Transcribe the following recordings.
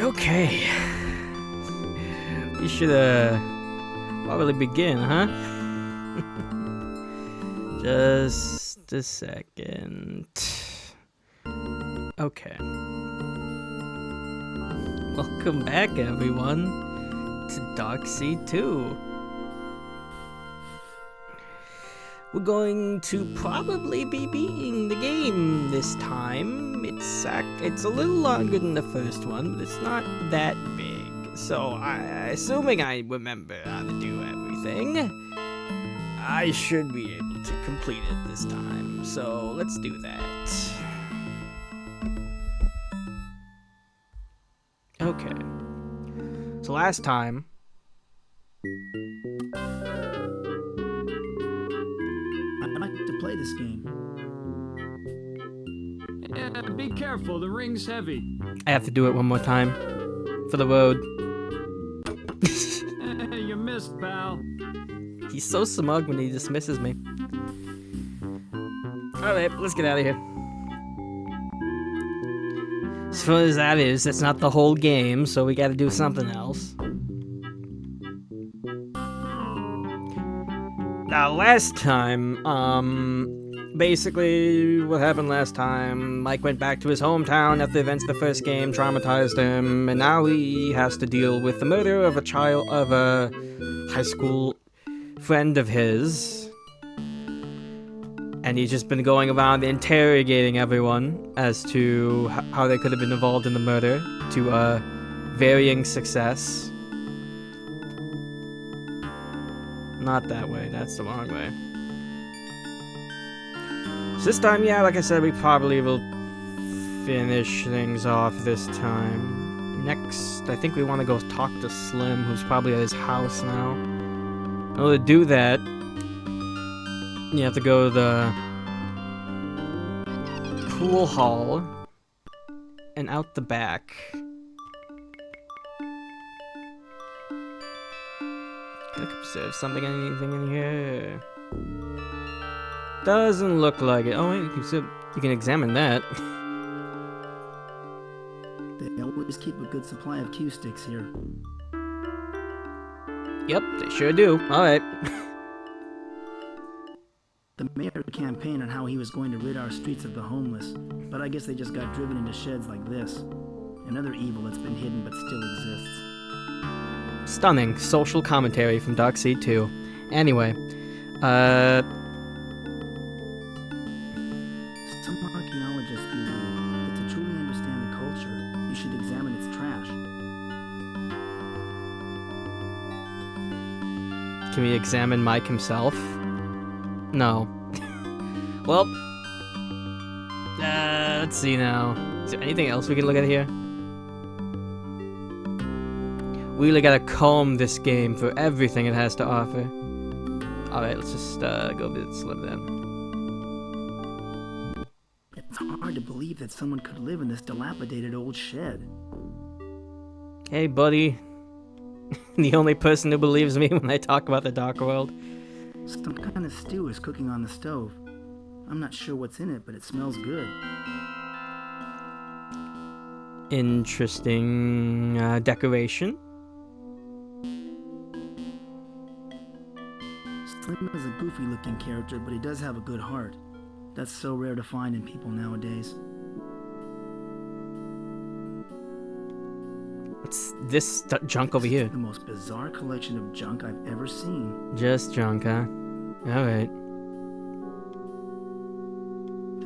Okay. We should, probably begin, huh? Just a second. Okay. Welcome back, everyone, to Darkseid 2. We're going to probably be beating the game this time. It's a little longer than the first one, but it's not that big. So, assuming I remember how to do everything, I should be able to complete it this time. So, let's do that. Okay. So last time... I'd like to play this game. Yeah, be careful, the ring's heavy. I have to do it one more time. For the road. You missed, pal. He's so smug when he dismisses me. Alright, let's get out of here. As far as that is, that's not the whole game, so we gotta do something else. Now, last time, basically, what happened last time, Mike went back to his hometown after the events of the first game traumatized him, and now he has to deal with the murder of a high school friend of his. And he's just been going around interrogating everyone as to how they could have been involved in the murder, to varying success. Not that way, that's the wrong way. So this time, yeah, like I said, we probably will finish things off this time. Next, I think we want to go talk to Slim, who's probably at his house now. In order to do that, you have to go to the pool hall and out the back. Can I observe anything in here? Doesn't look like it. Oh wait, you can examine that. They always keep a good supply of cue sticks here. Yep, they sure do. Alright. The mayor campaigned on how he was going to rid our streets of the homeless, but I guess they just got driven into sheds like this. Another evil that's been hidden but still exists. Stunning social commentary from Darkseid 2. Anyway, Some archaeologists believe that to truly understand a culture, you should examine its trash. can we examine Mike himself? No. Well, let's see now. Is there anything else we can look at here? We really gotta comb this game for everything it has to offer. Alright, let's just go visit Slim then. It's hard to believe that someone could live in this dilapidated old shed. Hey, buddy. The only person who believes me when I talk about the Dark World. Some kind of stew is cooking on the stove. I'm not sure what's in it, but it smells good. Interesting decoration. Slim is a goofy-looking character, but he does have a good heart. That's so rare to find in people nowadays. What's this junk over here? The most bizarre collection of junk I've ever seen. Just junk, huh? Alright.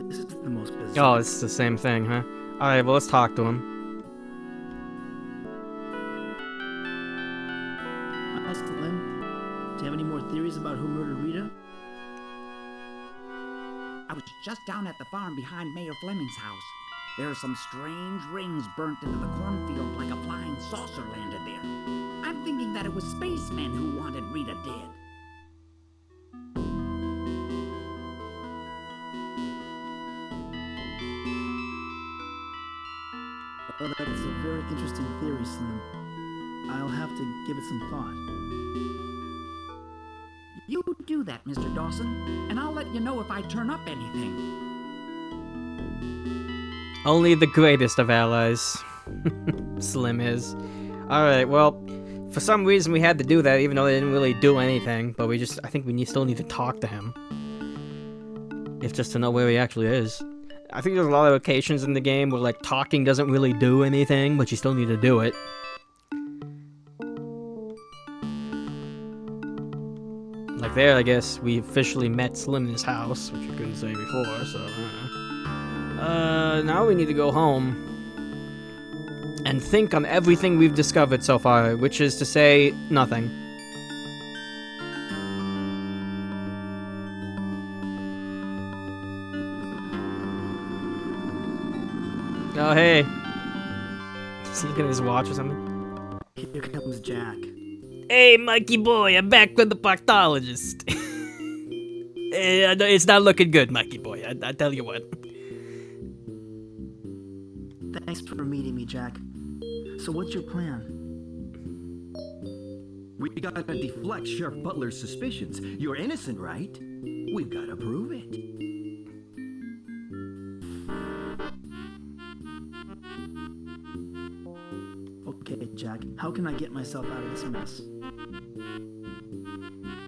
This is the most bizarre... Oh, it's the same thing, huh? Alright, well, let's talk to him. Hi, Slim. Do you have any more theories about who murdered Rita? I was just down at the farm behind Mayor Fleming's house. There are some strange rings burnt into the cornfield like a flying saucer landed there. I'm thinking that it was spacemen who wanted Rita dead. Oh, that's a very interesting theory, Slim. I'll have to give it some thought. You do that, Mr. Dawson, and I'll let you know if I turn up anything. Only the greatest of allies. Slim is. Alright, well, for some reason we had to do that, even though they didn't really do anything, but I think we still need to talk to him. If just to know where he actually is. I think there's a lot of occasions in the game where, like, talking doesn't really do anything, but you still need to do it. Like there, I guess, we officially met Slim in his house, which I couldn't say before, so, now we need to go home. And think on everything we've discovered so far, which is to say, nothing. Oh, hey. Is he looking at his watch or something? Here comes Jack. Hey, Mikey boy, I'm back with the proctologist. It's not looking good, Mikey boy, I tell you what. Thanks for meeting me, Jack. So what's your plan? We gotta deflect Sheriff Butler's suspicions. You're innocent, right? We've gotta prove it. Okay, Jack, how can I get myself out of this mess?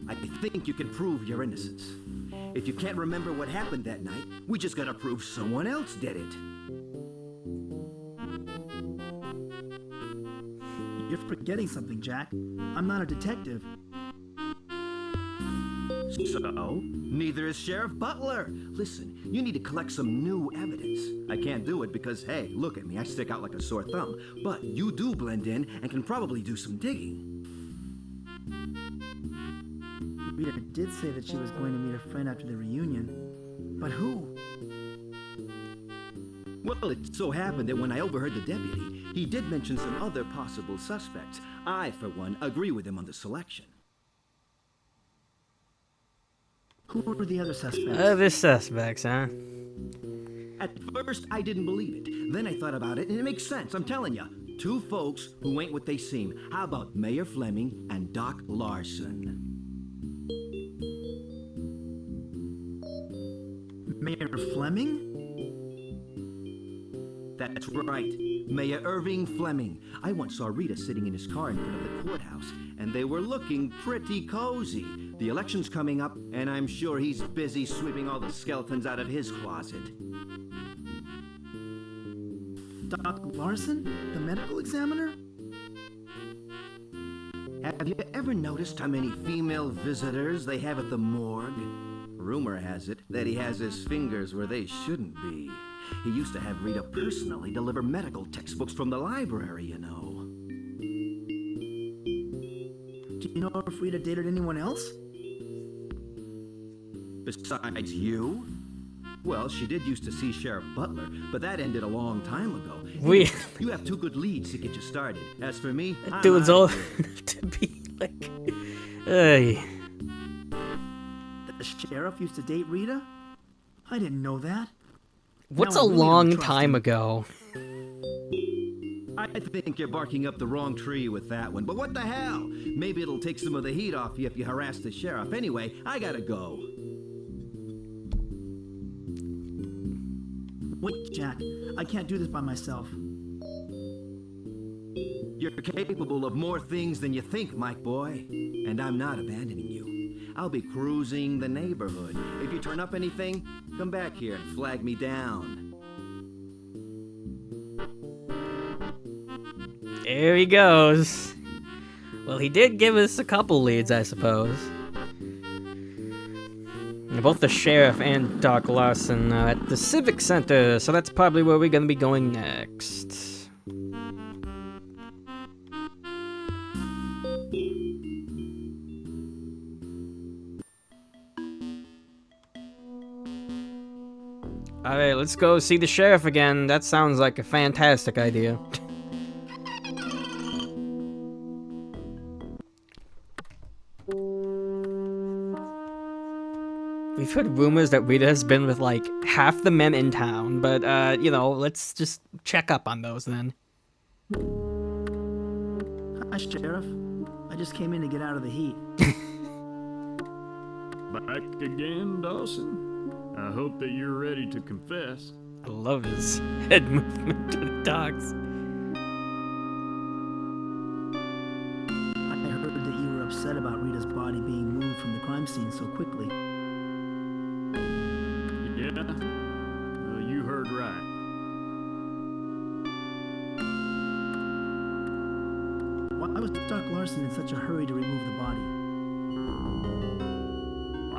I think you can prove your innocence. If you can't remember what happened that night, we just gotta prove someone else did it. You're forgetting something, Jack. I'm not a detective. So, neither is Sheriff Butler. Listen, you need to collect some new evidence. I can't do it because, hey, look at me, I stick out like a sore thumb. But you do blend in and can probably do some digging. Rita did say that she was going to meet a friend after the reunion. But who? Well, it so happened that when I overheard the deputy, he did mention some other possible suspects. I, for one, agree with him on the selection. Who were the other suspects? Other suspects, huh? At first, I didn't believe it. Then I thought about it, and it makes sense, I'm telling you. Two folks who ain't what they seem. How about Mayor Fleming and Doc Larson? Mayor Fleming? That's right. Mayor Irving Fleming. I once saw Rita sitting in his car in front of the courthouse, and they were looking pretty cozy. The election's coming up, and I'm sure he's busy sweeping all the skeletons out of his closet. Doc Larson? The medical examiner? Have you ever noticed how many female visitors they have at the morgue? Rumor has it that he has his fingers where they shouldn't be. He used to have Rita personally deliver medical textbooks from the library, you know. Do you know if Rita dated anyone else? Besides you? Well, she did used to see Sheriff Butler, but that ended a long time ago. You have two good leads to get you started. As for me, That dude's old to be like... Hey. The sheriff used to date Rita? I didn't know that. What's Now a I really don't long trust time him. ago? I think you're barking up the wrong tree with that one, but what the hell? Maybe it'll take some of the heat off you if you harass the sheriff. Anyway, I gotta go. Wait, Jack. I can't do this by myself. You're capable of more things than you think, Mike boy. And I'm not abandoning you. I'll be cruising the neighborhood. If you turn up anything, come back here and flag me down. There he goes. Well, he did give us a couple leads, I suppose. Both the sheriff and Doc Larson are at the Civic Center, so that's probably where we're gonna be going next. Alright, let's go see the sheriff again. That sounds like a fantastic idea. We've heard rumors that Rita has been with, like, half the men in town, but, you know, let's just check up on those then. Hi, Sheriff. I just came in to get out of the heat. Back again, Dawson? I hope that you're ready to confess. I love his head movement to the dogs. upset about Rita's body being moved from the crime scene so quickly. Yeah? Well, you heard right. Why was Doc Larson in such a hurry to remove the body?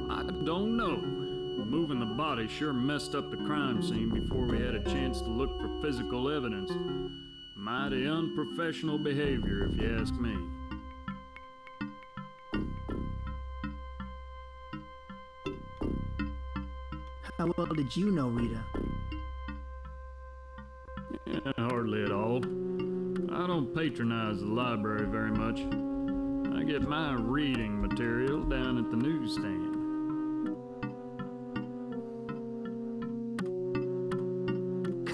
I don't know. Moving the body sure messed up the crime scene before we had a chance to look for physical evidence. Mighty unprofessional behavior, if you ask me. How well did you know Rita? Yeah, hardly at all. I don't patronize the library very much. I get my reading material down at the newsstand.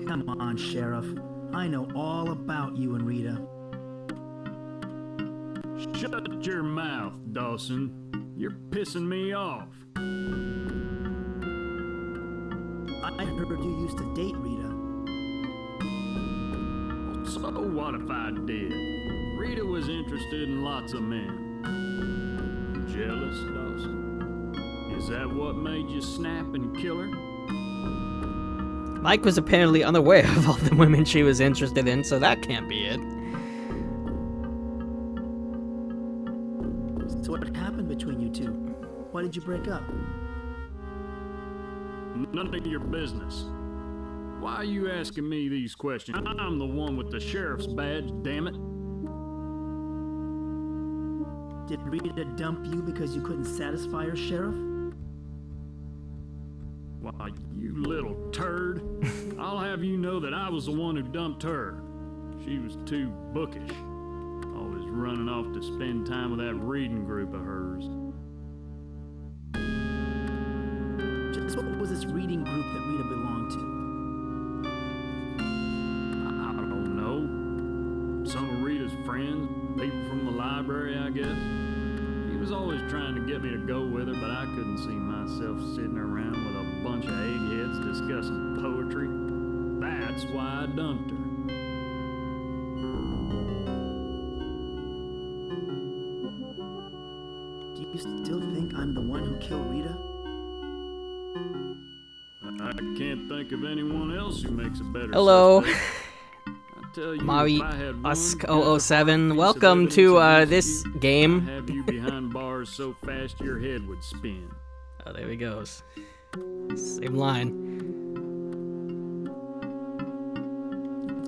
Come on, Sheriff. I know all about you and Rita. Shut your mouth, Dawson. You're pissing me off. I heard you used to date Rita. So what if I did? Rita was interested in lots of men. Jealous, Dawson? Is that what made you snap and kill her? Mike was apparently unaware of all the women she was interested in, so that can't be it. So what happened between you two? Why did you break up? None of your business. Why are you asking me these questions? I'm the one with the sheriff's badge, damn it. Did Rita dump you because you couldn't satisfy her, Sheriff? Why, you little turd. I'll have you know that I was the one who dumped her. She was too bookish. Always running off to spend time with that reading group of hers. Just what was this reading group that Rita belonged to? I don't know. Some of Rita's friends, people from the library, I guess. He was always trying to get me to go with her, but I couldn't see myself sitting around with a bunch of eggheads discussing poetry. That's why I dumped her. Do you still think I'm the one who killed Rita? I can't think of anyone else who makes a better Hello. suspect. I tell you, Mari if I had one Usk good 007. piece of Welcome evidence to against this you, game. I'd have you behind bars so fast your head would spin. Oh, there he goes. Same line.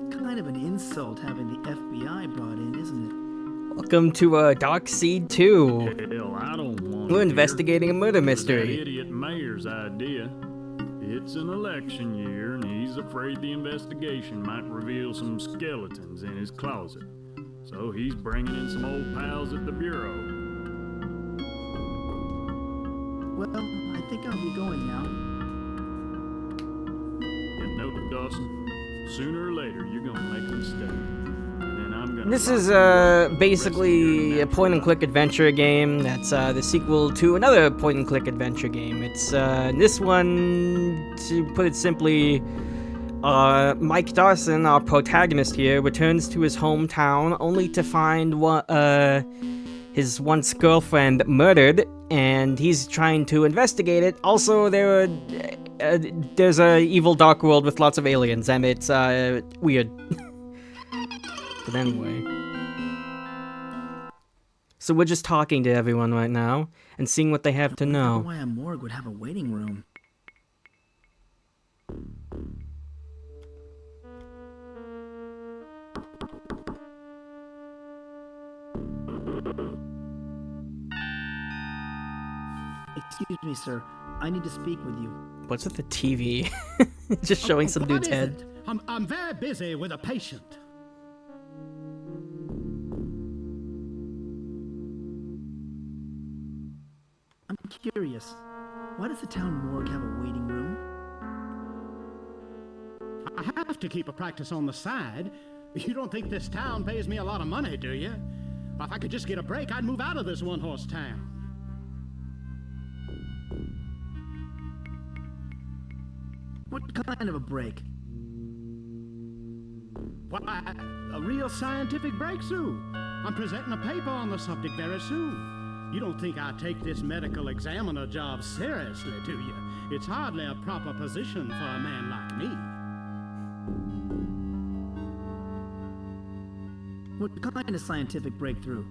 It's kind of an insult having the FBI brought in, isn't it? Welcome to Dark Seed 2. Hell, I don't want We're to investigating a murder That mystery. idiot mayor's idea. It's an election year, and he's afraid the investigation might reveal some skeletons in his closet. So he's bringing in some old pals at the bureau. Well, I think I'll be going now. You know, Dawson, sooner or later you're gonna make a mistake. And then I'm gonna. This lock is you up for the rest of basically your a point-and-click adventure game. That's the sequel to another point-and-click adventure game. It's this one, to put it simply, Mike Dawson, our protagonist here, returns to his hometown only to find his once girlfriend murdered, and he's trying to investigate it. Also, there's a evil dark world with lots of aliens, and it's weird. But anyway. So we're just talking to everyone right now and seeing what they have to I don't know. know why a morgue would have a waiting room. Excuse me, sir. I need to speak with you. What's with the TV? Just showing some What dude's is head. it? I'm very busy with a patient. I'm curious. Why does the town morgue have a waiting room? I have to keep a practice on the side. You don't think this town pays me a lot of money, do you? If I could just get a break, I'd move out of this one-horse town. What kind of a break? Why, a real scientific breakthrough. I'm presenting a paper on the subject very soon. You don't think I take this medical examiner job seriously, do you? It's hardly a proper position for a man like me. What kind of scientific breakthrough?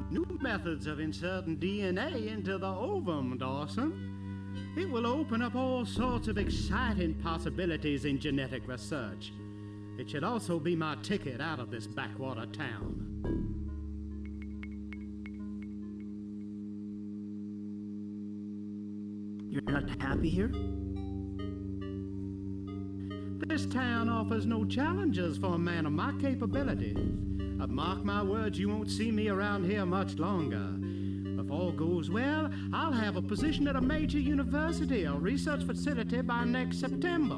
New methods of inserting DNA into the ovum, Dawson. It will open up all sorts of exciting possibilities in genetic research. It should also be my ticket out of this backwater town. You're not happy here? This town offers no challenges for a man of my capabilities. Mark my words, you won't see me around here much longer. If all goes well, I'll have a position at a major university or research facility by next September.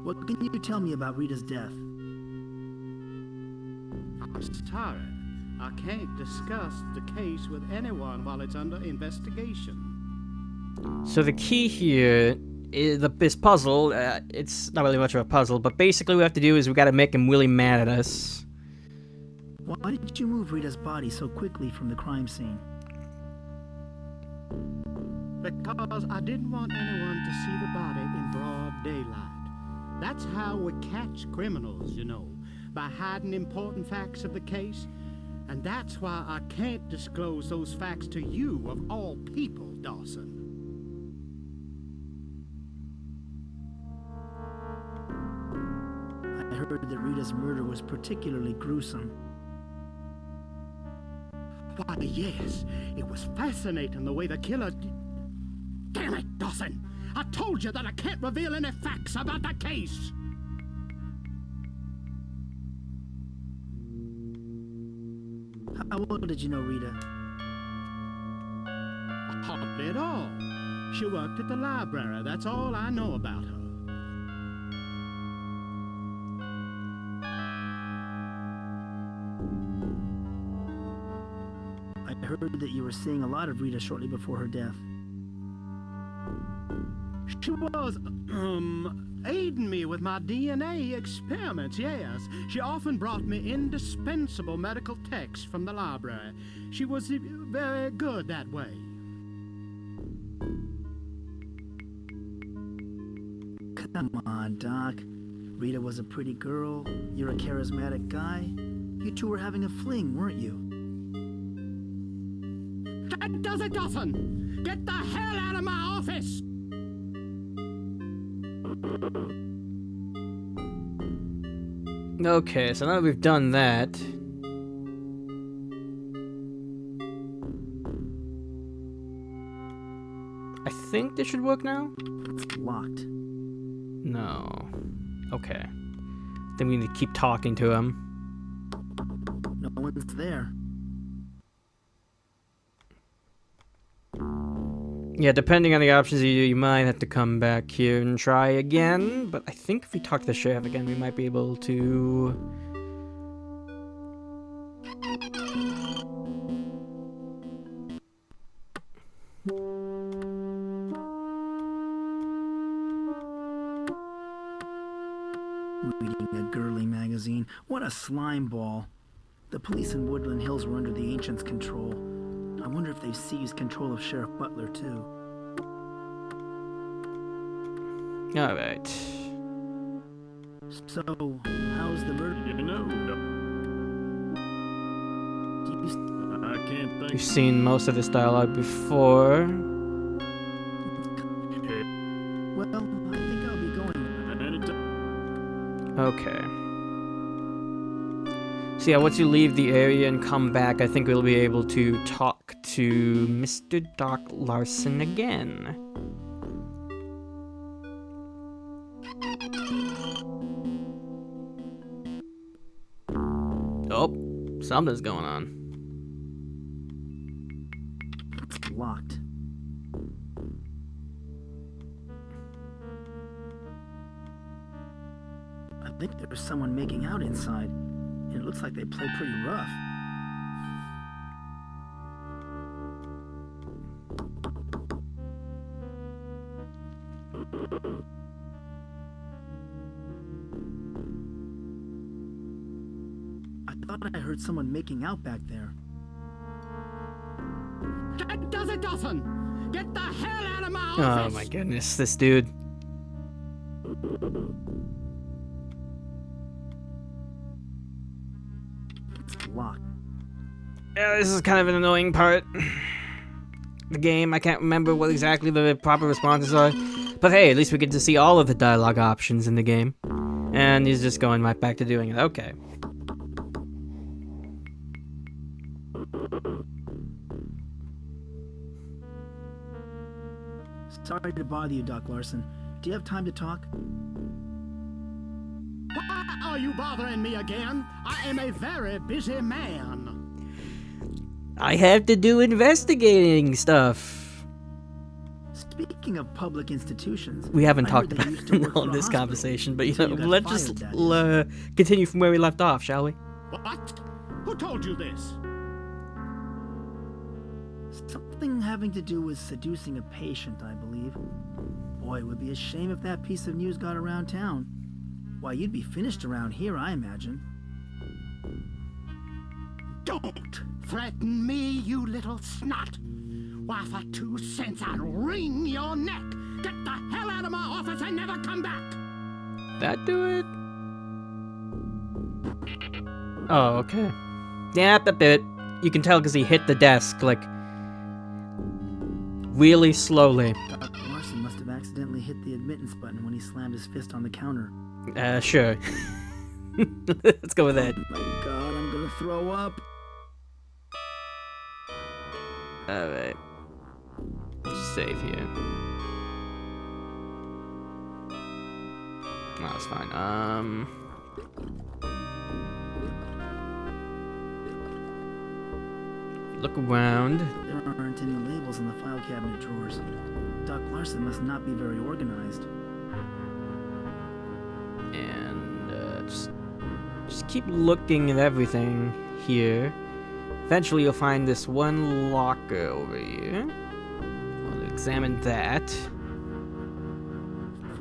What can you tell me about Rita's death? I'm sorry. I can't discuss the case with anyone while it's under investigation. So the key here is this puzzle. It's not really much of a puzzle, but basically what we have to do is we got to make him really mad at us. Why did you move Rita's body so quickly from the crime scene? Because I didn't want anyone to see the body in broad daylight. That's how we catch criminals, you know, by hiding important facts of the case. And that's why I can't disclose those facts to you, of all people, Dawson. I heard that Rita's murder was particularly gruesome. Why, yes. It was fascinating the way the killer... Damn it, Dawson! I told you that I can't reveal any facts about the case! How well did you know Rita? Hardly at all. She worked at the library. That's all I know about her. I heard that you were seeing a lot of Rita shortly before her death. She was, aiding me with my DNA experiments, yes. She often brought me indispensable medical texts from the library. She was very good that way. Come on, Doc. Rita was a pretty girl. You're a charismatic guy. You two were having a fling, weren't you? That does it, Dawson! Get the hell out of my office! Okay, so now that we've done that... I think this should work now? It's locked. No. Okay. Then we need to keep talking to him. No one's there. Yeah, depending on the options you might have to come back here and try again. But I think if we talk to the sheriff again, we might be able to... Reading a girly magazine. What a slime ball. The police in Woodland Hills were under the Ancients' control. I wonder if they've seized control of Sheriff Butler, too. Alright. So, how's the murder? You know, Do you I can't think. We've seen most of this dialogue before. Well, I think I'll be going. Anytime. Okay. So yeah, once you leave the area and come back, I think we'll be able to talk to Mr. Doc Larson again. Oh, something's going on. It's locked. I think there's someone making out inside. And it looks like they play pretty rough. thought I heard someone making out back there. That does it, Dawson! Get the hell out of my Oh office! my goodness, this dude. It's locked. Yeah, this is kind of an annoying part. The game, I can't remember what exactly the proper responses are. But hey, at least we get to see all of the dialogue options in the game. And he's just going right back to doing it. Okay. Sorry to bother you, Doc Larson. Do you have time to talk? Why are you bothering me again? I am a very busy man. I have to do investigating stuff. Speaking of public institutions, We haven't I heard talked they about used to it work on for a this hospital conversation, but you until know, got let's fired, just that is. continue from where we left off, shall we? What? Who told you this? Something having to do with seducing a patient, I believe. Boy, it would be a shame if that piece of news got around town. Why, you'd be finished around here, I imagine. Don't threaten me, you little snot. Why, for 2 cents, I'd wring your neck. Get the hell out of my office and never come back. That do it? Oh, okay. Yeah, that did it. You can tell because he hit the desk, like, really slowly. Doc Larson must have accidentally hit the admittance button when he slammed his fist on the counter. Sure. Let's go with that. My God, I'm gonna throw up. Alright. Just save here. No, it's fine. Look around. There aren't any labels in the file cabinet drawers. Doc Larson must not be very organized. And just keep looking at everything here. Eventually you'll find this one locker over here. I'll examine that.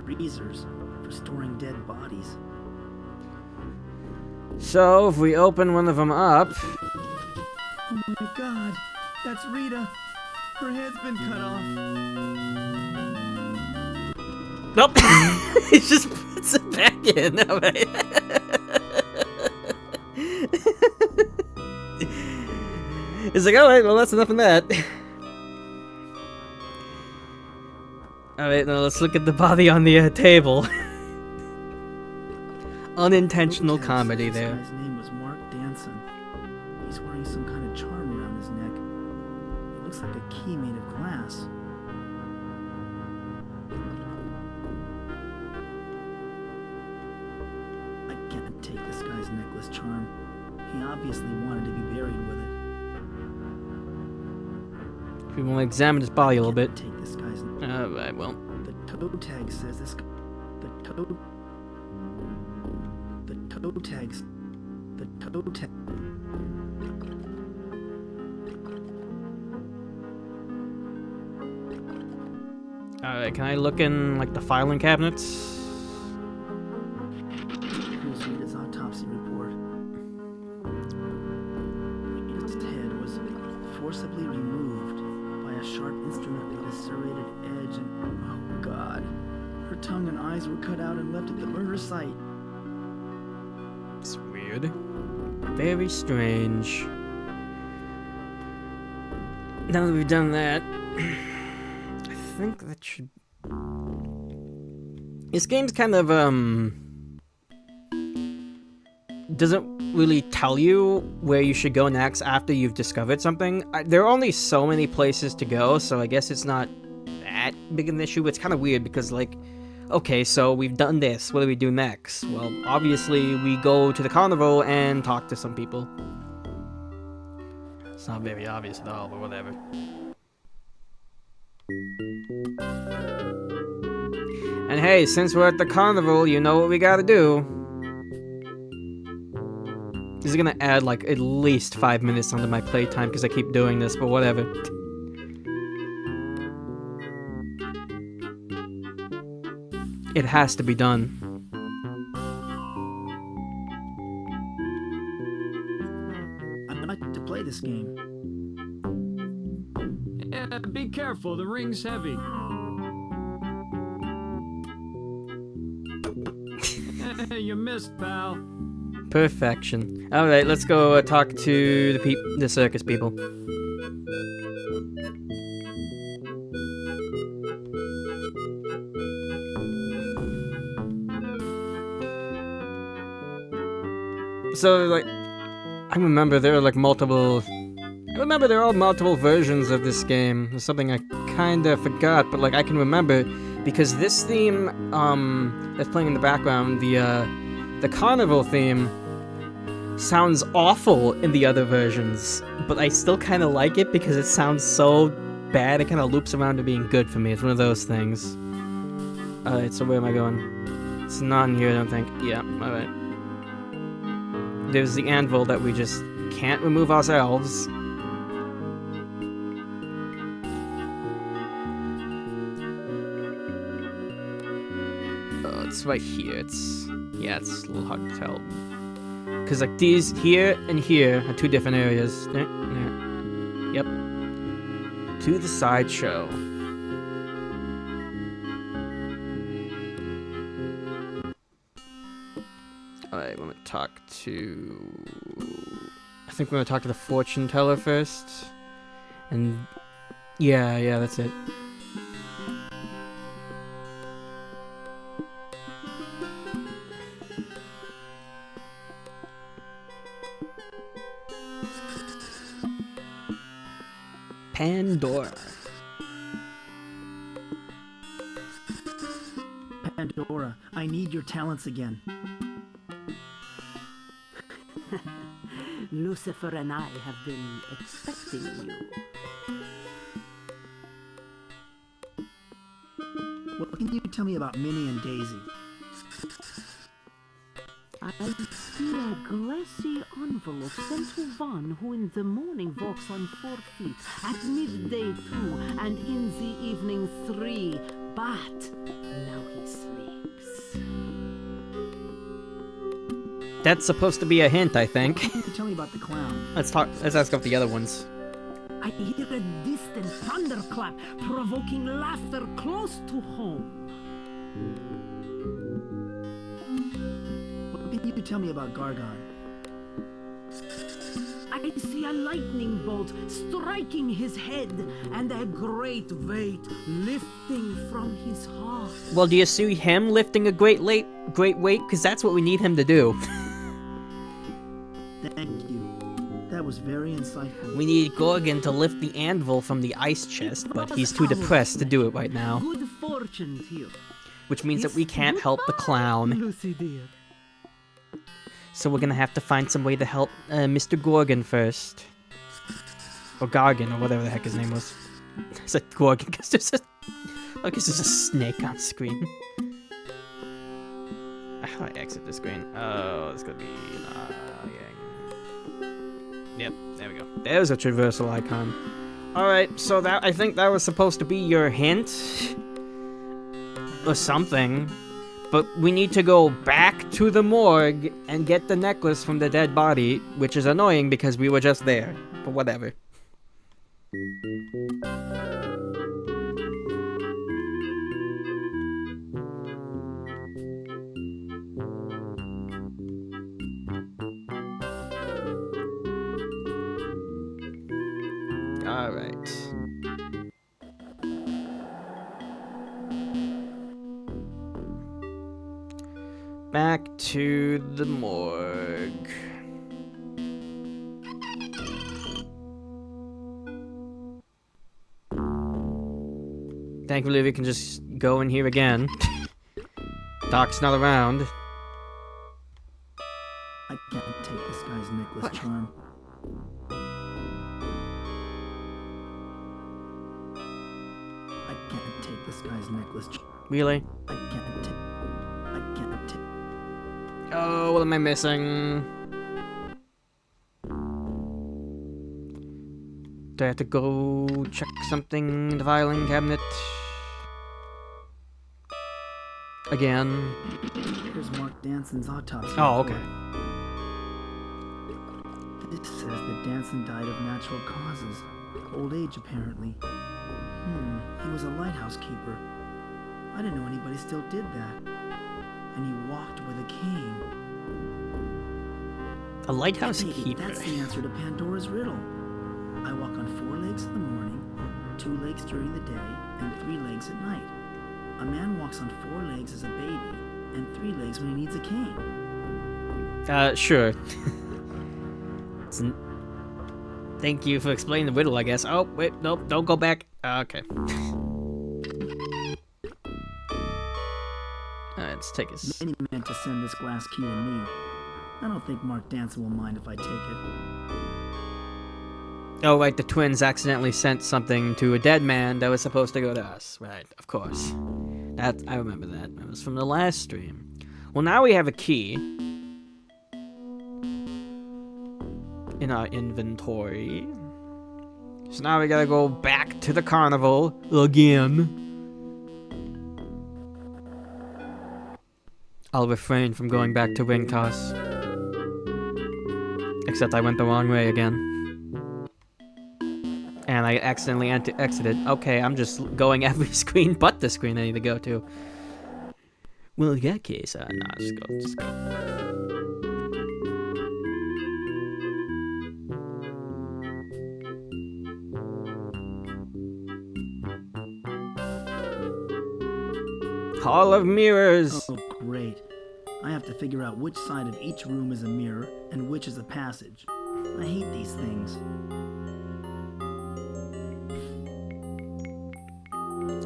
Freezers for storing dead bodies. So if we open one of them up, Oh my God, that's Rita. Her head's been cut off. nope, it just puts it back in. Alright. It's like, alright, well that's enough of that. Alright, now let's look at the body on the table. Unintentional Ted comedy says this there. guy's name was Mark Danson. He's wearing some kind of charm around his neck. It looks like a key made of glass. I can't take this guy's necklace charm. He obviously wanted to be buried with it. We want to examine his body a little bit. Take this guy's. Alright, well. The toe tag says this. The toe tags. The toe tag. Alright, can I look in, like, the filing cabinets? Here's Rita's autopsy report. Rita's head was forcibly removed by a sharp instrument with a serrated edge and, oh God, her tongue and eyes were cut out and left at the murder site. It's weird. Very strange. Now that we've done that, I think that should... This game's kind of, doesn't really tell you where you should go next after you've discovered something. There are only so many places to go, so I guess it's not that big an issue. It's kind of weird because, like, okay, so we've done this. What do we do next? Well, obviously, we go to the carnival and talk to some people. It's not very obvious at all, but whatever. And hey, since we're at the carnival, you know what we gotta do. This is gonna add, like, at least 5 minutes onto my playtime because I keep doing this, but whatever. It has to be done. careful, the ring's heavy. Hey, you missed, pal. Perfection. All right, let's go talk to the circus people. So, like, I remember there are multiple versions of this game. There's something I kinda forgot, but I can remember because this theme that's playing in the background, the carnival theme, sounds awful in the other versions, but I still kind of like it because it sounds so bad. It kind of loops around to being good for me. It's one of those things. Alright, so where am I going? It's not in here, I don't think. Yeah, alright. There's the anvil that we just can't remove ourselves. Oh, it's right here. It's a little hard to tell. Because these here and here are two different areas. There. Yep. To the sideshow. I want to talk to... I think we're going to talk to the fortune teller first. And... Yeah, that's it. Pandora. Pandora, I need your talents again. Lucifer and I have been expecting you. What can you tell me about Minnie and Daisy? I see a glassy envelope sent to one who in the morning walks on 4 feet, at midday 2, and in the evening 3, but now he sleeps. That's supposed to be a hint, I think. What can you tell me about the clown? Let's ask up the other ones. I hear a distant thunderclap, provoking laughter close to home. What can you tell me about Gargon? I see a lightning bolt striking his head, and a great weight lifting from his heart. Well, do you see him lifting a great weight? Because that's what we need him to do. Thank you. That was very insightful. We need Gorgon to lift the anvil from the ice chest, but he's too depressed to do it right now. Good fortune to you. Which means that we can't help the clown. Lucy dear. So we're gonna have to find some way to help Mr. Gorgon first. Or Gargan, or whatever the heck his name was. I said Gorgon because there's a snake on screen. How do I exit the screen? Oh, it's gonna be Yep, there we go. There's a traversal icon. Alright, so I think that was supposed to be your hint. Or something. But we need to go back to the morgue and get the necklace from the dead body, which is annoying because we were just there. But whatever. Alright. Back to the morgue. Thankfully we can just go in here again. Doc's not around. I can't take this guy's necklace charm. I can't take this guy's necklace charm. Really? I can't take... Oh, what am I missing? Do I have to go check something in the filing cabinet? Again? Here's Mark Danson's autopsy. Oh, report. okay. This says that Danson died of natural causes. Old age, apparently. He was a lighthouse keeper. I didn't know anybody still did that. And he walked with a cane. A lighthouse Maybe keeper. that's the answer to Pandora's riddle. I walk on 4 legs in the morning, 2 legs during the day, and 3 legs at night. A man walks on 4 legs as a baby, and 3 legs when he needs a cane. Sure. Thank you for explaining the riddle, I guess. Oh, wait, nope, don't go back. Okay. Alright, let's take this. Manny meant to send this glass key to me. I don't think Mark Danson will mind if I take it. Oh, right, the twins accidentally sent something to a dead man that was supposed to go to us. Right, of course. That, I remember that. It was from the last stream. Well, now we have a key in our inventory. So now we gotta go back to the carnival again. I'll refrain from going back to Wing Toss. Except I went the wrong way again. And I accidentally exited. Okay, I'm just going every screen but the screen I need to go to. Well, in that case, nah, just go. Hall of Mirrors! Oh, great. I have to figure out which side of each room is a mirror and which is a passage. I hate these things.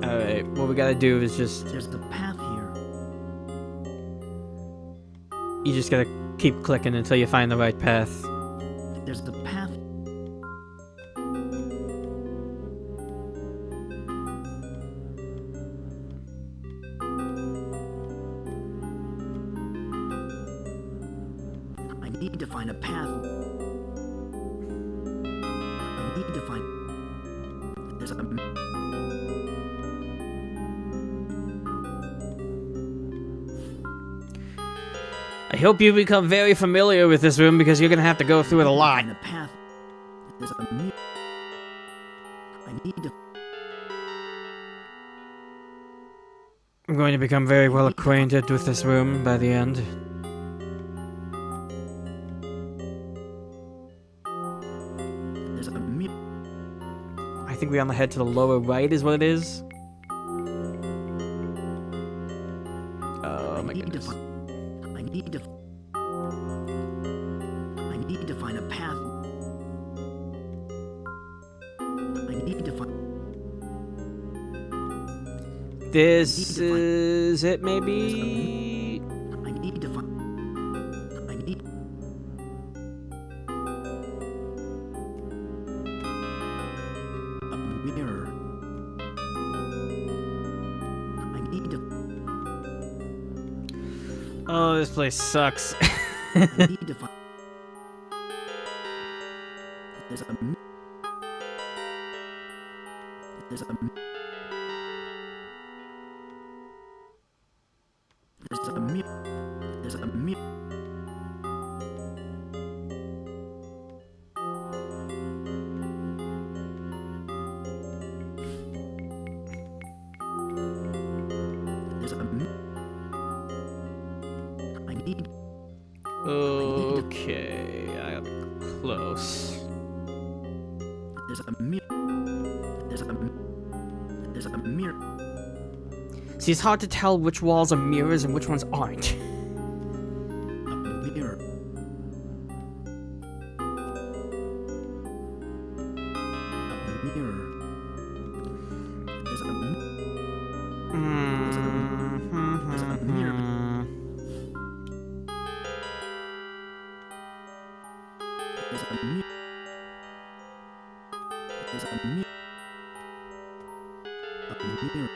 Alright, what we gotta do is just... There's the path here. You just gotta keep clicking until you find the right path. There's the path. I need to find a path. I need to find... There's a... I hope you become very familiar with this room because you're gonna have to go through it a lot. Find a path. There's a mirror. I need to... I'm going to become very well acquainted with this room by the end. There's a mirror. I think we're on the head to the lower right is what it is. Oh my goodness. I need to find a path. I need to find... This is it maybe? I need to find... I need... A mirror. I need to... Oh, this place sucks. I need to find... There's a... There's a... There's a mirror. There's a mirror. There's a mirror. I need... Okay, I'm close. There's a mirror. There's a... There's a mirror. See, it's hard to tell which walls are mirrors and which ones aren't. A mirror. A mirror. There's a mirror. There's a mirror. There's a mirror. There's a mirror. A mirror.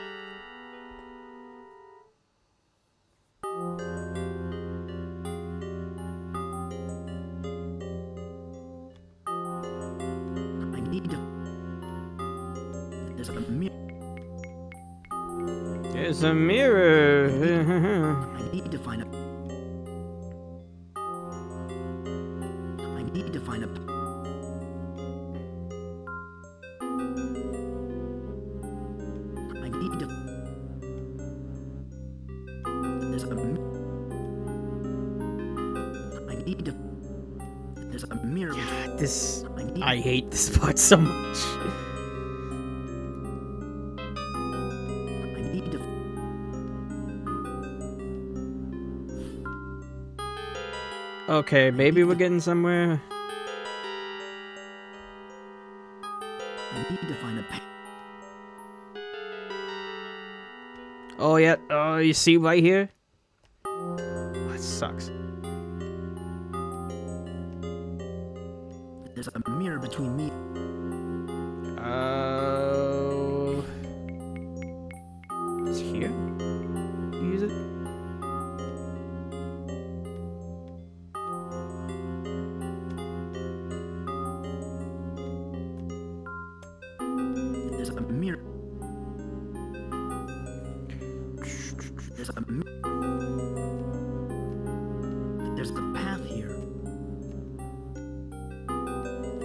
I need to... There's a mirror. There's a mirror. I need to find a... I need to find a... need to. There's a mirror. God, this. I need. I hate this part so much. I need to. Okay, maybe we're getting somewhere. I need to find a path. Oh, yeah. Oh, you see right here? Oh, it sucks. There's a mirror between me. It's here? Use it? There's a mirror. There's a. There's a path here.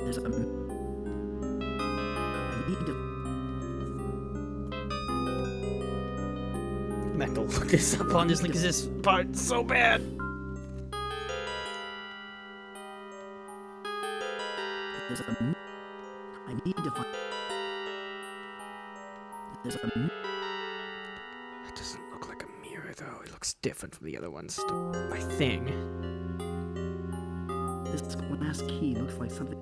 There's a. I need to. I'm not gonna look this up honestly because this part's so bad. There's a. I need to find. There's a. It doesn't look like a mirror though. It looks different from the other ones. My thing. This glass key looks like something.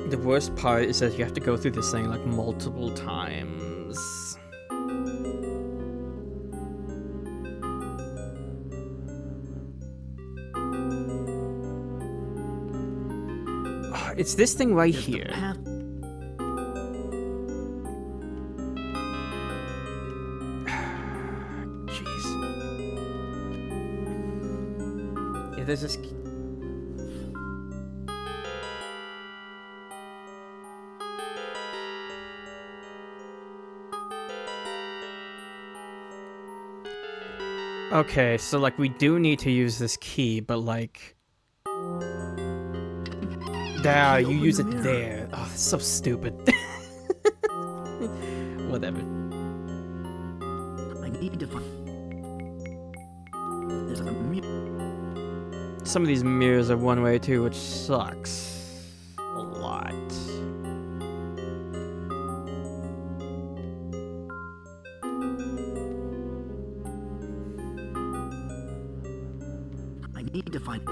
The worst part is that you have to go through this thing like multiple times. It's this thing right There's the here. path. Jeez. Yeah, there's this. Okay, so like we do need to use this key, but like. There, you use it there. Oh, that's so stupid. Whatever. I need to find. There's a mirror. Some of these mirrors are one way too, which sucks a lot. I need to find.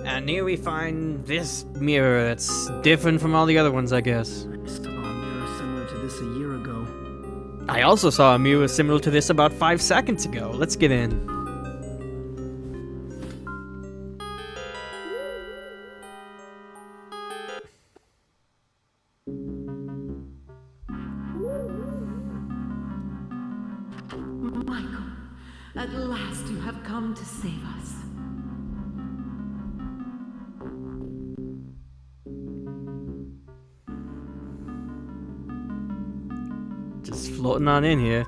And here we find this mirror that's different from all the other ones, I guess. I saw a mirror similar to this a year ago. I also saw a mirror similar to this about 5 seconds ago. Let's get in. Michael, at last you have come to save us. Just floating on in here.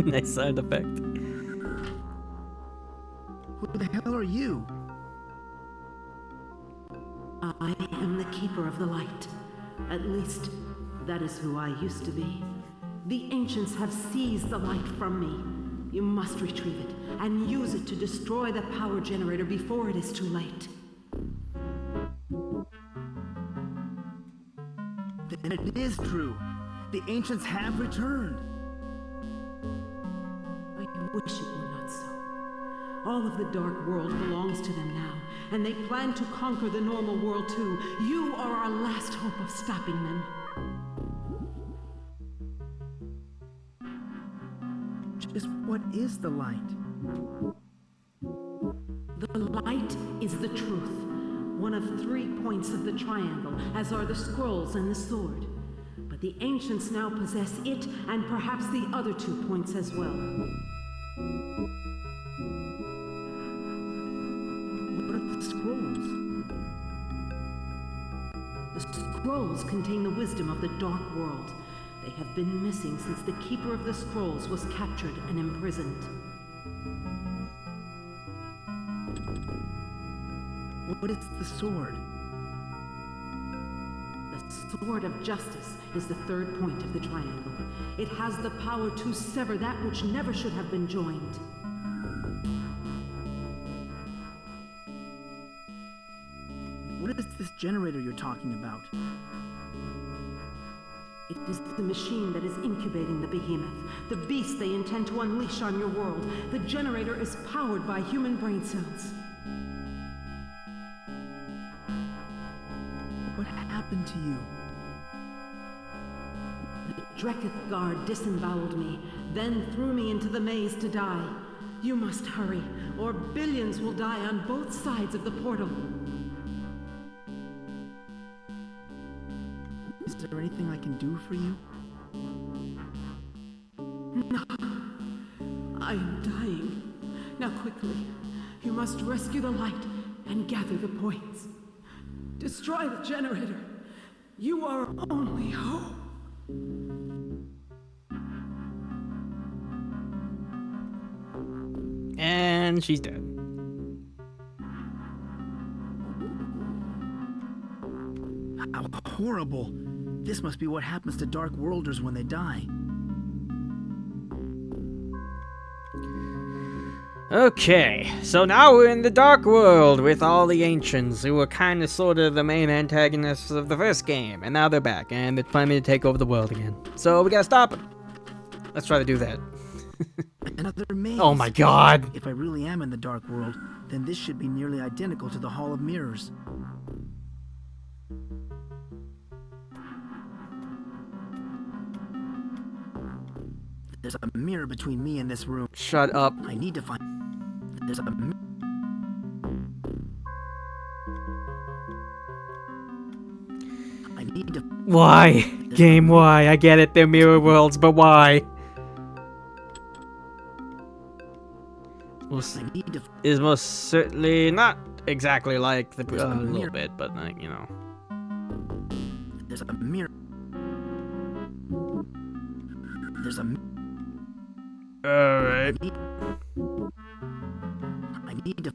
Nice sound effect. Who the hell are you? I am the Keeper of the Light. At least, that is who I used to be. The ancients have seized the light from me. You must retrieve it and use it to destroy the power generator before it is too late. Then it is true. The ancients have returned. I wish it were not so. All of the dark world belongs to them now, and they plan to conquer the normal world too. You are our last hope of stopping them. Just what is the light? The light is the truth, one of 3 points of the triangle, as are the scrolls and the sword. But the ancients now possess it and perhaps the other 2 points as well. What are the scrolls? The scrolls contain the wisdom of the dark world. They have been missing since the Keeper of the Scrolls was captured and imprisoned. What is the sword? The sword of justice is the third point of the triangle. It has the power to sever that which never should have been joined. What is this generator you're talking about? It is the machine that is incubating the behemoth, the beast they intend to unleash on your world. The generator is powered by human brain cells. What happened to you? The Dreketh guard disemboweled me, then threw me into the maze to die. You must hurry, or billions will die on both sides of the portal. Is there anything I can do for you? No. I am dying. Now quickly, you must rescue the light and gather the points. Destroy the generator. You are our only hope. And she's dead. How horrible. This must be what happens to Dark Worlders when they die. Okay, so now we're in the Dark World with all the Ancients, who were kind of sort of the main antagonists of the first game, and now they're back, and they're planning to take over the world again. So we gotta stop them. Let's try to do that. Another maze. Oh my god! If I really am in the Dark World, then this should be nearly identical to the Hall of Mirrors. There's a mirror between me and this room. Shut up. I need to find... There's a... I need to... Why? Game, why? I get it, they're mirror worlds, but why? I need to... Is most certainly not exactly like the... a little bit, but like, you know. There's a mirror... There's a... Alright. I need to...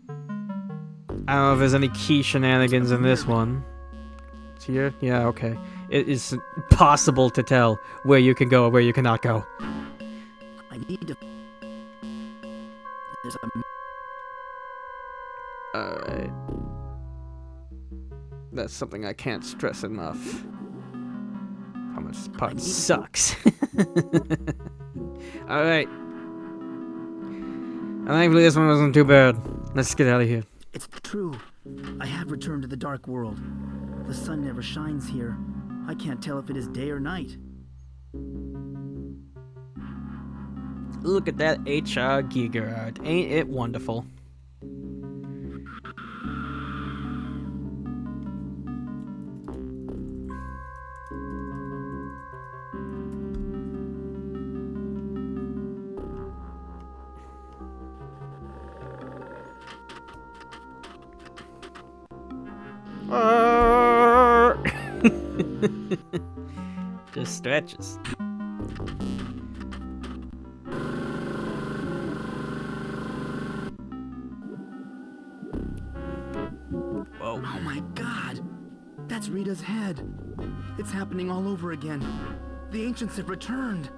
I don't know if there's any key shenanigans in this one. It's here? Yeah, okay. It is possible to tell where you can go and where you cannot go. I need to... There's a... Alright. That's something I can't stress enough. How much this part sucks. Alright. And thankfully this one wasn't too bad. Let's get out of here. It's true. I have returned to the Dark World. The sun never shines here. I can't tell if it is day or night. Look at that HR Giga art. Ain't it wonderful? Just stretches. Whoa. Oh my god! That's Rita's head. It's happening all over again. The Ancients have returned.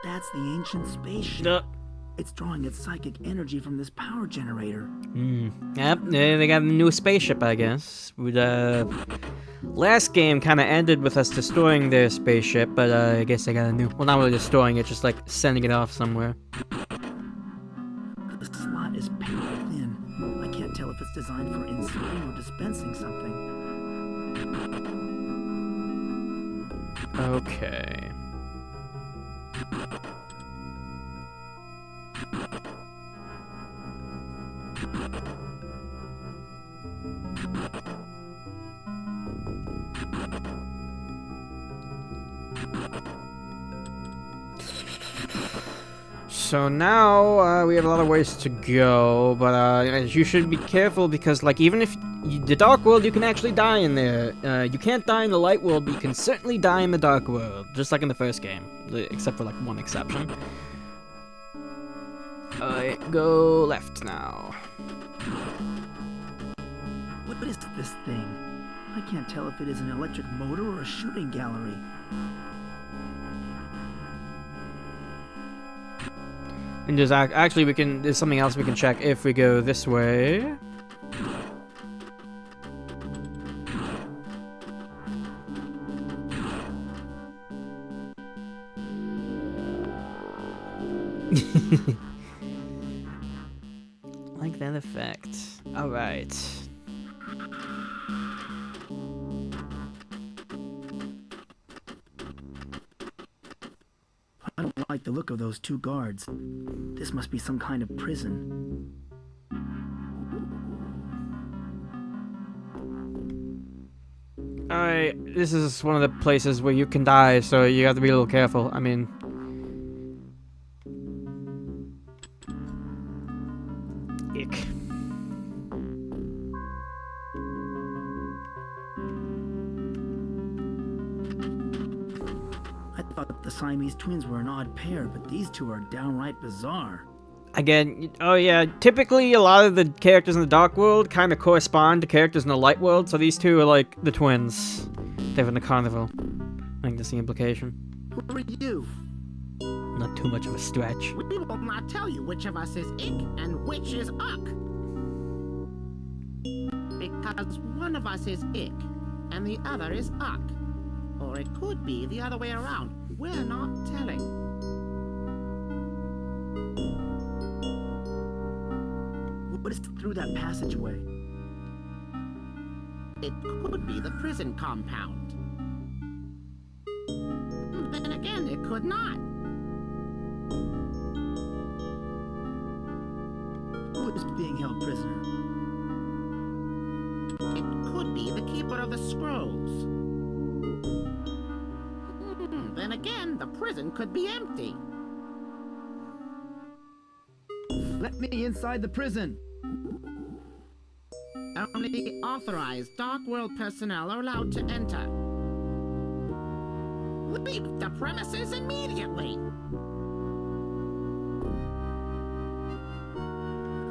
That's the Ancient spaceship. It's drawing its psychic energy from this power generator. Yep, they got a new spaceship, I guess. Last game kind of ended with us destroying their spaceship, but I guess they got a new... Well, not really destroying it, just like sending it off somewhere. The slot is paper thin. I can't tell if it's designed for inserting or dispensing something. Okay. So now we have a lot of ways to go, but you should be careful because, like, even if the dark world, you can actually die in there. You can't die in the light world, but you can certainly die in the dark world, just like in the first game, except for like one exception. Alright, go left now. What is this thing? I can't tell if it is an electric motor or a shooting gallery. And there's actually there's something else we can check if we go this way. Like that effect. Alright. I don't like the look of those two guards. This must be some kind of prison. Alright, this is one of the places where you can die, so you have to be a little careful. I mean... Ick. I thought the Siamese twins were an odd pair, but these two are downright bizarre. Again, oh yeah, typically a lot of the characters in the Dark World kind of correspond to characters in the Light World, so these two are like the twins. They're in the carnival. I think that's the implication. Who are you? Not too much of a stretch. We will not tell you which of us is Ick and which is Uck. Because one of us is Ick and the other is Uck. Or it could be the other way around. We're not telling. What is through that passageway? It could be the prison compound. Then again, it could not. Who is being held prisoner? It could be the keeper of the scrolls. Then again, the prison could be empty. Let me inside the prison! Only authorized Dark World personnel are allowed to enter. Leave the premises immediately!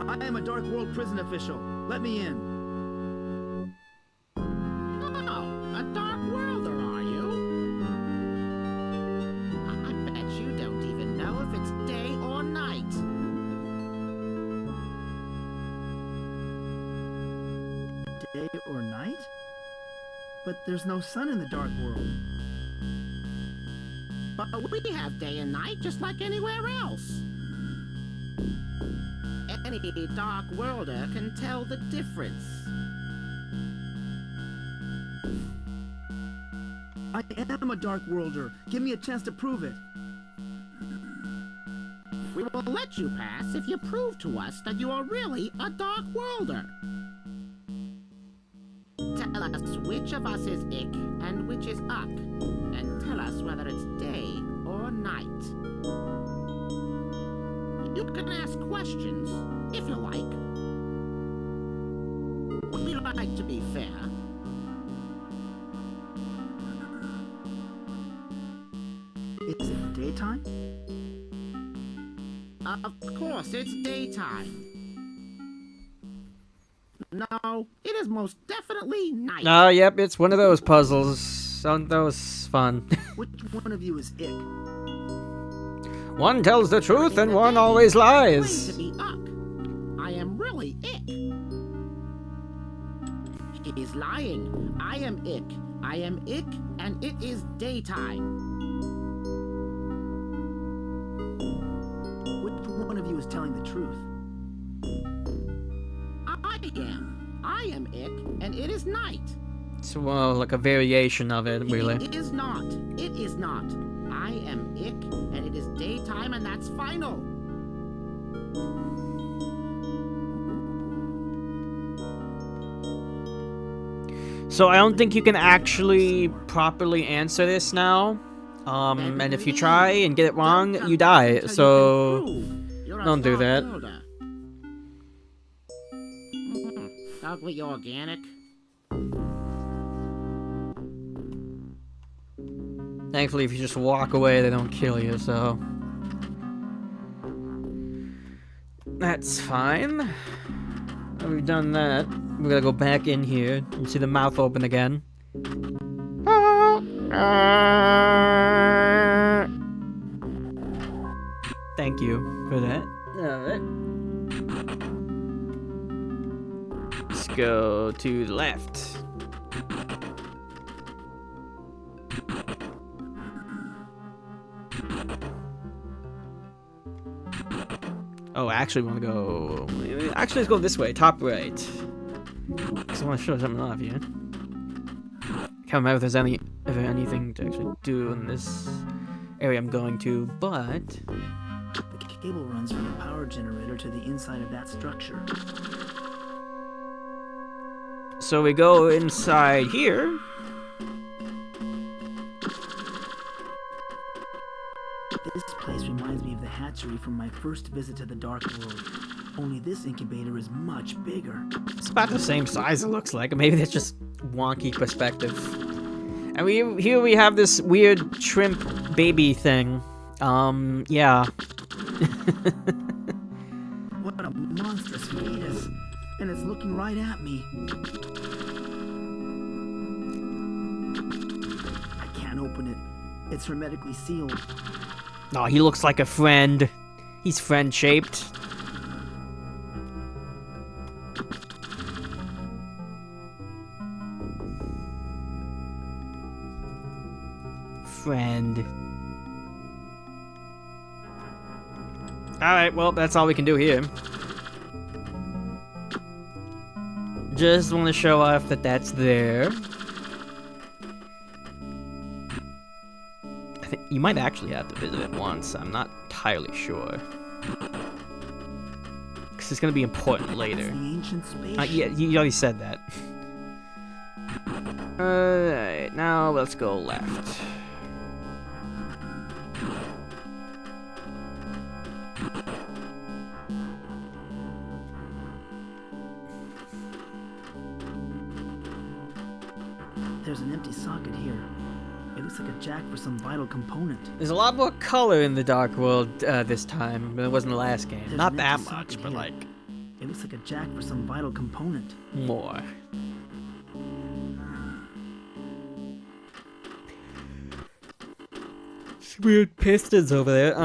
I am a Dark World prison official. Let me in. Oh, a Dark Worlder, are you? I bet you don't even know if it's day or night. Day or night? But there's no sun in the Dark World. But we have day and night just like anywhere else. Any Dark Worlder can tell the difference. I am a Dark Worlder. Give me a chance to prove it. We will let you pass if you prove to us that you are really a Dark Worlder. Tell us which of us is Ick and which is Uck, and tell us whether it's day or night. You can ask questions, if you like. We like to be fair. Is it daytime? Of course, it's daytime. No, it is most definitely night. Oh, yep, it's one of those puzzles. Aren't those fun? Which one of you is Ick? One tells the truth and one always lies. To be Uck. I am really Ick. He is lying. I am Ick. I am Ick, and it is daytime. Which one of you is telling the truth? I am Ick, and it is night. It's well, like a variation of it, really. It is not. It is not. I am Ick, and it is daytime, and that's final. So I don't think you can actually properly answer this now. And if you try and get it wrong, you die. So don't do that. Of totally organic? Thankfully, if you just walk away, they don't kill you, so... That's fine. Now we've done that. We're gonna go back in here and see the mouth open again. Thank you for that. Alright. Let's go to the left. Oh, I actually want to go... Actually, let's go this way, top right. Because I want to show something off here. Can't remember if there's anything to actually do in this area I'm going to, but... The cable runs from the power generator to the inside of that structure. So we go inside here. This place reminds me of the hatchery from my first visit to the Dark World. Only this incubator is much bigger. It's about the same size, it looks like. Maybe that's just wonky perspective. And here we have this weird shrimp baby thing. Yeah. What a monstrous fetus. And it's looking right at me. I can't open it. It's hermetically sealed. Oh, he looks like a friend. He's friend-shaped. Friend. Alright, well, that's all we can do here. Just want to show off that that's there. I think you might actually have to visit it once. I'm not entirely sure. Because it's going to be important later. It's the ancient space. Yeah, you already said that. Alright, now let's go left. There's an empty socket here. It looks like a jack for some vital component. There's a lot more color in the Dark World this time than it was in the last game. There's Not an that empty much, socket but here. like It looks like a jack for some vital component. more. Weird pistons over there.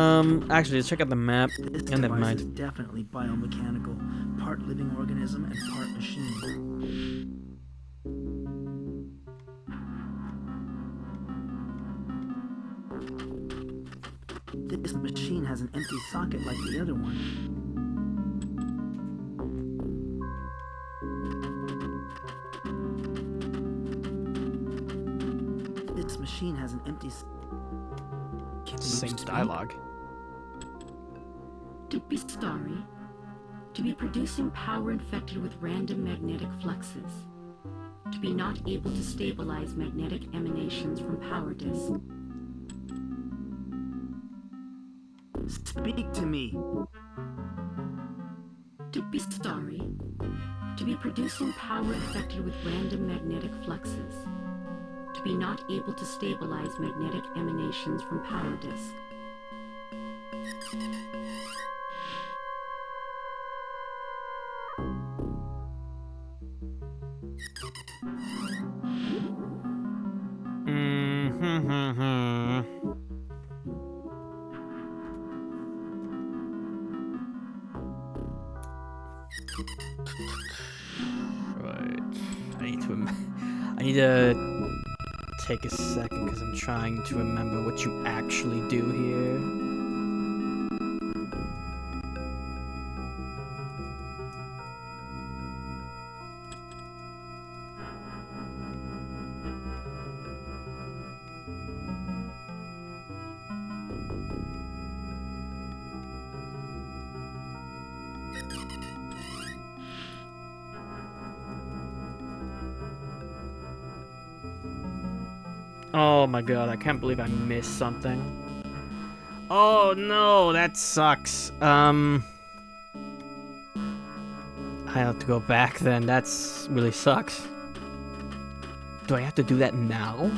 Actually, let's check out the map. This Oh, never device mind. is definitely biomechanical, part living organism and part machine. This machine has an empty socket like the other one. This machine has an empty. Can you Same speak? dialogue. To be starry, to be producing power infected with random magnetic fluxes, to be not able to stabilize magnetic emanations from power disk. Speak to me. To be starry, to be producing power infected with random magnetic fluxes, to be not able to stabilize magnetic emanations from power disk. Right. I need to take a second because I'm trying to remember what you actually do here. Oh my god, I can't believe I missed something. Oh no, that sucks. I have to go back then. That's really sucks. Do I have to do that now?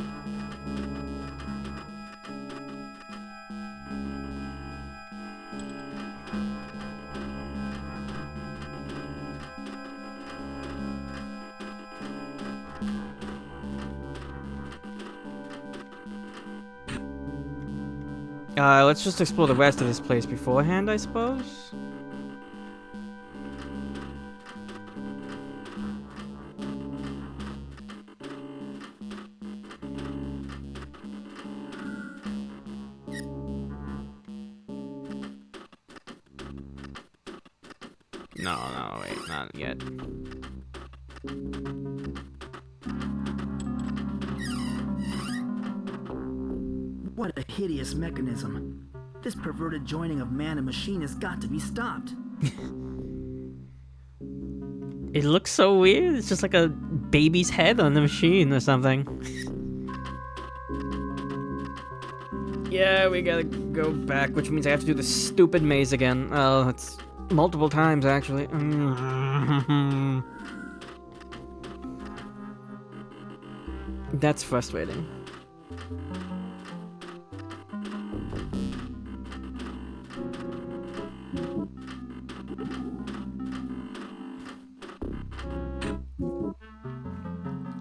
Let's just explore the rest of this place beforehand, I suppose. No, wait, not yet. What a hideous mechanism. This perverted joining of man and machine has got to be stopped. It looks so weird. It's just like a baby's head on the machine or something. Yeah, we gotta go back, which means I have to do the stupid maze again. Oh, it's multiple times, actually. That's frustrating.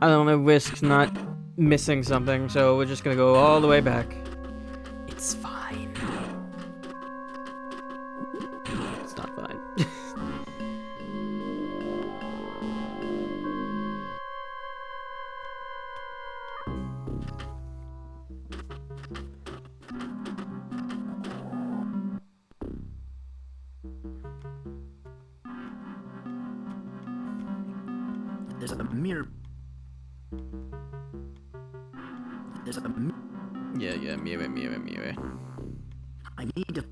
I don't want to risk not missing something, so we're just gonna go all the way back. It's fine. It's not fine. There's a mirror. There's a mirror. Yeah, mirror. I need to.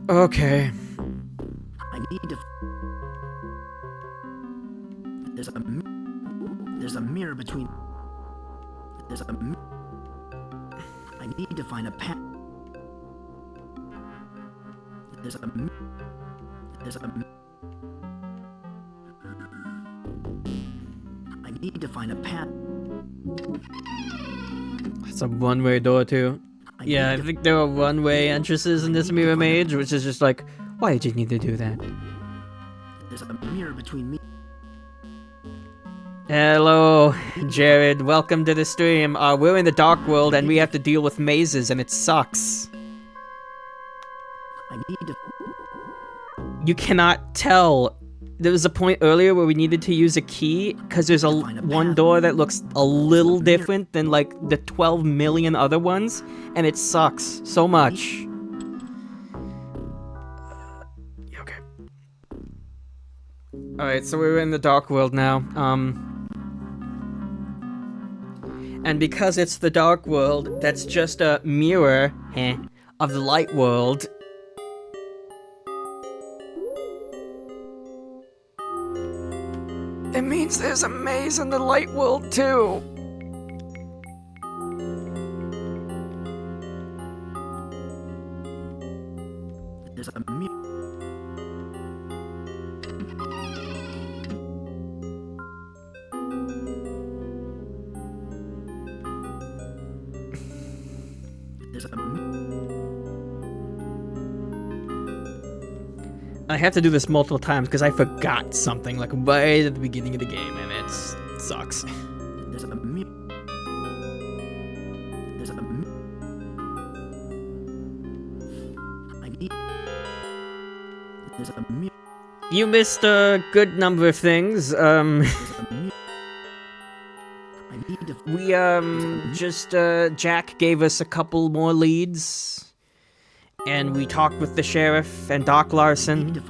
Okay. I need to. There's a mirror between. There's a. I need to find a path. There's a. There's a. I need to find a path. It's a one-way door too. Yeah, I think there are one-way entrances in this mirror mage, which is just like, why did you need to do that? There's a mirror between me. Hello, Jared. Welcome to the stream. We're in the Dark World and we have to deal with mazes and it sucks. I need to. You cannot tell. There was a point earlier where we needed to use a key because there's one door that looks a little different than like the 12 million other ones, and it sucks so much. Okay. Alright, so we're in the Dark World now. And because it's the Dark World, that's just a mirror of the Light World. It means there's a maze in the Light World too. There's a mirror. There's a I have to do this multiple times because I forgot something like right at the beginning of the game, and it sucks. There's a mirror. There's a mirror. I need. There's a mirror. You missed a good number of things. There's a mirror. I need to. We Jack gave us a couple more leads. And we talked with the sheriff and Doc Larson.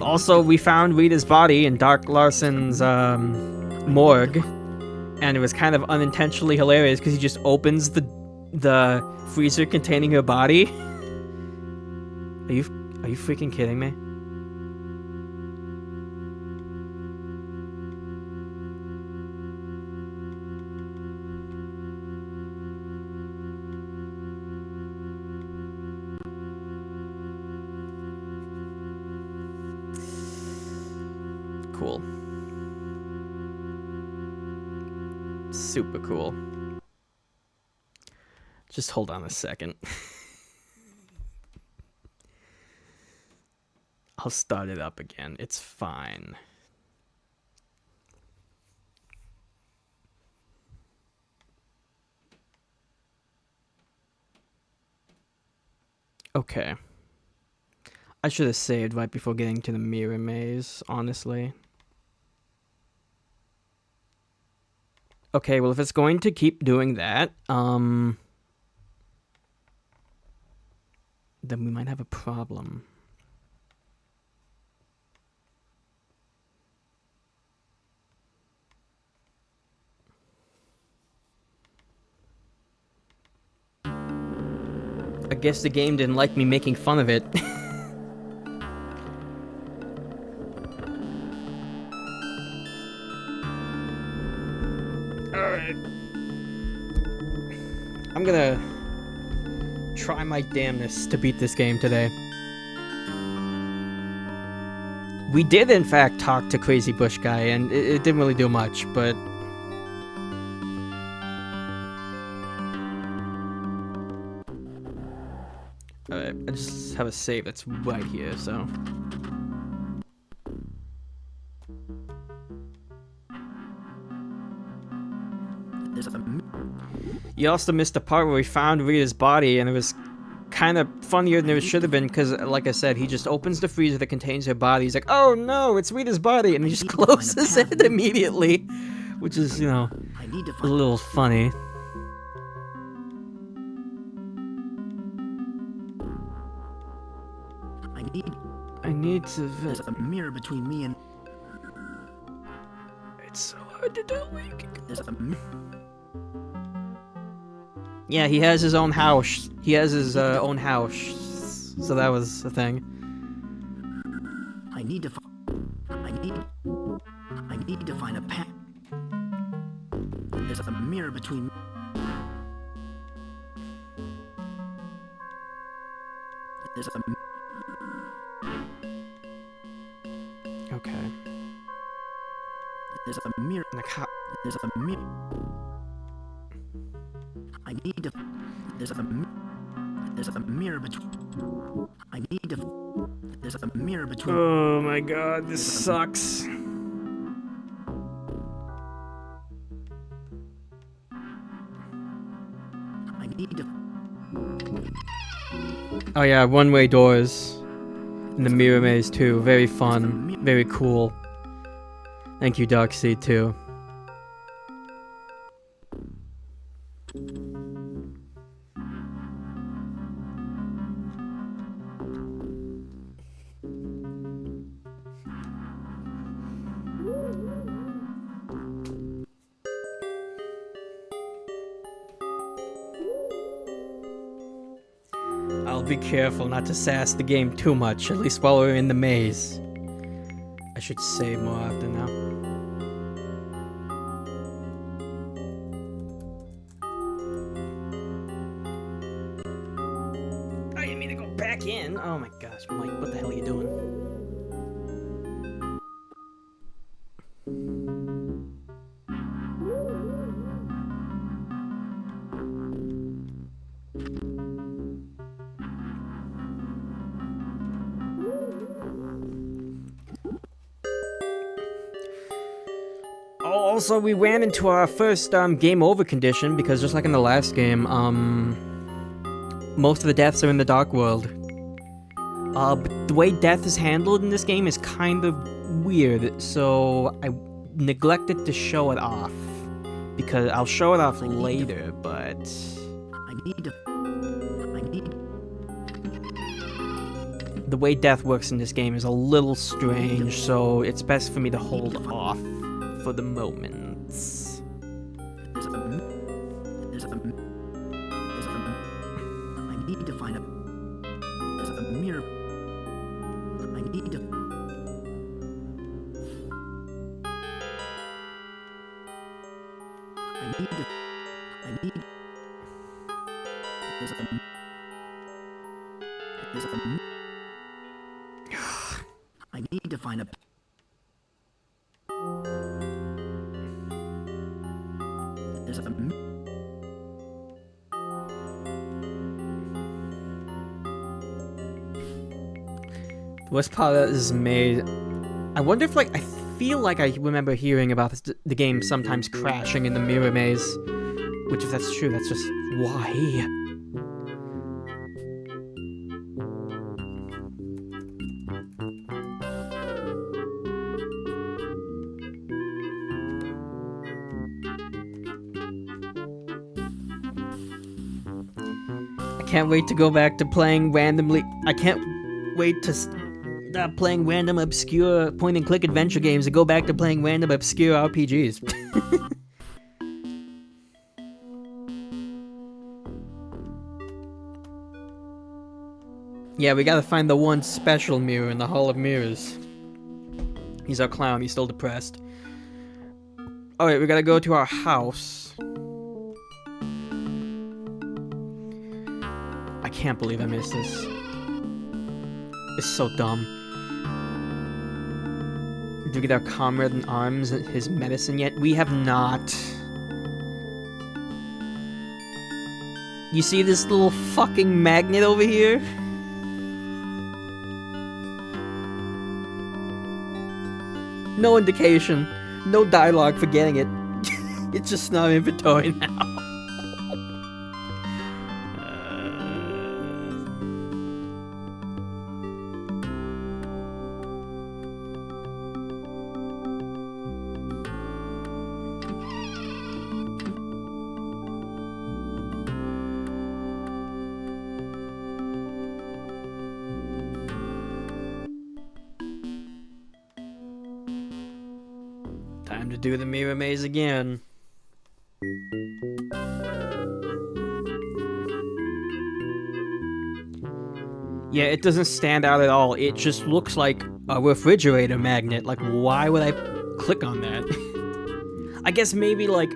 Also we found Rita's body in Doc Larson's morgue, and it was kind of unintentionally hilarious because he just opens the freezer containing her body. Are you freaking kidding me? cool. Super cool. Just hold on a second. I'll start it up again. It's fine. Okay. I should have saved right before getting to the mirror maze, honestly. Okay, well, if it's going to keep doing that, then we might have a problem. I guess the game didn't like me making fun of it. Alright. I'm gonna try my damnedest to beat this game today. We did, in fact, talk to Crazy Bush Guy, and it didn't really do much, but... Alright, I just have a save that's right here, so... You also missed the part where we found Rita's body, and it was kind of funnier than it should have been, because, like I said, he just opens the freezer that contains her body. He's like, oh no, it's Rita's body, and he just closes it immediately, which is, you know, a little funny. I need to... There's a mirror between me and... It's so hard to do. There's a... Yeah, he has his own house. He has his own house. So that was the thing. I need to find a path. There's a mirror between me. There's a... Okay. There's a mirror. Like how... There's a mirror. I need to... There's a mirror between... I need to... There's a mirror between... Oh my god, this sucks. I need to... Oh yeah, one-way doors. In the mirror maze too. Very fun. Very cool. Thank you, Darkseid, too. I'll be careful not to sass the game too much, at least while we're in the maze. I should save more often now. Oh, you mean to go back in? Oh my gosh, Mike, what the hell are you doing? Also, we ran into our first game over condition because just like in the last game, most of the deaths are in the Dark World. But the way death is handled in this game is kind of weird, so I neglected to show it off. Because I'll show it off later, but... The way death works in this game is a little strange, so it's best for me to hold off for the moment. I need to find a... There's a mirror. I need to... There's a... I need to find a... The worst part of this maze. I wonder if, like, I feel like I remember hearing about this, the game sometimes crashing in the mirror maze. Which, if that's true, that's just why. I can't wait to go back to playing randomly. I can't wait to stop playing random, obscure point-and-click adventure games and go back to playing random, obscure RPGs. Yeah, we gotta find the one special mirror in the Hall of Mirrors. He's our clown, he's still depressed. Alright, we gotta go to our house. I can't believe I missed this. It's so dumb. Did we get our comrade in arms and his medicine yet? We have not. You see this little fucking magnet over here? No indication, no dialogue for getting it. It's just not inventory now. Time to do the mirror maze again. Yeah, it doesn't stand out at all. It just looks like a refrigerator magnet. Like, why would I click on that? I guess maybe, like,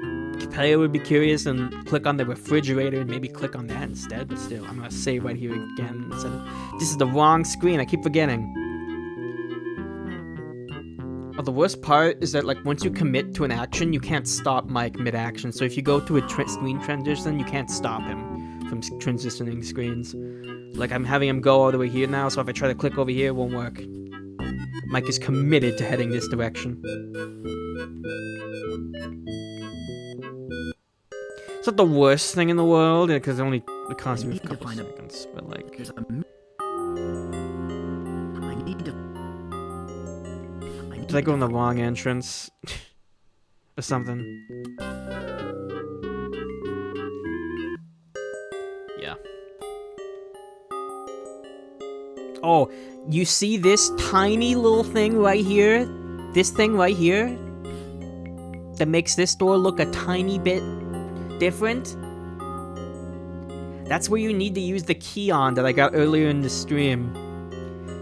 player would be curious and click on the refrigerator and maybe click on that instead, but still, I'm gonna save right here again. This is the wrong screen, I keep forgetting. Oh, the worst part is that, like, once you commit to an action, you can't stop Mike mid-action. So if you go to a screen transition, you can't stop him from transitioning screens. Like, I'm having him go all the way here now, so if I try to click over here, it won't work. Mike is committed to heading this direction. It's not the worst thing in the world, because it only costs me a couple seconds, but, like... Did I go in the wrong entrance? Or something? Yeah. Oh, you see this tiny little thing right here? This thing right here? That makes this door look a tiny bit different? That's where you need to use the key on that I got earlier in the stream.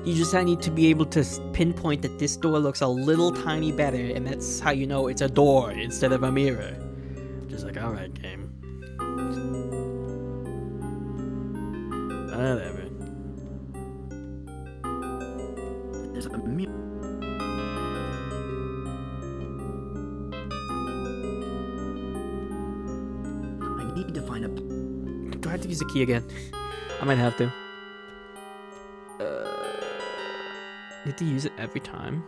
You just need to be able to pinpoint that this door looks a little tiny better, and that's how you know it's a door instead of a mirror. Just like, alright, game. Whatever. There's a mirror. I need to find a... Do I have to use the key again? I might have to. You have to use it every time?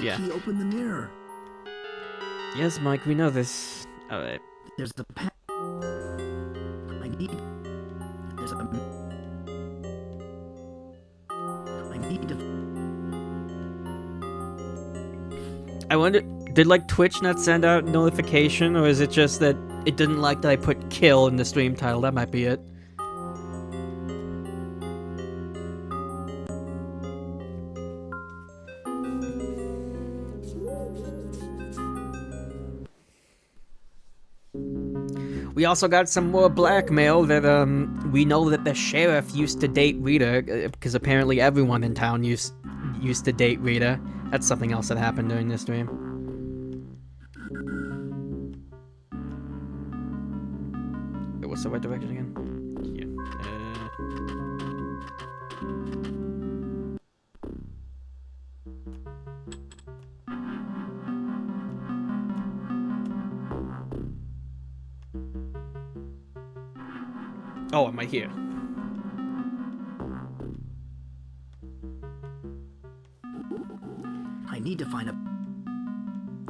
Yeah. Key open the mirror. Yes, Mike, we know this. Alright. There's the pen. I need... There's a... I need to... I wonder, did, like, Twitch not send out notification, or is it just that it didn't like that I put kill in the stream title? That might be it. We also got some more blackmail that, we know that the sheriff used to date Rita, because apparently everyone in town used to date Rita. That's something else that happened during this stream. Wait, what's the right direction again? Here. Oh, am I here? need to find a...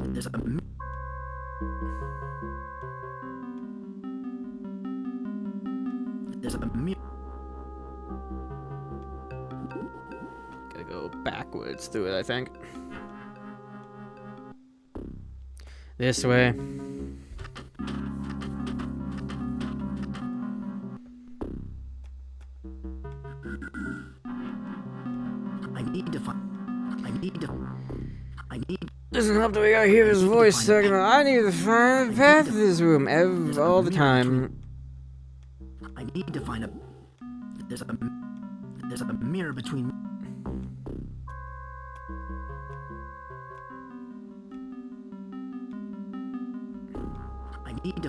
There's a... There's a mirror. Gotta go backwards through it, I think. This way. Listen up to me, I hear his voice talking about, I need to find the path to this room all the time. I need to find a... There's a mirror between... I need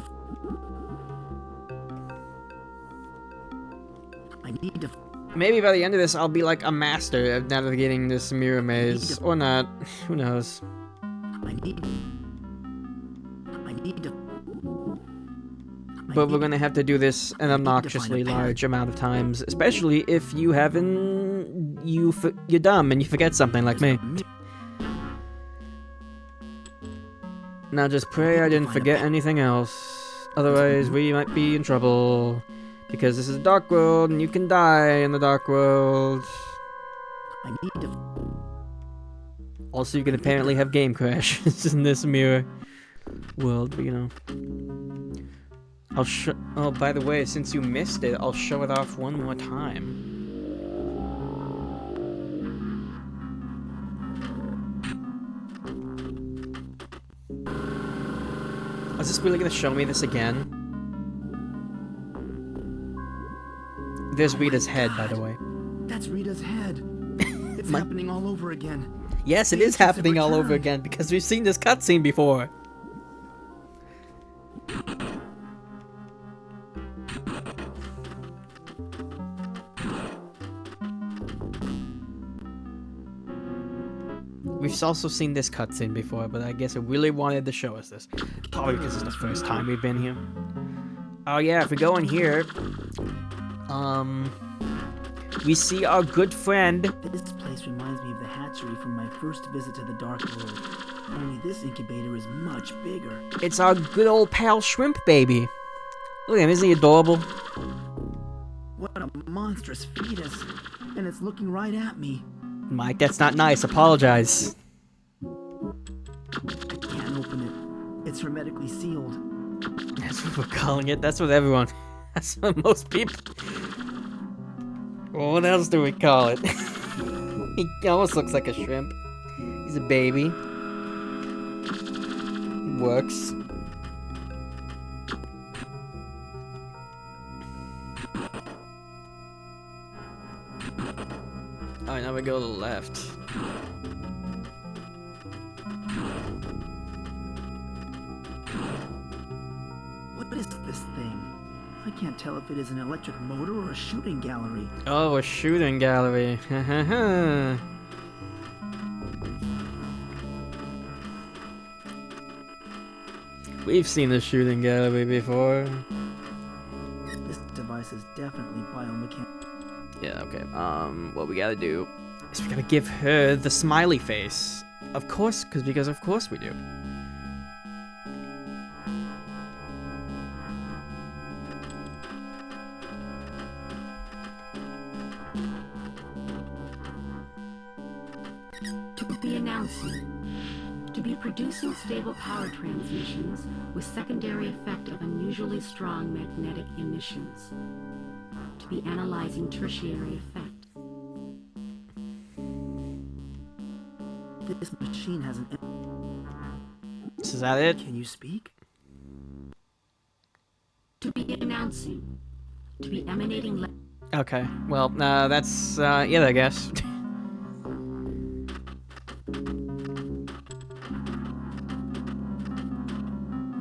to... Maybe by the end of this, I'll be like a master of navigating this mirror maze. Or not. Who knows? I need to... But we're gonna have to do this an obnoxiously large amount of times, especially if you haven't... You're dumb and you forget something like me. Now just pray I didn't forget anything else. Otherwise, we might be in trouble. Because this is a dark world, and you can die in the dark world. I need to... Also, you can apparently have game crashes in this mirror world, but you know. I'll show... Oh, by the way, since you missed it, I'll show it off one more time. Is this really gonna show me this again? There's Rita's head, by the way. That's Rita's head. It's happening all over again. Yes, it is happening all over again, because we've seen this cutscene before. We've also seen this cutscene before, but I guess it really wanted to show us this. Probably because it's the first time we've been here. Oh yeah, if we go in here... we see our good friend. This place reminds me of the hatchery from my first visit to the Dark World. Only this incubator is much bigger. It's our good old pal Shrimp Baby. Look at him, isn't he adorable? What a monstrous fetus. And it's looking right at me. Mike, that's not nice. Apologize. I can't open it. It's hermetically sealed. That's what we're calling it. That's what everyone... That's what most people... Well, what else do we call it? He almost looks like a shrimp. He's a baby. Works. Alright, now we go to the left. What is this thing? I can't tell if it is an electric motor or a shooting gallery. Oh, a shooting gallery. We've seen the shooting gallery before. This device is definitely biomechanical. Yeah, okay. What we gotta do is we gotta give her the smiley face. Of course, because of course we do. To be producing stable power transmissions with secondary effect of unusually strong magnetic emissions. To be analyzing tertiary effect. This machine has an... Is that it? Can you speak? To be announcing. To be emanating... Okay, well, that's, it, I guess.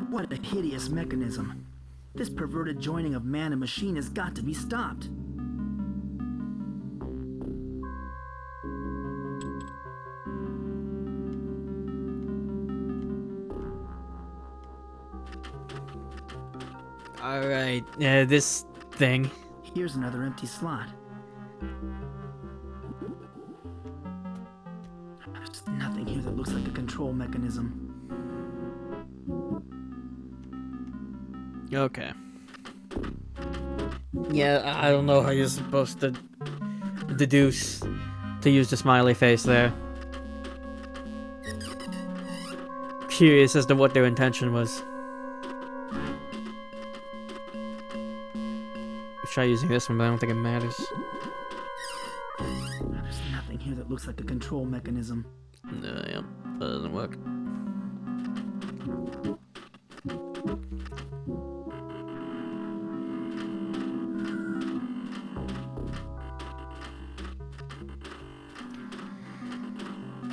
What a hideous mechanism. This perverted joining of man and machine has got to be stopped. Alright, this thing. Here's another empty slot. There's nothing here that looks like a control mechanism. Okay. Yeah, I don't know how you're supposed to deduce to use the smiley face there. Curious as to what their intention was. Try using this one, but I don't think it matters. There's nothing here that looks like a control mechanism. Yep, that doesn't work.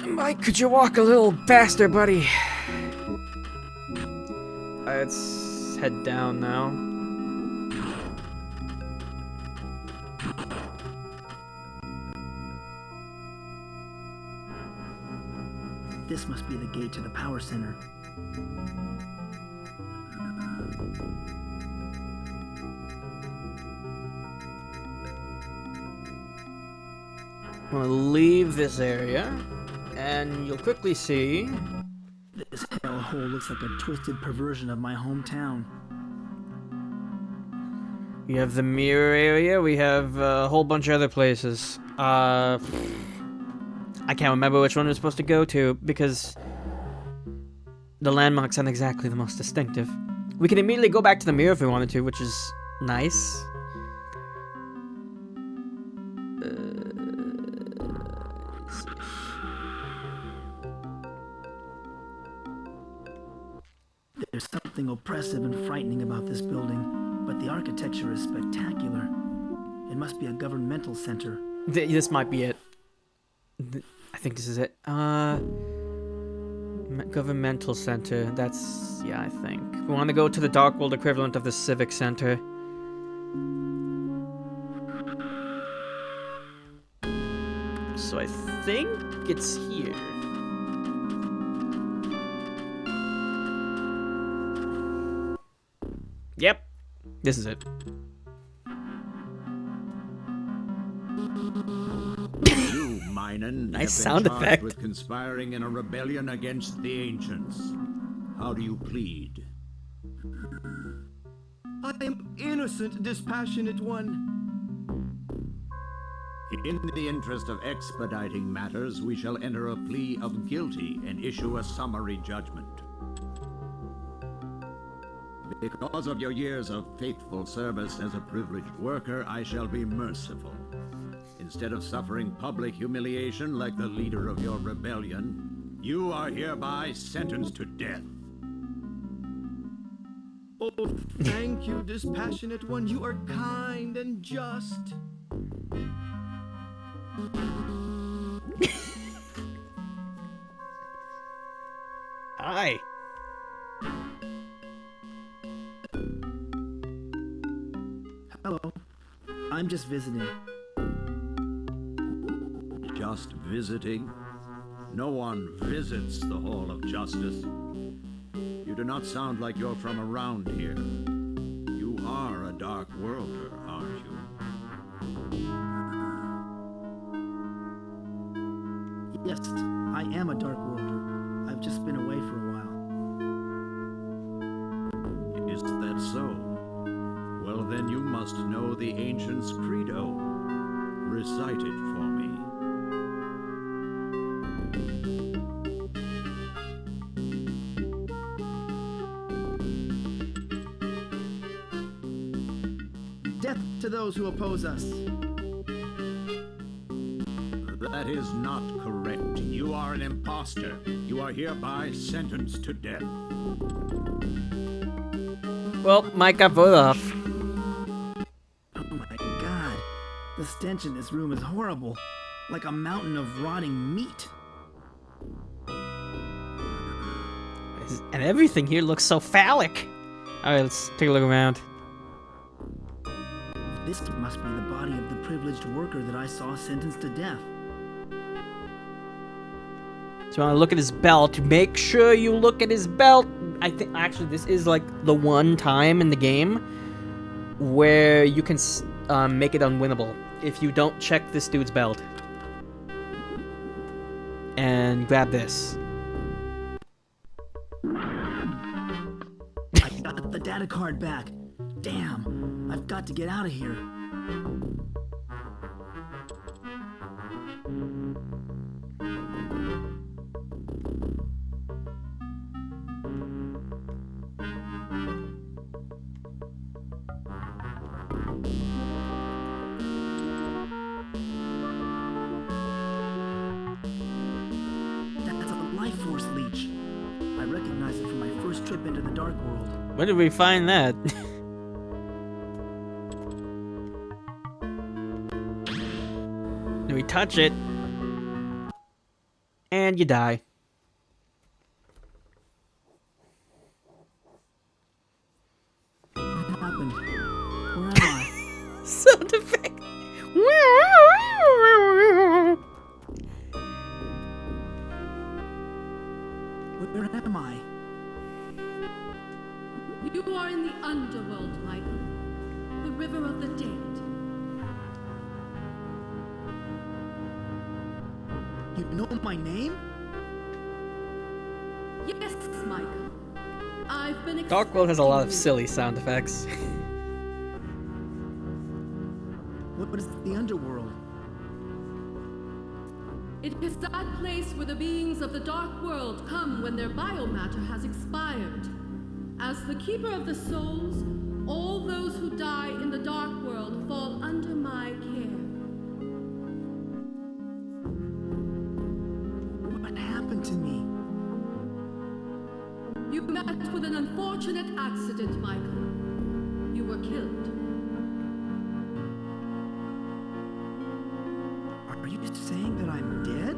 Mike, could you walk a little faster, buddy? Let's head down now. This must be the gate to the power center. I'm gonna leave this area, and you'll quickly see. This hellhole looks like a twisted perversion of my hometown. We have the mirror area, we have a whole bunch of other places. I can't remember which one we're supposed to go to, because the landmarks aren't exactly the most distinctive. We can immediately go back to the mirror if we wanted to, which is nice. There's something oppressive and frightening about this building, but the architecture is spectacular. It must be a governmental center. This might be it. I think this is it. Governmental center. That's, yeah, I think. We want to go to the Dark World equivalent of the Civic Center. So I think it's here. Yep, this is it. You, Minun, Nice have sound been charged effect. with conspiring in a rebellion against the ancients. How do you plead? I am innocent, dispassionate one. In the interest of expediting matters, we shall enter a plea of guilty and issue a summary judgment. Because of your years of faithful service as a privileged worker, I shall be merciful. Instead of suffering public humiliation like the leader of your rebellion, you are hereby sentenced to death. Oh, thank you, dispassionate one. You are kind and just. Hi. Hello. I'm just visiting. Just visiting? No one visits the Hall of Justice. You do not sound like you're from around here. You are a Dark Worlder, aren't you? Yes, I am a Dark Worlder. I've just been away for a while. Is that so? Well, then you must know the Ancient's Credo. Recite it for me. Death to those who oppose us. That is not correct. You are an imposter. You are hereby sentenced to death. Well, Mike got voted off. Oh my god. The stench in this room is horrible. Like a mountain of rotting meat. And everything here looks so phallic. Alright, let's take a look around. This must be the body of the privileged worker that I saw sentenced to death. So I want to look at his belt. Make sure you look at his belt. I think actually this is like the one time in the game where you can make it unwinnable if you don't check this dude's belt. and grab this. I got the data card back. Damn, I've got to get out of here. That's a life force leech. I recognize it from my first trip into the Dark World. Where did we find that? Then we touch it, and you die. What happened? Where am I? Sound effect. Where am I? You are in the underworld, Michael. The river of the dead. You know my name? Yes, Michael. I've been Dark World has a lot of expecting silly sound effects. What is the underworld? you. It is that place where the beings of the dark world come when their biomatter has expired. As the keeper of the souls, all those who die in the dark world fall under my care. What happened to me? You met with an unfortunate accident, Michael. You were killed. Are you saying that I'm dead?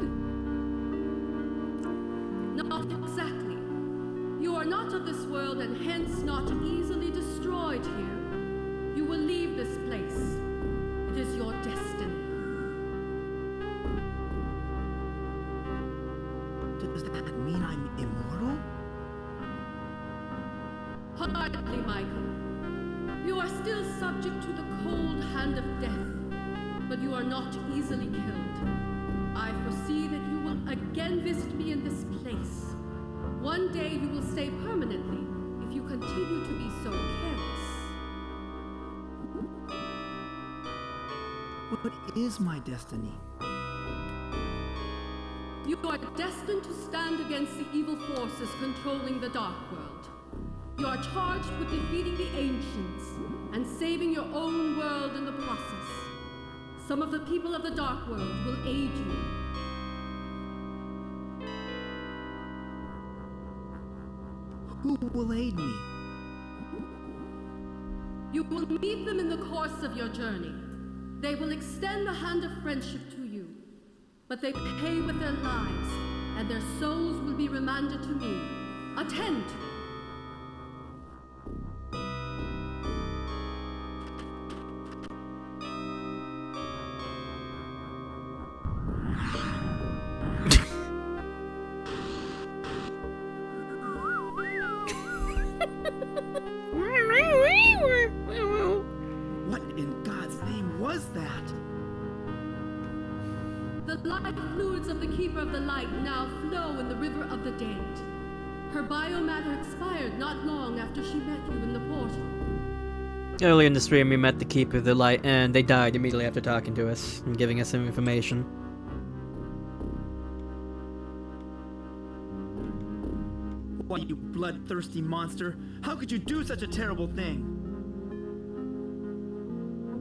Not exactly. You are not of this world and hence not easily destroyed here. You will leave this place. It is your destiny. Does that mean I'm immortal? Hardly, Michael. You are still subject to the cold hand of death, but you are not easily killed. I foresee that you will again visit me in this place. One day you will stay permanently if you continue to be so careless. What is my destiny? You are destined to stand against the evil forces controlling the Dark World. You are charged with defeating the Ancients and saving your own world in the process. Some of the people of the Dark World will aid you. Who will aid me? You will meet them in the course of your journey. They will extend the hand of friendship to you, but they pay with their lives, and their souls will be remanded to me. Attend! What in God's name was that? The life fluids of the Keeper of the Light now flow in the River of the Dead. Her biomatter expired not long after she met you in the portal. Early in the stream, we met the Keeper of the Light, and they died immediately after talking to us and giving us some information. Why, you bloodthirsty monster! How could you do such a terrible thing?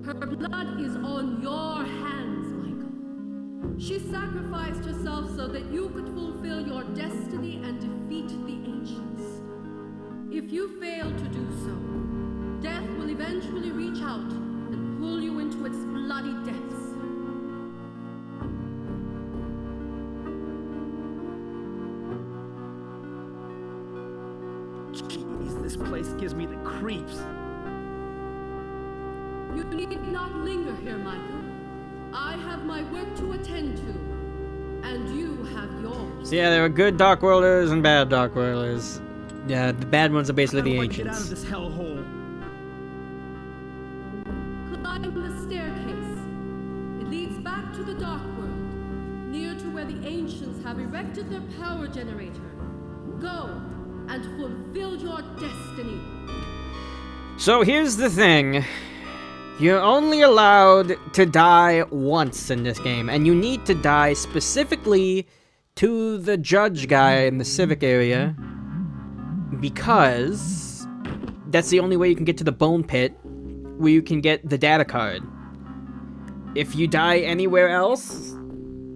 Her blood is on your hands, Michael. She sacrificed herself so that you could fulfill your destiny and defeat the Ancients. If you fail to do so, death will eventually reach out and pull you into its bloody depths. Jeez, this place gives me the creeps. You need not linger here, Michael. I have my work to attend to, and you have yours. So yeah, there are good Dark Worlders and bad Dark Worlders. Yeah, the bad ones are basically the How do I get out of Ancients. this hellhole? Climb the staircase. It leads back to the Dark World, near to where the ancients have erected their power generator. Go and fulfill your destiny. So here's the thing. You're only allowed to die once in this game, and you need to die specifically to the judge guy in the civic area, because that's the only way you can get to the bone pit, where you can get the data card. If you die anywhere else,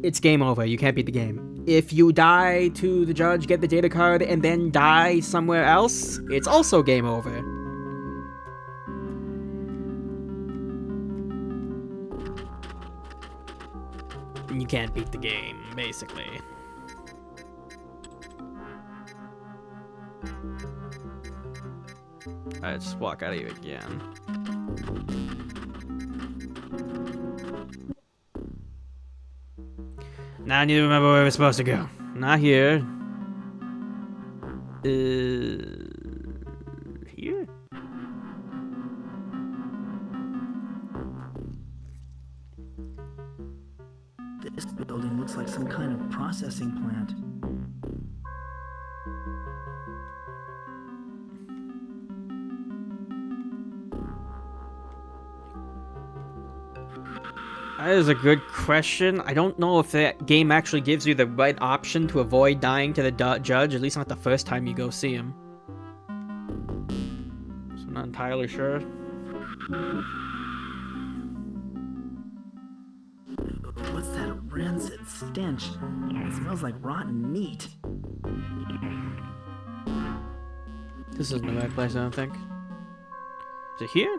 it's game over. You can't beat the game. If you die to the judge, get the data card, and then die somewhere else, it's also game over. You can't beat the game, basically. Alright, just walk out of here again. Now I need to remember where we're supposed to go. Not here. Here? This building looks like some kind of processing plant. That is a good question. I don't know if that game actually gives you the right option to avoid dying to the judge, at least not the first time you go see him. So I'm not entirely sure. What's that rancid stench? It smells like rotten meat. This isn't the right place, I don't think. Is it here?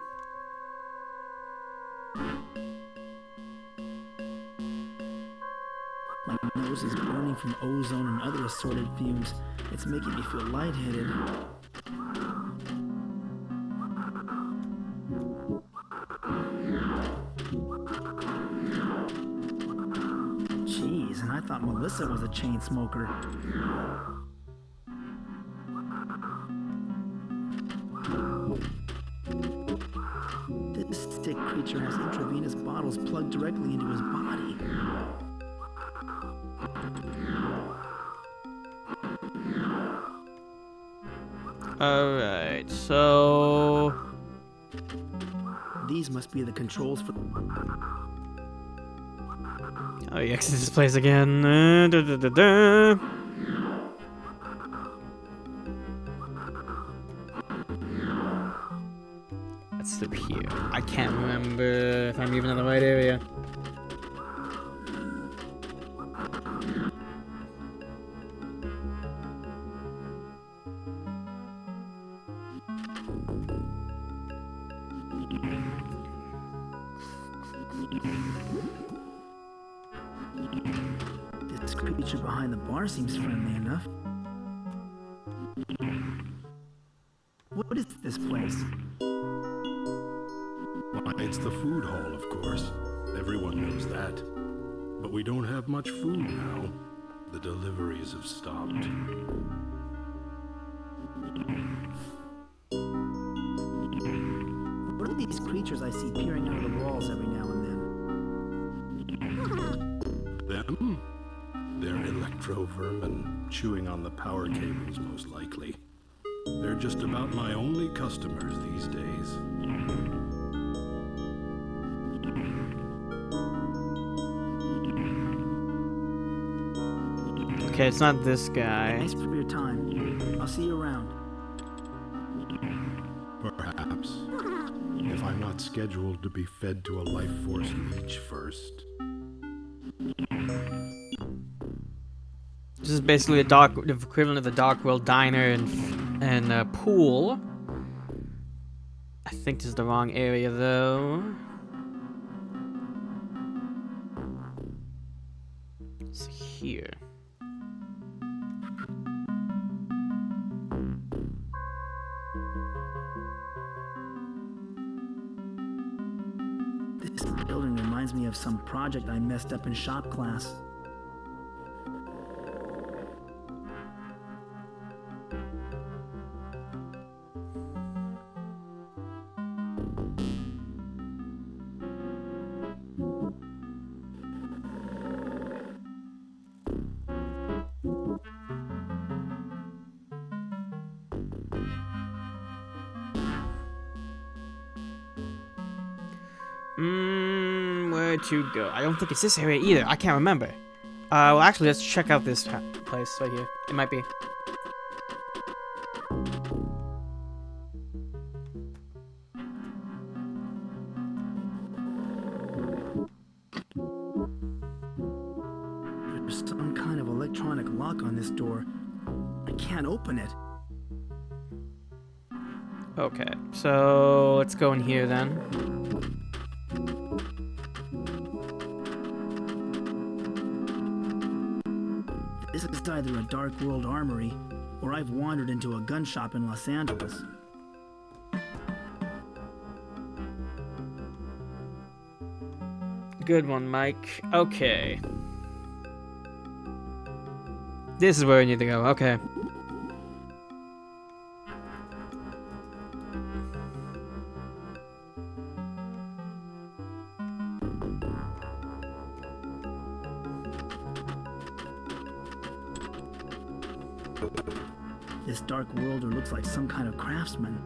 My nose is burning from ozone and other assorted fumes. It's making me feel lightheaded. Jeez, and I thought Melissa was a chain smoker. This stick creature has intravenous bottles plugged directly into his body. Alright, so... These must be the controls for... Oh, he exits this place again. That's through here. I can't remember if I'm even in the right area. This creature behind the bar seems friendly enough. What is this place? Why, it's the food hall, of course. Everyone knows that. But we don't have much food now. The deliveries have stopped. What are these creatures I see peering out of the walls every now and then? Them? They're electro-vermin, chewing on the power cables, most likely. They're just about my only customers these days. Okay, it's not this guy. Thanks for your time. I'll see you around. Perhaps. If I'm not scheduled to be fed to a life force leech first. This is basically the equivalent of the Dark World Diner and pool. I think this is the wrong area though. It's here. This building reminds me of some project I messed up in shop class. Where to go? I don't think it's this area either. I can't remember. Well, actually, let's check out this place right here. It might be. There's some kind of electronic lock on this door. I can't open it. Okay, so let's go in here then. This is either a Dark World armory, or I've wandered into a gun shop in Los Angeles. Good one, Mike. Okay. This is where we need to go. Okay. This Dark Worlder looks like some kind of craftsman.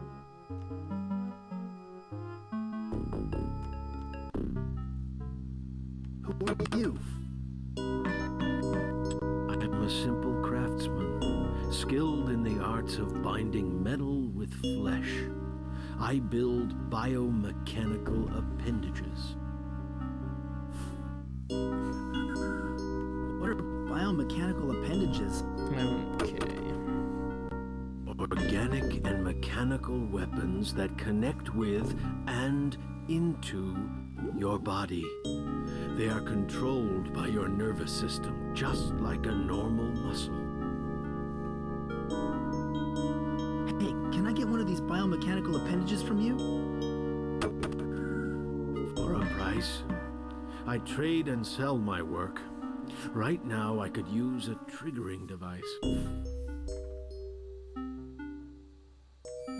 Who are you? I'm a simple craftsman, skilled in the arts of binding metal with flesh. I build biomechanical appendages. What are biomechanical appendages? Okay. Organic and mechanical weapons that connect with and into your body. They are controlled by your nervous system, just like a normal muscle. Hey, can I get one of these biomechanical appendages from you? For a price. I trade and sell my work. Right now, I could use a triggering device.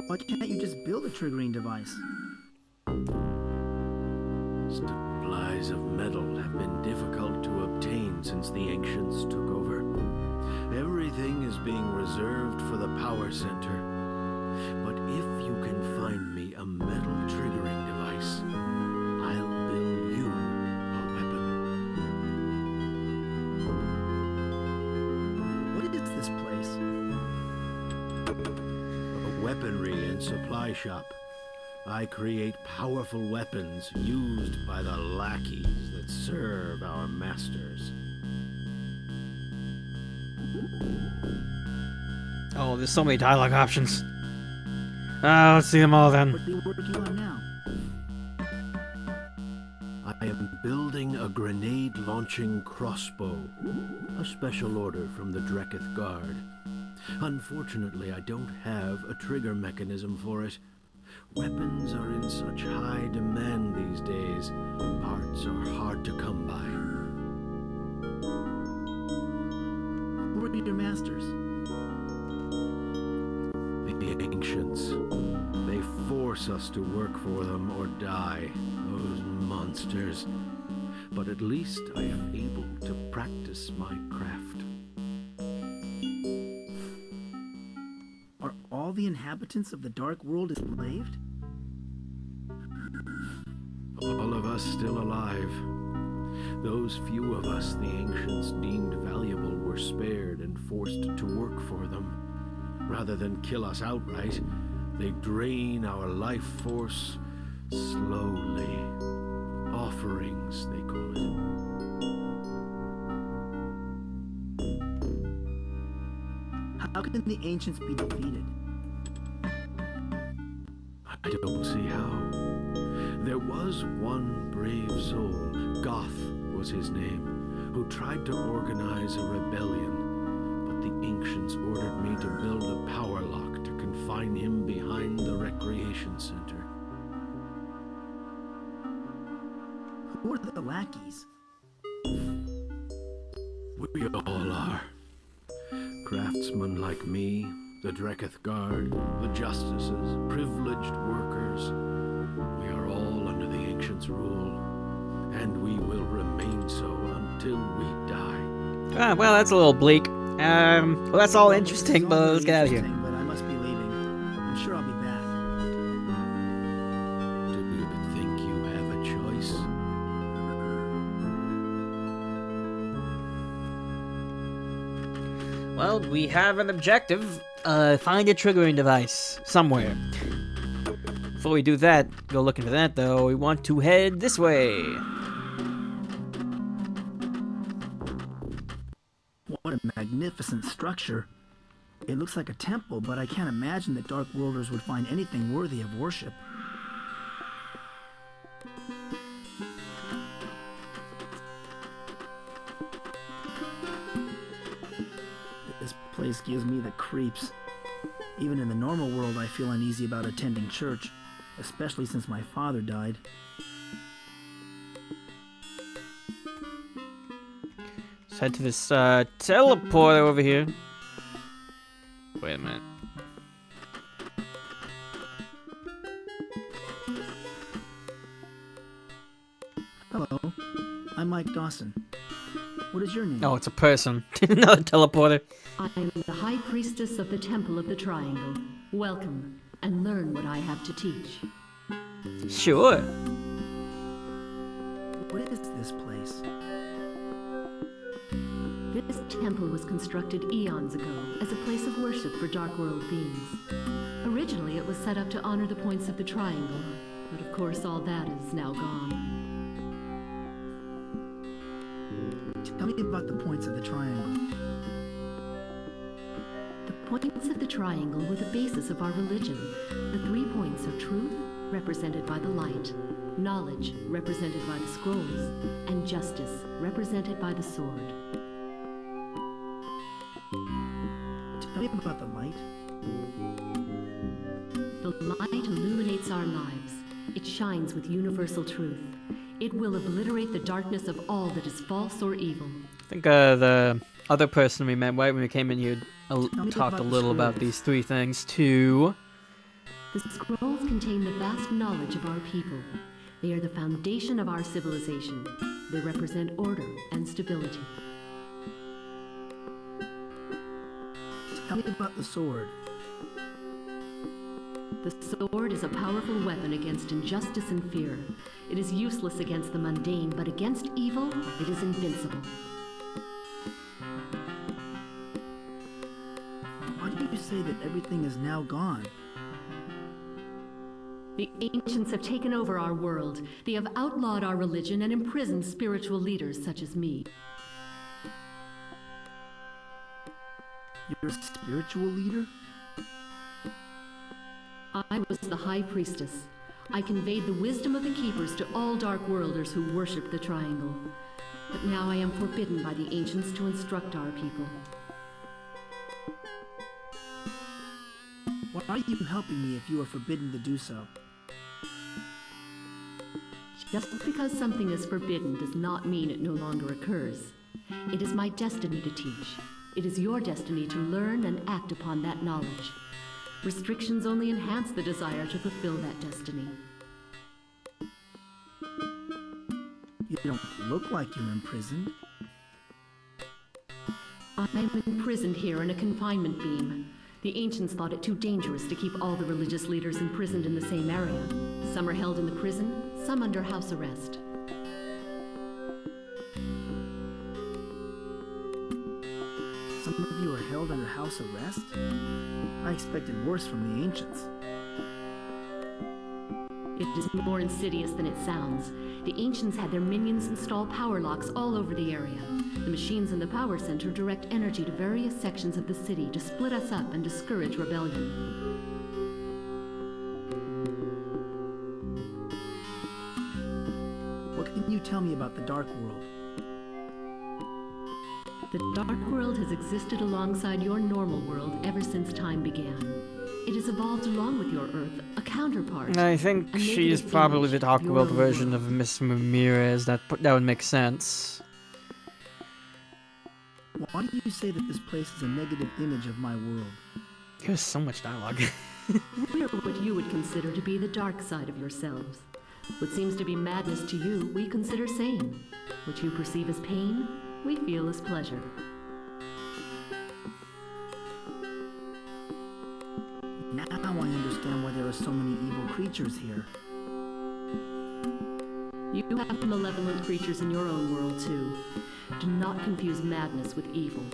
Why can't you just build a triggering device? Supplies of metal have been difficult to obtain since the ancients took over. Everything is being reserved for the power center. But if you can find me a metal triggering device, I'll build you a weapon. What is this place? A weaponry and supply shop. I create powerful weapons used by the lackeys that serve our masters. Oh, there's so many dialogue options. Let's see them all then. What are you working on now? I am building a grenade-launching crossbow, a special order from the Dreketh Guard. Unfortunately, I don't have a trigger mechanism for it. Weapons are in such high demand these days, parts are hard to come by. Who are your masters? The ancients. They force us to work for them or die, those monsters. But at least I am able to practice my craft. Are all the inhabitants of the Dark World enslaved? All of us still alive. Those few of us the ancients deemed valuable were spared and forced to work for them. Rather than kill us outright, they drain our life force slowly. Offerings, they call it. How can the ancients be defeated? I don't see how. There was one brave soul, Goth was his name, who tried to organize a rebellion, but the ancients ordered me to build a power lock to confine him behind the recreation center. Who are the lackeys? We all are. Craftsmen like me, the Dreketh Guard, the justices, privileged workers. We are all under the ancients' rule, and we will remain so until we die. Well, that's a little bleak. Well, that's all interesting, but let's get out of here. But I must be leaving. I'm sure I'll be back. Do you think you have a choice? Well, we have an objective. Find a triggering device somewhere. Before we do that, go looking for that though, we want to head this way. What a magnificent structure. It looks like a temple, but I can't imagine that Dark Worlders would find anything worthy of worship. This place gives me the creeps. Even in the normal world, I feel uneasy about attending church, especially since my father died. Let's head to this teleporter over here. Wait a minute. Hello, I'm Mike Dawson. What is your name? Oh, it's a person. Another teleporter. I am the High Priestess of the Temple of the Triangle. Welcome, and learn what I have to teach. Sure. What is this place? This temple was constructed eons ago as a place of worship for Dark World beings. Originally, it was set up to honor the points of the Triangle, but of course all that is now gone. Tell me about the points of the triangle. The points of the triangle were the basis of our religion. The 3 points are truth, represented by the light, knowledge, represented by the scrolls, and justice, represented by the sword. Tell me about the light. The light illuminates our lives. It shines with universal truth. It will obliterate the darkness of all that is false or evil. I think the other person we met right when we came in here talked a little about these 3 things too. The scrolls contain the vast knowledge of our people. They are the foundation of our civilization. They represent order and stability. Tell me about the sword. The sword is a powerful weapon against injustice and fear. It is useless against the mundane, but against evil, it is invincible. Why do you say that everything is now gone? The ancients have taken over our world. They have outlawed our religion and imprisoned spiritual leaders such as me. You're a spiritual leader? I was the High Priestess. I conveyed the wisdom of the Keepers to all Dark Worlders who worship the Triangle. But now I am forbidden by the ancients to instruct our people. Why are you helping me if you are forbidden to do so? Just because something is forbidden does not mean it no longer occurs. It is my destiny to teach. It is your destiny to learn and act upon that knowledge. Restrictions only enhance the desire to fulfill that destiny. You don't look like you're imprisoned. I am imprisoned here in a confinement beam. The ancients thought it too dangerous to keep all the religious leaders imprisoned in the same area. Some are held in the prison, some under house arrest. Some of you are held under house arrest? I expected worse from the ancients. It is more insidious than it sounds. The ancients had their minions install power locks all over the area. The machines in the power center direct energy to various sections of the city to split us up and discourage rebellion. What can you tell me about the Dark World? The Dark World has existed alongside your normal world ever since time began. It has evolved along with your Earth, a counterpart. I think she is probably the Dark World version of Miss Ramirez. That would make sense. Why do you say that this place is a negative image of my world? There's so much dialogue. We're what you would consider to be the dark side of yourselves. What seems to be madness to you, we consider sane. What you perceive as pain, we feel as pleasure. Now I understand why there are so many evil creatures here. You have malevolent creatures in your own world, too. Do not confuse madness with evil.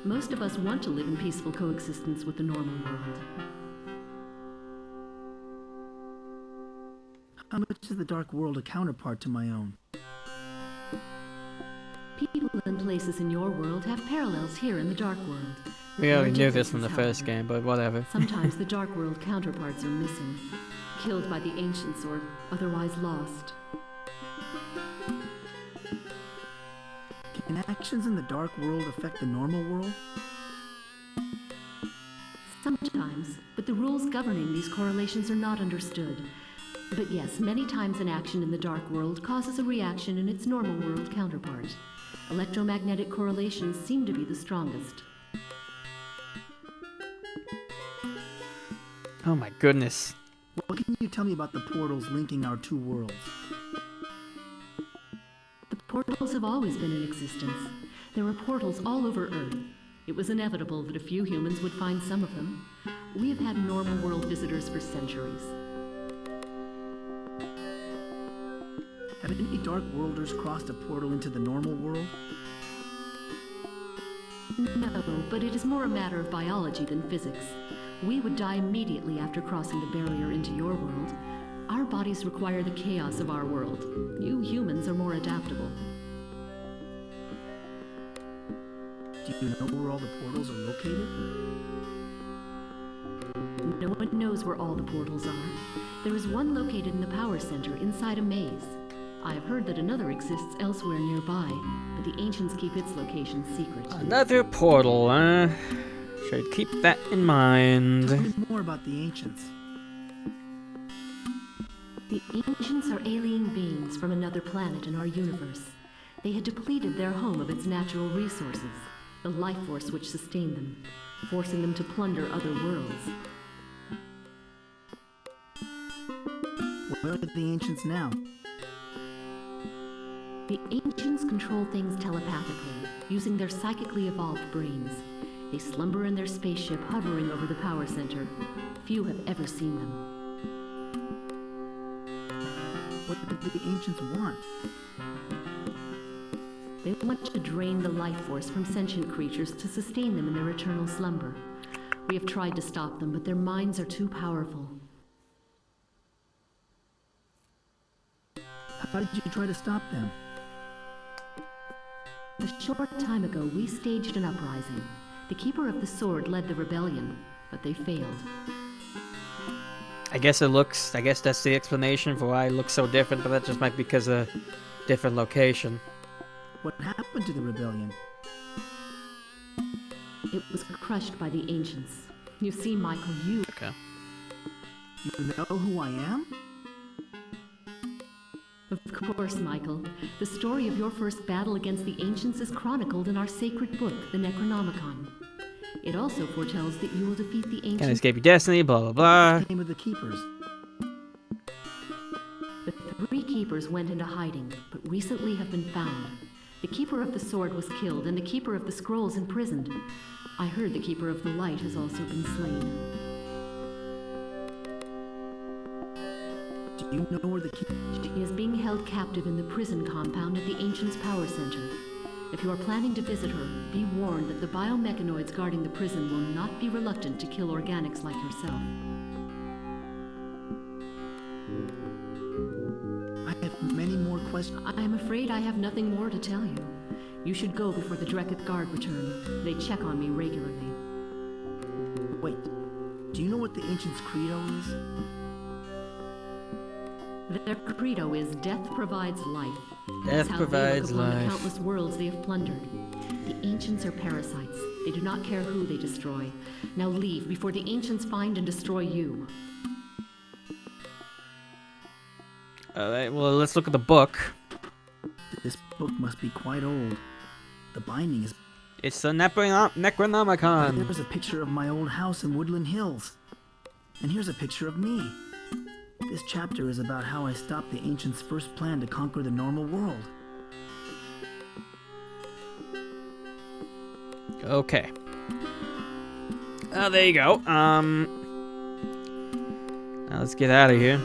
Most of us want to live in peaceful coexistence with the normal world. How much is the Dark World a counterpart to my own? People and places in your world have parallels here in the Dark World. We already There are knew this from the differences, first however. game, but whatever. Sometimes the Dark World counterparts are missing, killed by the ancients or otherwise lost. Can actions in the Dark World affect the normal world? Sometimes, but the rules governing these correlations are not understood. But yes, many times an action in the Dark World causes a reaction in its normal world counterpart. Electromagnetic correlations seem to be the strongest. Oh my goodness. What can you tell me about the portals linking our two worlds? The portals have always been in existence. There are portals all over Earth. It was inevitable that a few humans would find some of them. We have had normal world visitors for centuries. Have any Dark Worlders crossed a portal into the normal world? No, but it is more a matter of biology than physics. We would die immediately after crossing the barrier into your world. Our bodies require the chaos of our world. You humans are more adaptable. Do you know where all the portals are located? No one knows where all the portals are. There is one located in the power center inside a maze. I have heard that another exists elsewhere nearby, but the ancients keep its location secret. Another portal, huh? Should keep that in mind. Tell me more about the ancients. The ancients are alien beings from another planet in our universe. They had depleted their home of its natural resources, the life force which sustained them, forcing them to plunder other worlds. Where are the ancients now? The ancients control things telepathically, using their psychically evolved brains. They slumber in their spaceship hovering over the power center. Few have ever seen them. What did the ancients want? They want to drain the life force from sentient creatures to sustain them in their eternal slumber. We have tried to stop them, but their minds are too powerful. How did you try to stop them? A short time ago, we staged an uprising. The Keeper of the Sword led the rebellion, but they failed. I guess that's the explanation for why it looks so different, but that just might be because of different location. What happened to the rebellion? It was crushed by the ancients. You see, Michael, you... Okay. You know who I am? Of course, Michael. The story of your first battle against the ancients is chronicled in our sacred book, the Necronomicon. It also foretells that you will defeat the ancients... Can't escape your destiny, blah blah blah. What's the name of the keepers? The 3 keepers went into hiding, but recently have been found. The Keeper of the Sword was killed, and the Keeper of the Scrolls imprisoned. I heard the Keeper of the Light has also been slain. Do you know where the keeper... She is being held captive in the prison compound at the Ancients' Power Center. If you are planning to visit her, be warned that the biomechanoids guarding the prison will not be reluctant to kill organics like yourself. I have many more questions. I am afraid I have nothing more to tell you. You should go before the Dreketh Guard return. They check on me regularly. Wait, do you know what the Ancients' credo is? Their credo is death provides life. Death provides They look upon the life. countless worlds they have plundered. The ancients are parasites. They do not care who they destroy. Now leave before the ancients find and destroy you. Alright, well, let's look at the book. This book must be quite old. The binding is... It's the Necronomicon. There's a picture of my old house in Woodland Hills. And here's a picture of me. This chapter is about how I stopped the ancients' first plan to conquer the normal world. Okay. There you go. Now let's get out of here.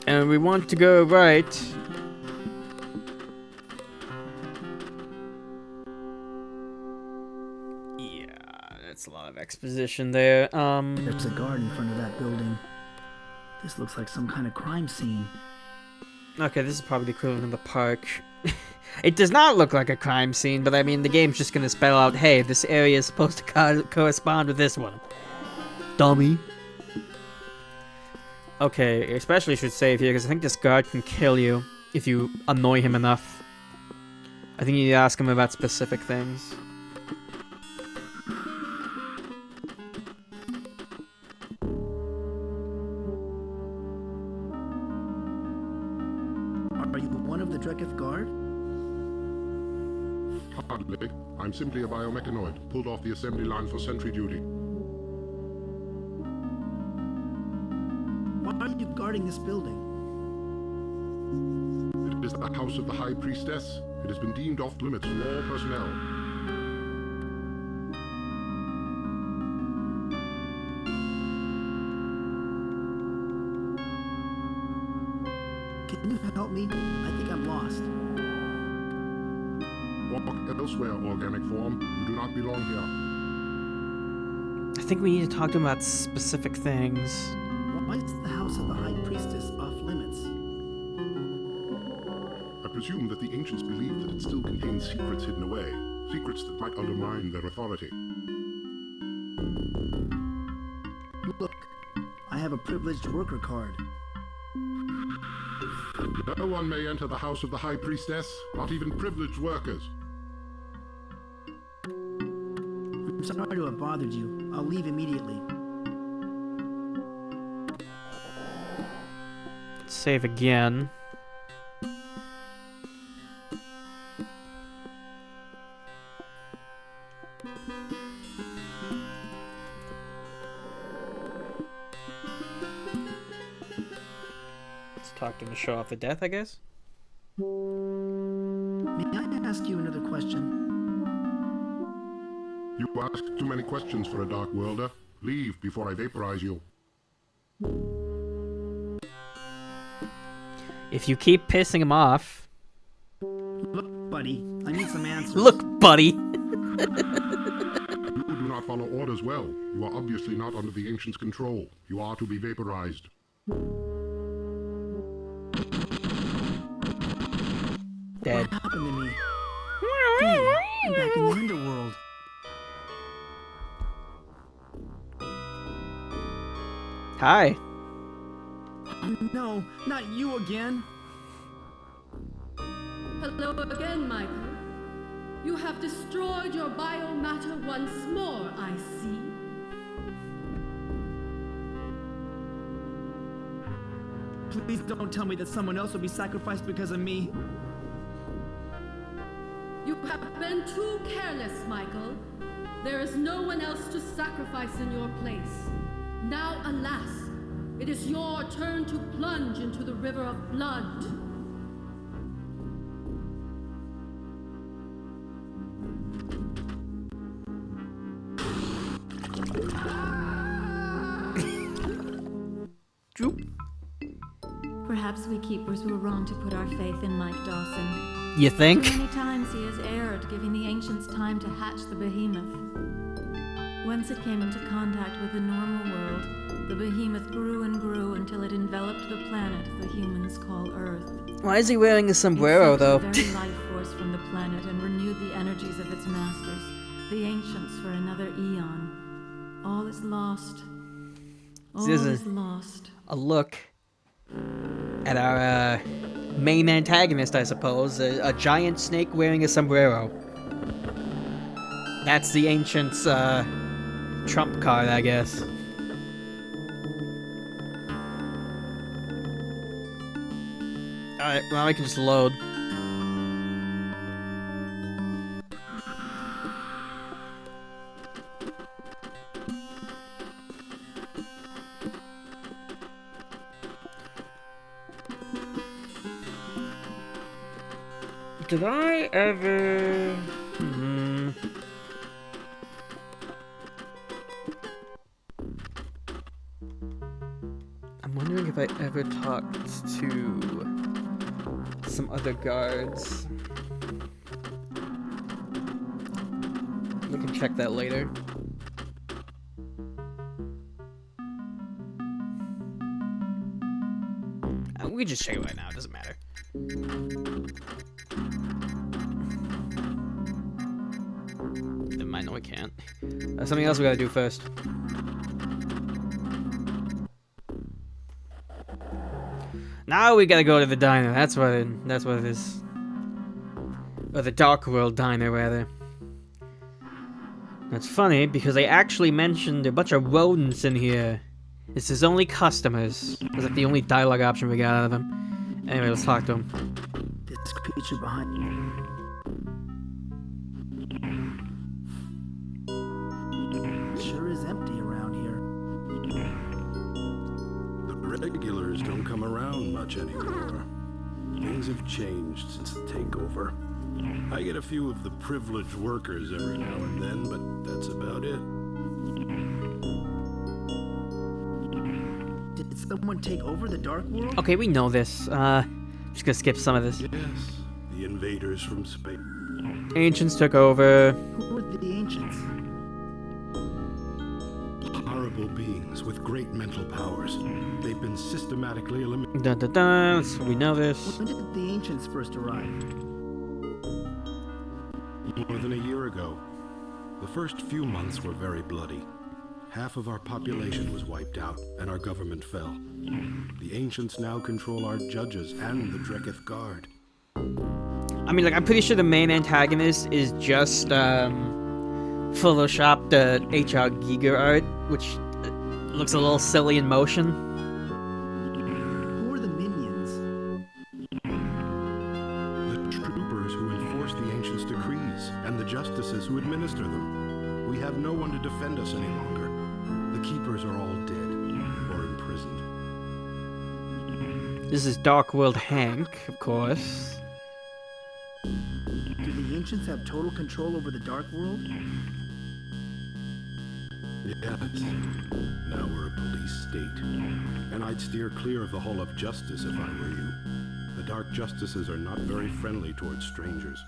And we want to go right. That's a lot of exposition there. There's a guard in front of that building. This looks like some kind of crime scene. Okay, this is probably the equivalent of the park. It does not look like a crime scene, but I mean, the game's just gonna spell out, hey, this area is supposed to correspond with this one. Dummy. Okay, especially should save here, because I think this guard can kill you if you annoy him enough. I think you need to ask him about specific things. Are you one of the Dreketh Guard? Hardly. I'm simply a biomechanoid, pulled off the assembly line for sentry duty. Why are you guarding this building? It is the house of the High Priestess. It has been deemed off limits for all personnel. Can you help me? I think I'm lost. Walk elsewhere, organic form. You do not belong here. I think we need to talk to him about specific things. Why is the house of the High Priestess off limits? I presume that the ancients believed that it still contains secrets hidden away. Secrets that might undermine their authority. Look, I have a privileged worker card. No one may enter the house of the High Priestess, not even privileged workers. I'm sorry to have bothered you. I'll leave immediately. Save again. Let's talk to him to show off the death, I guess. May I ask you another question? You ask too many questions for a Dark Worlder. Leave before I vaporize you. If you keep pissing him off... Look, buddy, I need some answers. Look, buddy! You do not follow orders well. You are obviously not under the Ancients' control. You are to be vaporized. Dead. What happened to me? Hey, I'm back in the underworld. Hi. Oh, no, not you again. Hello again, Michael. You have destroyed your biomatter once more, I see. Please don't tell me that someone else will be sacrificed because of me. You have been too careless, Michael. There is no one else to sacrifice in your place. Now, alas, it is your turn to plunge into the river of blood. Droop. Perhaps we keepers were wrong to put our faith in Mike Dawson. You think? Too many times he has erred, giving the ancients time to hatch the behemoth. Once it came into contact with the normal world, the behemoth grew and grew until it enveloped the planet the humans call Earth. Why is he wearing a sombrero, though? It sucked the very life force from the planet and renewed the energies of its masters, the ancients, for another eon. All is lost. All This is is lost. a look at our main antagonist, I suppose. A giant snake wearing a sombrero. That's the ancient's trump card, I guess. Alright, well, I can just load. Did I ever... I'm wondering if I ever talked to some other guards. We can check that later. can just check it right now. It doesn't matter. Never mind. No, we can't. Something else we gotta do first. Now we gotta go to the diner. That's what it is. Or the Dark World diner, rather. That's funny, because they actually mentioned a bunch of rodents in here. It's his only customers. That's like the only dialogue option we got out of him. Anyway, let's talk to him. This creature behind you. Sure is empty around here. The regulars don't come around much anymore. Things have changed since the takeover. I get a few of the privileged workers every now and then, but that's about it. Did someone take over the Dark World? Okay, we know this. Just gonna skip some of this. Yes, the invaders from space. Ancients took over. Who were the Ancients? Horrible beings with great mental powers. They've been systematically eliminated. Dun dun dun. So we know this. When did the Ancients first arrive? More than a year ago. The first few months were very bloody. Half of our population was wiped out, and our government fell. The Ancients now control our judges and the Dreketh Guard. I mean, like, I'm pretty sure the main antagonist is just, Photoshop the H.R. Giger art, which looks a little silly in motion. Who are the minions? The troopers who enforce the Ancients' decrees, and the justices who administer them. We have no one to defend us any longer. The Keepers are all dead, or imprisoned. This is Dark World Hank, of course. Do the Ancients have total control over the Dark World? Yes. Now we're a police state. And I'd steer clear of the Hall of Justice if I were you. The Dark Justices are not very friendly towards strangers,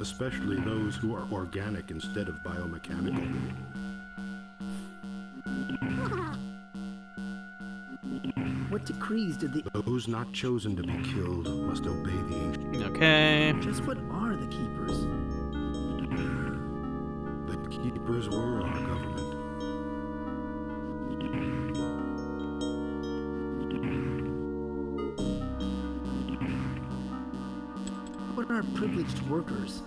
especially those who are organic instead of biomechanical. What decrees did the... Those not chosen to be killed must obey the Ancients. Okay. Just what are the Keepers? The Keepers were our government. What are privileged workers?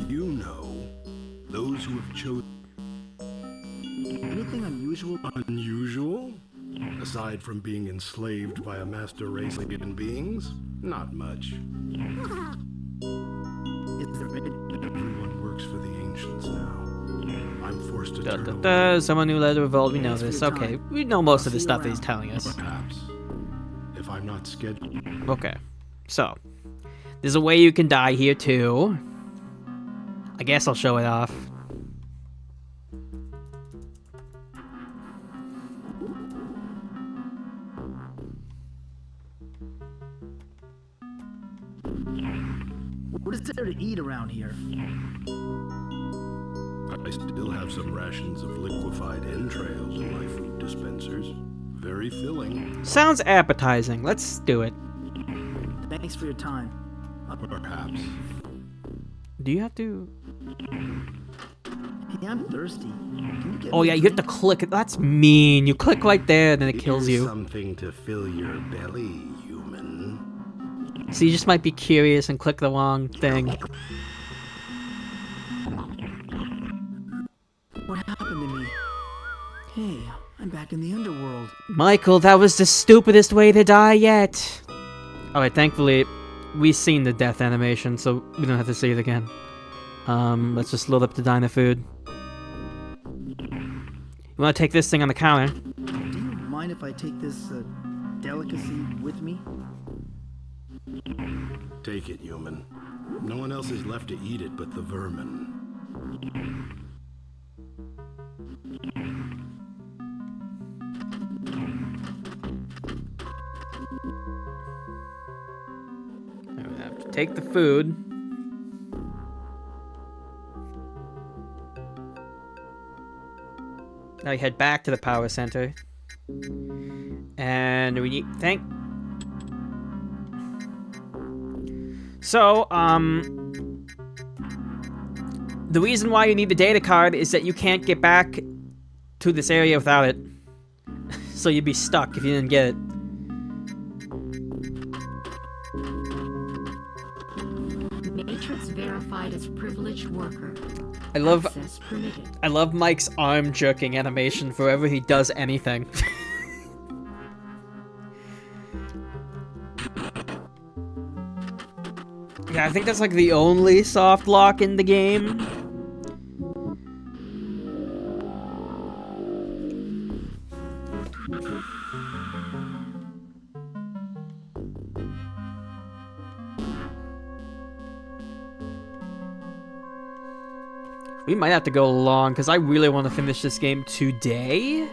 You know, those who have chosen... Anything unusual? Unusual? Aside from being enslaved by a master race of human beings? Not much. Everyone works for the Ancients now. I'm forced to turn away. Someone who led a revolt, we know this. Okay, we know most of the stuff that he's telling us. Perhaps. If I'm not scheduled... Okay, so there's a way you can die here too. I guess I'll show it off. What is there to eat around here? I still have some rations of liquefied entrails in my food dispensers. Very filling. Sounds appetizing. Let's do it. Thanks for your time. Perhaps. Do you have to... Hey, I'm thirsty. Can you get Oh me yeah, a you have to click it. That's mean. You click right there, then it kills Here's you. something to fill your belly, human. So you just might be curious and click the wrong thing. What happened to me? Hey, I'm back in the underworld. Michael, that was the stupidest way to die yet. Alright, thankfully, we've seen the death animation, so we don't have to see it again. Let's just load up the diner food. You want to take this thing on the counter? Do you mind if I take this delicacy with me? Take it, human. No one else is left to eat it but the vermin. I would have to take the food. Now we head back to the power center. And we need... So, the reason why you need the data card is that you can't get back to this area without it. So you'd be stuck if you didn't get it. Matrix verified as privileged worker. I love Access permitted. I love Mike's arm jerking animation wherever he does anything. Yeah, I think that's like the only soft lock in the game. We might have to go long, because I really want to finish this game today,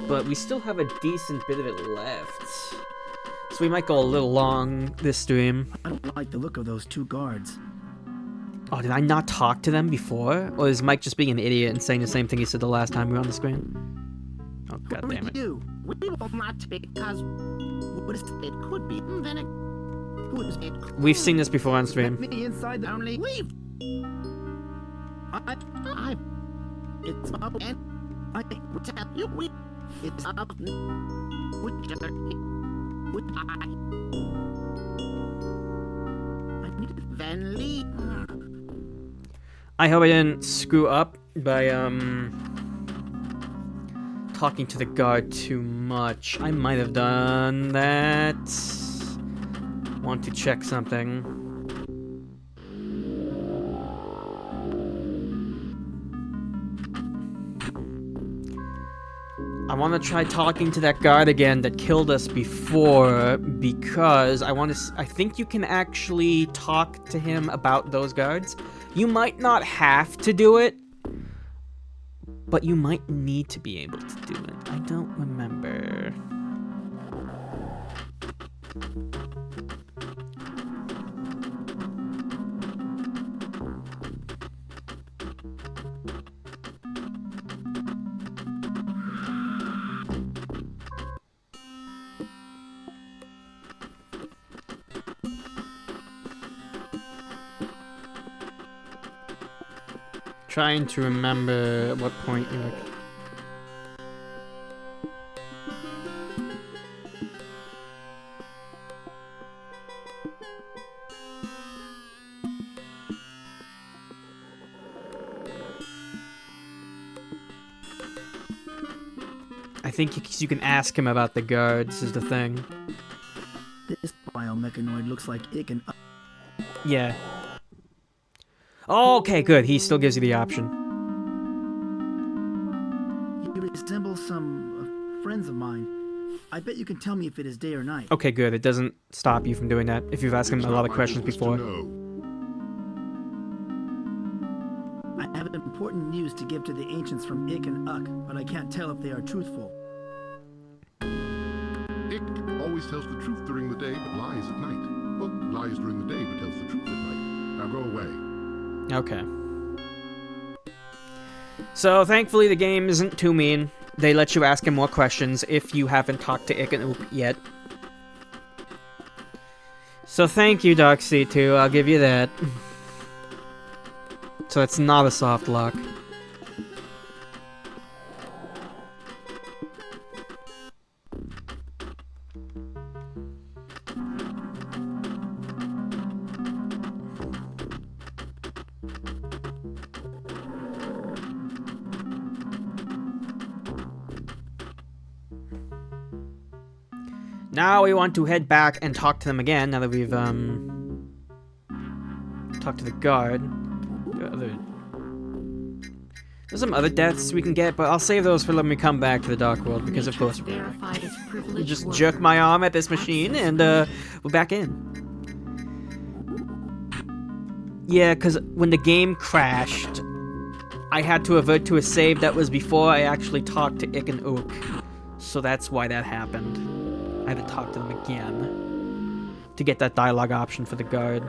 but we still have a decent bit of it left. So we might go a little long this stream. I don't like the look of those two guards. Oh, did I not talk to them before? Or is Mike just being an idiot and saying the same thing he said the last time we were on the screen? Oh, god damn it. You. We will not because what is it could be. Then it who is it? We've seen this before on stream. Let me inside the only leave. It's up and I tell you we it's up with other with I need Van Lee. I hope I didn't screw up by talking to the guard too much. I might have done that. Want to check something. I want to try talking to that guard again that killed us before, because I think you can actually talk to him about those guards. You might not have to do it, but you might need to be able to do it. I don't remember. Trying to remember at what point you were... I think you can ask him about the guards is the thing. This biomechanoid looks like it can... Yeah. Oh, okay, good. He still gives you the option. You resemble some friends of mine. I bet you can tell me if it is day or night. Okay, good. It doesn't stop you from doing that if you've asked him a lot of questions before. I have important news to give to the ancients from Ik and Uk, but I can't tell if they are truthful. Ik always tells the truth during the day, but lies at night. Well, lies during the day, but tells the truth at night. Now go away. Okay. So, thankfully, the game isn't too mean. They let you ask him more questions if you haven't talked to Ik and Ook yet. So, thank you, Dark C2. I'll give you that. So, it's not a soft lock. Now we want to head back and talk to them again, now that we've, talked to the guard. There's some other deaths we can get, but I'll save those for when we come back to the Dark World, because of course we'll just jerk my arm at this machine, and, we're back in. Yeah, because when the game crashed, I had to revert to a save that was before I actually talked to Ik and Ook. So that's why that happened. I had to talk to them again to get that dialogue option for the guard.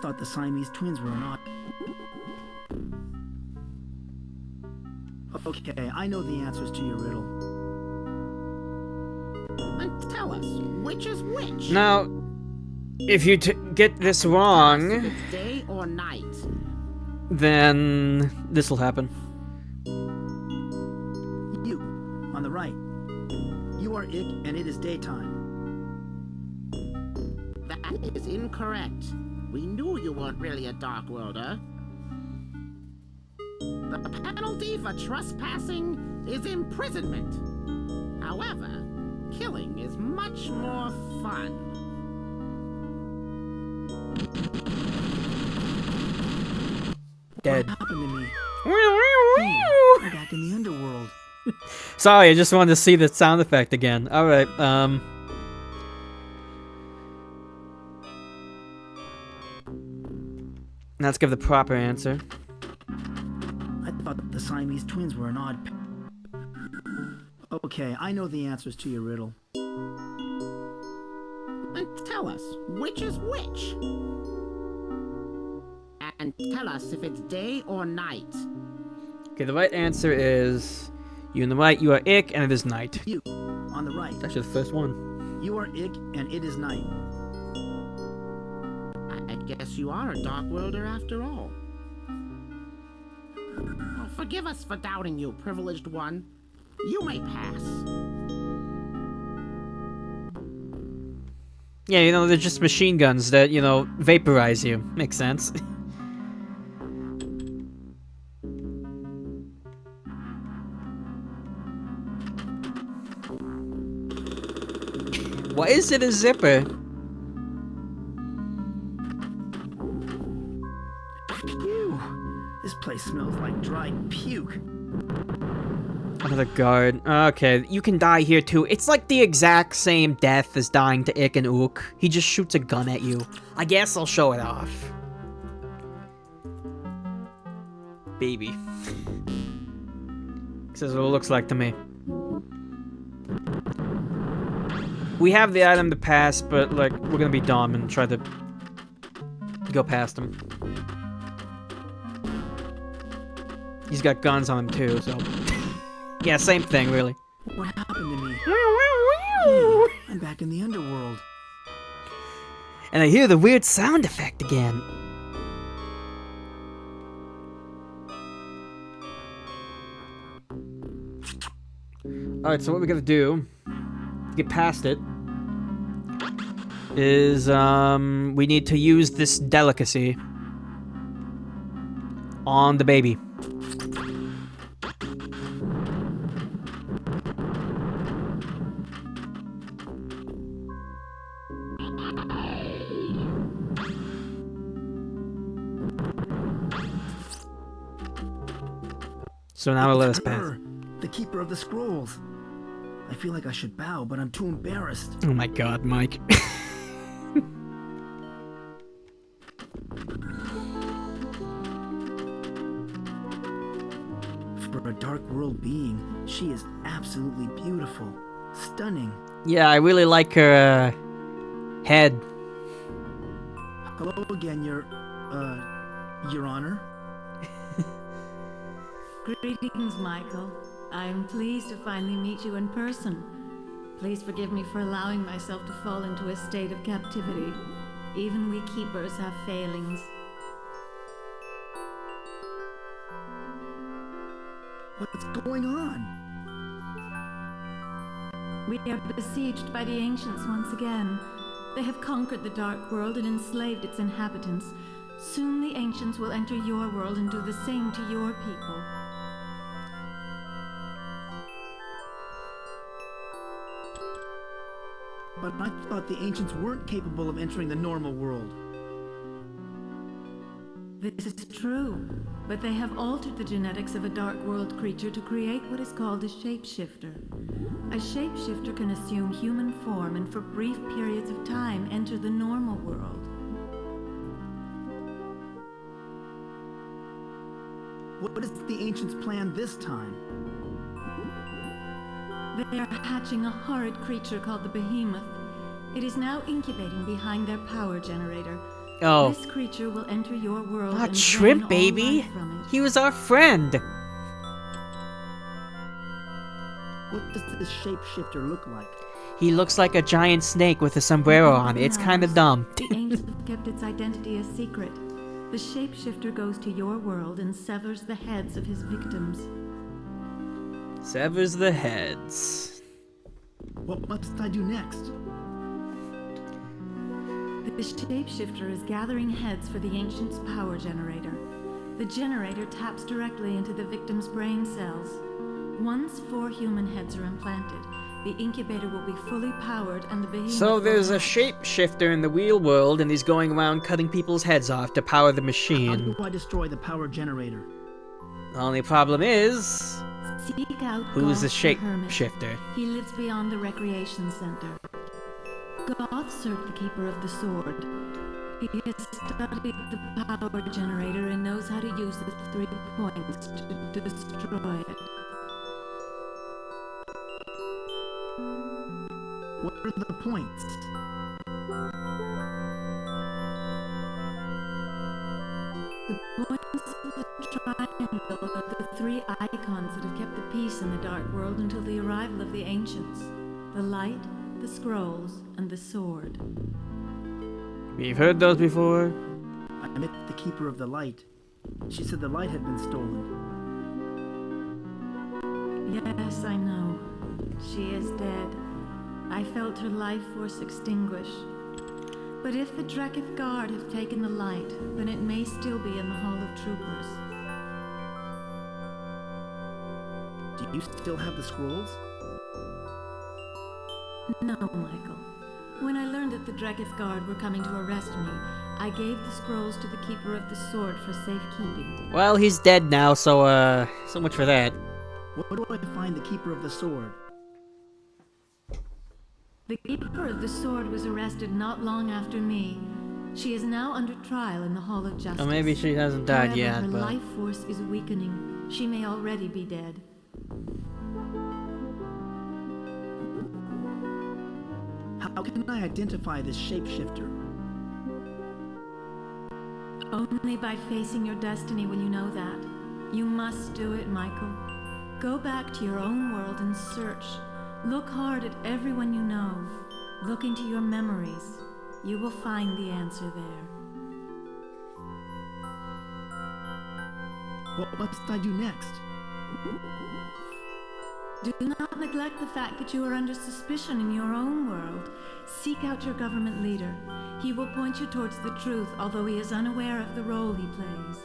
thought the Siamese twins were not. Okay, I know the answers to your riddle. And tell us, which is which? Now, if you get this wrong, If it's day or night. then this will happen. You, on the right. You are it, and it is daytime. That is incorrect. We knew you weren't really a Dark Worlder. The penalty for trespassing is imprisonment. However, killing is much more fun. Dead. What happened to me? I'm back in the underworld. Sorry, I just wanted to see the sound effect again. Alright, let's give the proper answer. I thought the Siamese twins were an odd Okay, I know the answers to your riddle. And tell us, which is which? And tell us if it's day or night. Okay, the right answer is you on the right, you are Ick, and it is night. You, on the right. It's actually the first one. You are Ick, and it is night. I guess you are a Dark Worlder after all. Oh, forgive us for doubting you, privileged one. You may pass. Yeah, you know, they're just machine guns that, you know, vaporize you. Makes sense. Why is it a zipper? Phew. This place smells like dried puke. Another guard. Okay, you can die here too. It's like the exact same death as dying to Ick and Ook. He just shoots a gun at you. I guess I'll show it off. Baby. This is what it looks like to me. We have the item to pass, but, like, we're gonna be dumb and try to go past him. He's got guns on him, too, so... yeah, same thing, really. What happened to me? Hey, I'm back in the underworld. And I hear the weird sound effect again. Alright, so what we gotta do to get past it is, we need to use this delicacy on the baby. So now we'll let us pass. The keeper of the scrolls. I feel like I should bow, but I'm too embarrassed. Oh my god, Mike. For a Dark World being, she is absolutely beautiful. Stunning. Yeah, I really like her, head. Hello again, Your Honor. Greetings, Michael. I'm pleased to finally meet you in person. Please forgive me for allowing myself to fall into a state of captivity. Even we keepers have failings. What's going on? We are besieged by the ancients once again. They have conquered the Dark World and enslaved its inhabitants. Soon the ancients will enter your world and do the same to your people. But I thought the ancients weren't capable of entering the normal world. This is true, but they have altered the genetics of a Dark World creature to create what is called a shapeshifter. A shapeshifter can assume human form and for brief periods of time enter the normal world. What is the ancients' plan this time? They are hatching a horrid creature called the Behemoth. It is now incubating behind their power generator. Oh. This creature will enter your world Not and shrimp, drain all baby. life from it. He was our friend. What does this shapeshifter look like? He looks like a giant snake with a sombrero on it. It's kind of dumb. The ancients have kept its identity a secret. The shapeshifter goes to your world and severs the heads of his victims. Severs the heads. What must I do next? The shapeshifter is gathering heads for the ancient's power generator. The generator taps directly into the victim's brain cells. Once 4 human heads are implanted, the incubator will be fully powered and the behemoth So there's a will shapeshifter in the real world, and he's going around cutting people's heads off to power the How machine. do I destroy the power generator? The only problem is, seek out who's the Goth the Hermit. shapeshifter? He lives beyond the recreation center. Goth served the Keeper of the Sword. He has studied the power generator and knows how to use the 3 points to destroy it. What are the points? The points of the triangle are the 3 icons that have kept the peace in the Dark World until the arrival of the Ancients. The light, the scrolls, and the sword. We've heard those before. I met the Keeper of the Light. She said the light had been stolen. Yes, I know. She is dead. I felt her life force extinguish. But if the Dreketh Guard have taken the light, then it may still be in the Hall of Troopers. Do you still have the scrolls? No, Michael. When I learned that the Dreketh Guard were coming to arrest me, I gave the scrolls to the Keeper of the Sword for safekeeping. Well, he's dead now, so so much for that. Where do I find the Keeper of the Sword? The Keeper of the Sword was arrested not long after me. She is now under trial in the Hall of Justice. Or maybe she hasn't died However, yet, her but... life force is weakening. She may already be dead. How can I identify this shapeshifter? Only by facing your destiny will you know that. You must do it, Michael. Go back to your own world and search. Look hard at everyone you know. Look into your memories. You will find the answer there. What must I do next? Do not neglect the fact that you are under suspicion in your own world. Seek out your government leader. He will point you towards the truth, although he is unaware of the role he plays.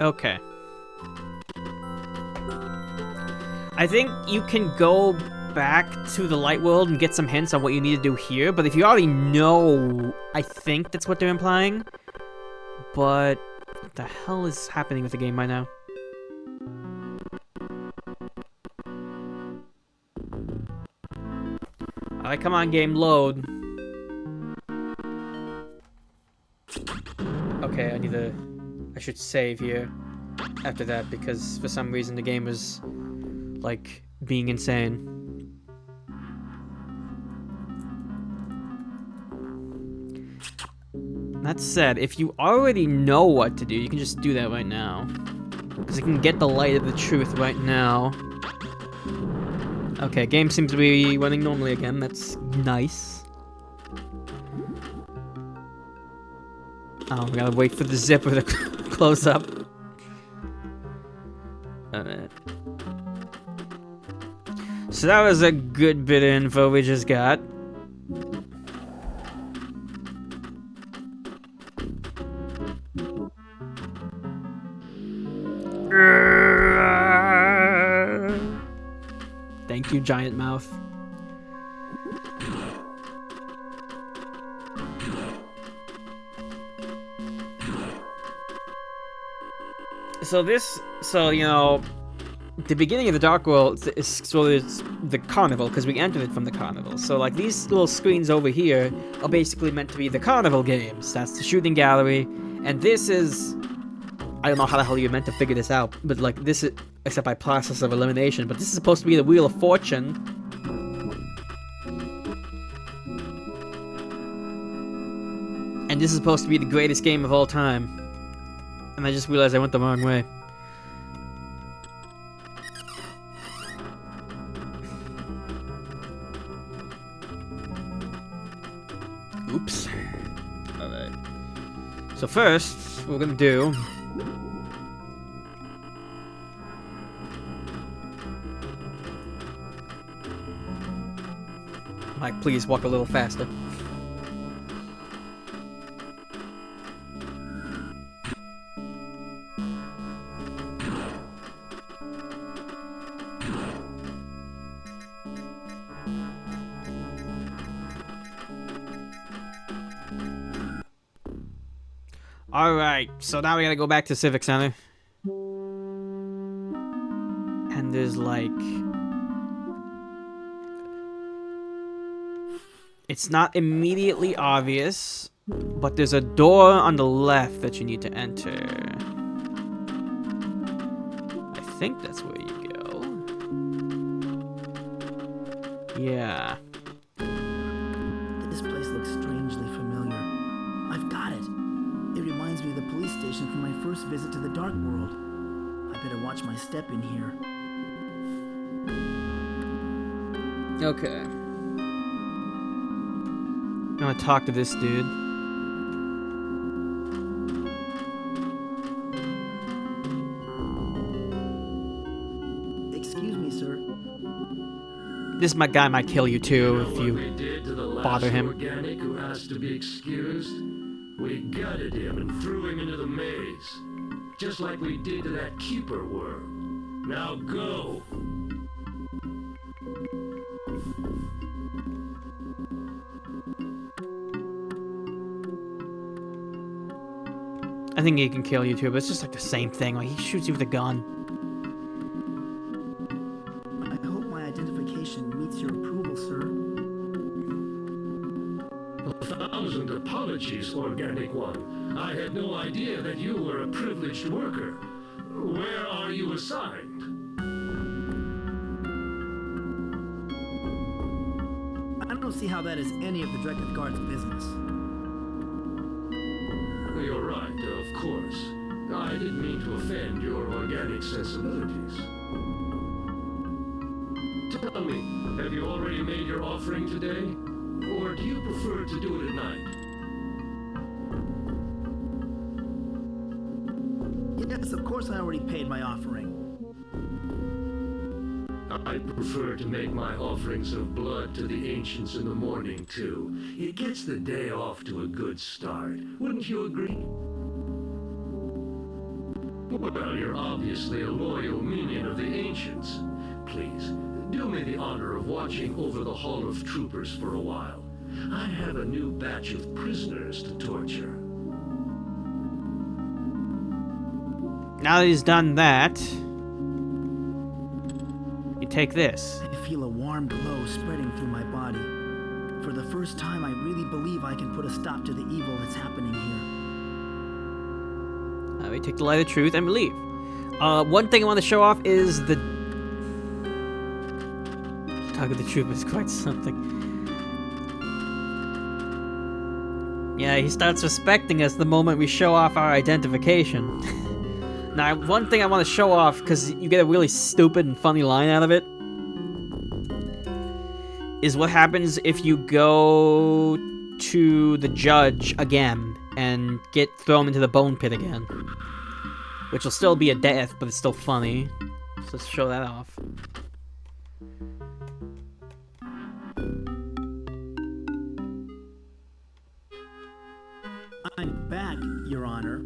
Okay. I think you can go back to the light world and get some hints on what you need to do here, but if you already know, I think that's what they're implying. But what the hell is happening with the game right now? Alright, come on, game, load. Okay, I should save here after that because for some reason the game was like being insane. That said, if you already know what to do, you can just do that right now. Because you can get the light of the truth right now. Okay, game seems to be running normally again. That's nice. Oh, we gotta wait for the zipper to close up. So that was a good bit of info we just got. Thank you, giant mouth. So you know, the beginning of the Dark World is sort of the carnival, because we entered it from the carnival. So like these little screens over here are basically meant to be the carnival games. That's the shooting gallery, and this is, I don't know how the hell you're meant to figure this out, but like this is, except by process of elimination, but this is supposed to be the Wheel of Fortune. this is supposed to be the greatest game of all time. And I just realized I went the wrong way. Oops. Alright. So first, what we're gonna do... Mike, please walk a little faster. Alright, so now we gotta go back to Civic Center. And there's like... It's not immediately obvious, but there's a door on the left that you need to enter. I think that's where you go. Yeah. This place looks strangely familiar. I've got it. It reminds me of the police station from my first visit to the Dark World. I better watch my step in here. Okay. I'm gonna talk to this dude. Excuse me, sir. This guy might kill you too if you bother him. Organic who asked to be excused? We gutted him and threw him into the maze, just like we did to that keeper worm. Now go. I think he can kill you too, but it's just like the same thing. Like, he shoots you with a gun. I hope my identification meets your approval, sir. 1,000 apologies, Organic One. I had no idea that you were a privileged worker. Where are you assigned? I don't see how that is any of the Dreketh Guard's business. You're right, of course. I didn't mean to offend your organic sensibilities. Tell me, have you already made your offering today? Or do you prefer to do it at night? Yes, of course I already paid my offering. I prefer to make my offerings of blood to the ancients in the morning, too. It gets the day off to a good start. Wouldn't you agree? Well, you're obviously a loyal minion of the ancients. Please, do me the honor of watching over the Hall of Troopers for a while. I have a new batch of prisoners to torture. Now that he's done that, you take this. I feel a warm glow spreading through my body. For the first time, I really believe I can put a stop to the evil that's happening here. We take the light of truth and we leave. One thing I want to show off is the... Talk of the truth is quite something. Yeah, he starts respecting us the moment we show off our identification. Now, one thing I want to show off, because you get a really stupid and funny line out of it, is what happens if you go to the judge again and get thrown into the bone pit again. Which will still be a death, but it's still funny. So let's show that off. I'm back, Your Honor.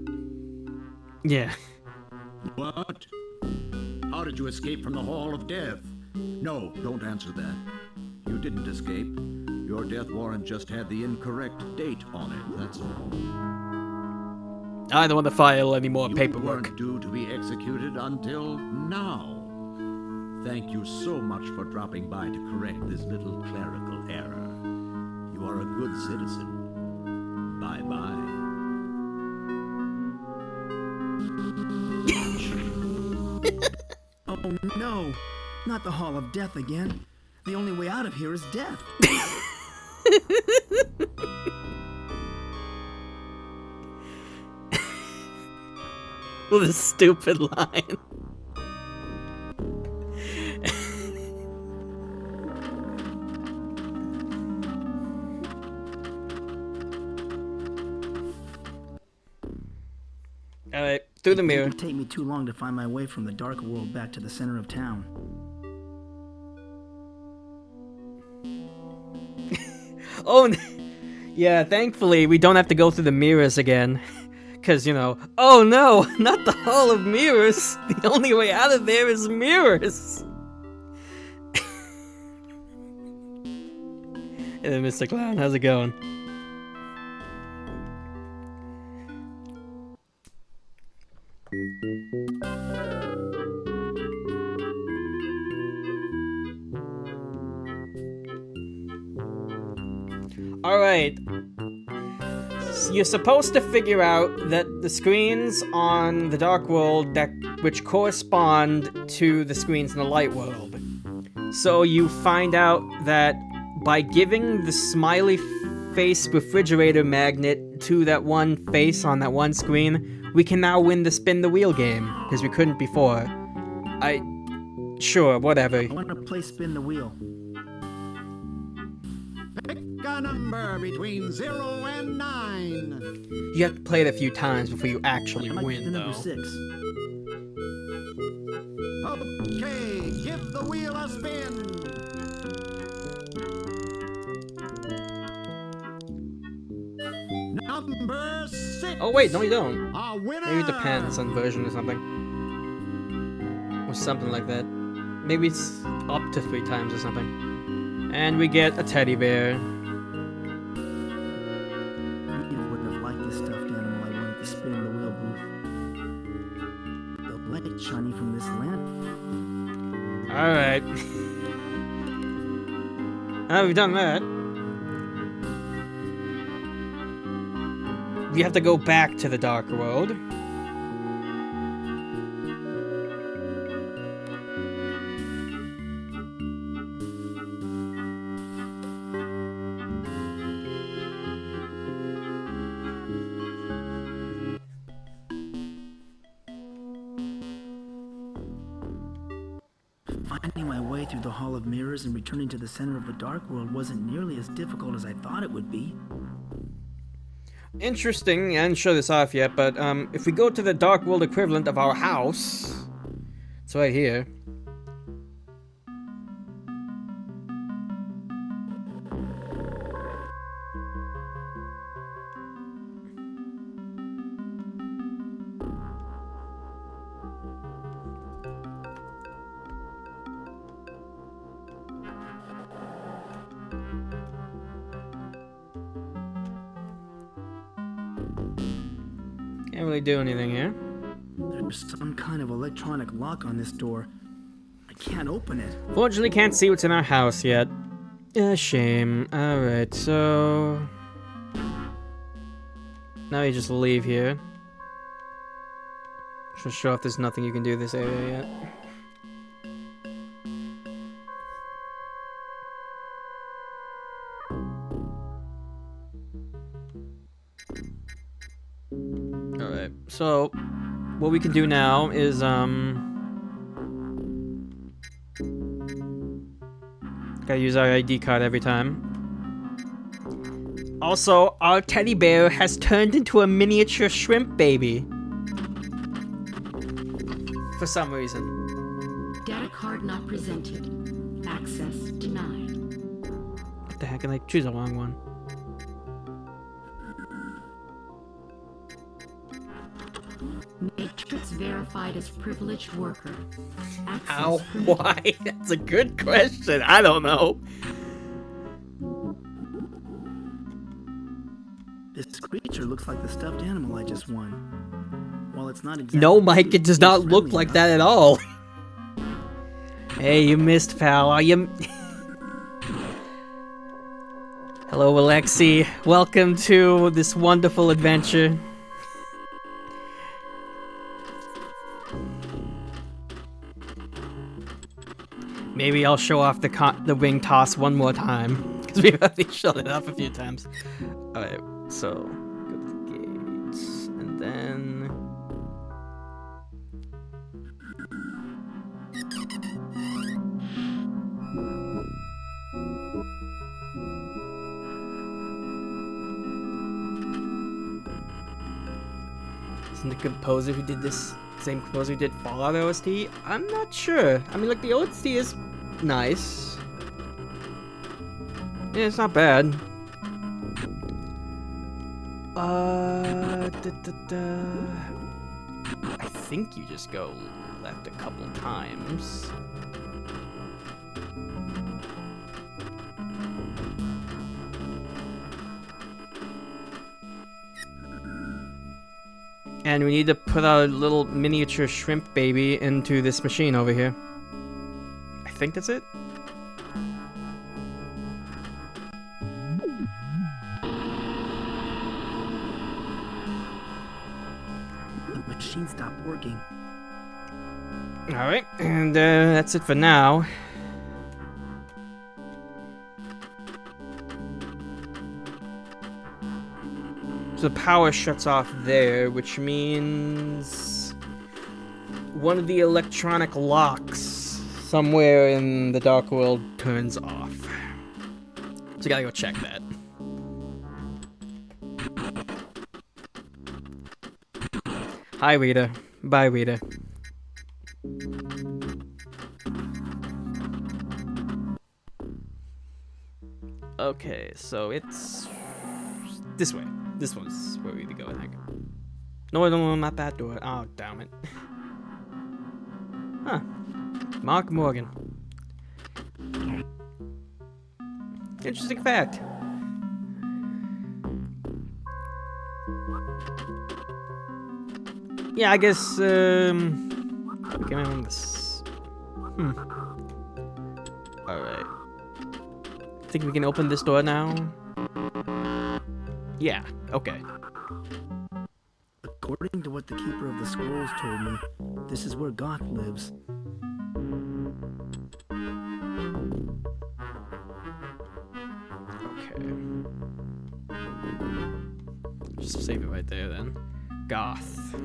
Yeah. What? How did you escape from the Hall of Death? No, don't answer that. You didn't escape. Your death warrant just had the incorrect date on it, that's all. I don't want to file any more paperwork. You weren't due to be executed until now. Thank you so much for dropping by to correct this little clerical error. You are a good citizen. Bye-bye. Oh no, not the Hall of Death again. The only way out of here is death. With a stupid line. Alright, through the mirror. It didn't take me too long to find my way from the dark world back to the center of town. Oh, yeah, thankfully we don't have to go through the mirrors again. Because, you know, oh no, not the Hall of Mirrors. The only way out of there is mirrors. Hey, Mr. Clown, how's it going? Alright. You're supposed to figure out that the screens on the Dark World which correspond to the screens in the Light World. So you find out that by giving the smiley face refrigerator magnet to that one face on that one screen, we can now win the spin the wheel game, because we couldn't before. Sure, whatever. I want to play spin the wheel. Pick a number between 0 and 9. You have to play it a few times before you actually I win, the though. number 6. Okay, give the wheel a spin. Number 6. Oh wait, no you don't. A winner. Maybe it depends on version or something. Or something like that. Maybe it's up to 3 times or something. And we get a teddy bear. You wouldn't have liked this stuffed animal I wanted to spin in the wheel booth. The light shining from this lamp. Alright. Now we've done that. We have to go back to the Dark World. Finding my way through the Hall of Mirrors and returning to the center of the Dark World wasn't nearly as difficult as I thought it would be. Interesting, I didn't show this off yet, but if we go to the Dark World equivalent of our house, it's right here. Can't really do anything here. There's some kind of electronic lock on this door. I can't open it. Fortunately, can't see what's in our house yet. A shame. Alright, so... now you just leave here. Just show if there's nothing you can do in this area yet. Alright, so what we can do now is gotta use our ID card every time. Also, our teddy bear has turned into a miniature shrimp baby. For some reason. Data card not presented. Access denied. What the heck, and I choose the wrong one. Matrix verified as privileged worker. Access How? permitted. Why? That's a good question. I don't know. This creature looks like the stuffed animal I just won. While it's not exactly No, Mike, it does not look friendly like enough. that at all. Hey, you missed, pal. Are you... Hello, Alexi. Welcome to this wonderful adventure. Maybe I'll show off the wing toss one more time, because we've already shown it off a few times. Alright, so go to the gates, and then Isn't the composer who did this same composer who did Fallout OST? I'm not sure. I mean, like, the OST is nice. Yeah, it's not bad. I think you just go left a couple times. And we need to put our little miniature shrimp baby into this machine over here. I think that's it. The machine stopped working. Alright, and that's it for now. So the power shuts off there, which means one of the electronic locks somewhere in the Dark World turns off. So you gotta go check that. Hi, Rita. Bye, Rita. Okay, so it's this way. This one's where we need to go, I think. No, not that door. Oh, damn it. Huh. Mark Morgan. Interesting fact. Yeah, I guess, we came in on this. Alright. Think we can open this door now? Yeah, okay. According to what the Keeper of the Scrolls told me, this is where Goth lives. Okay. Just save it right there then. Goth.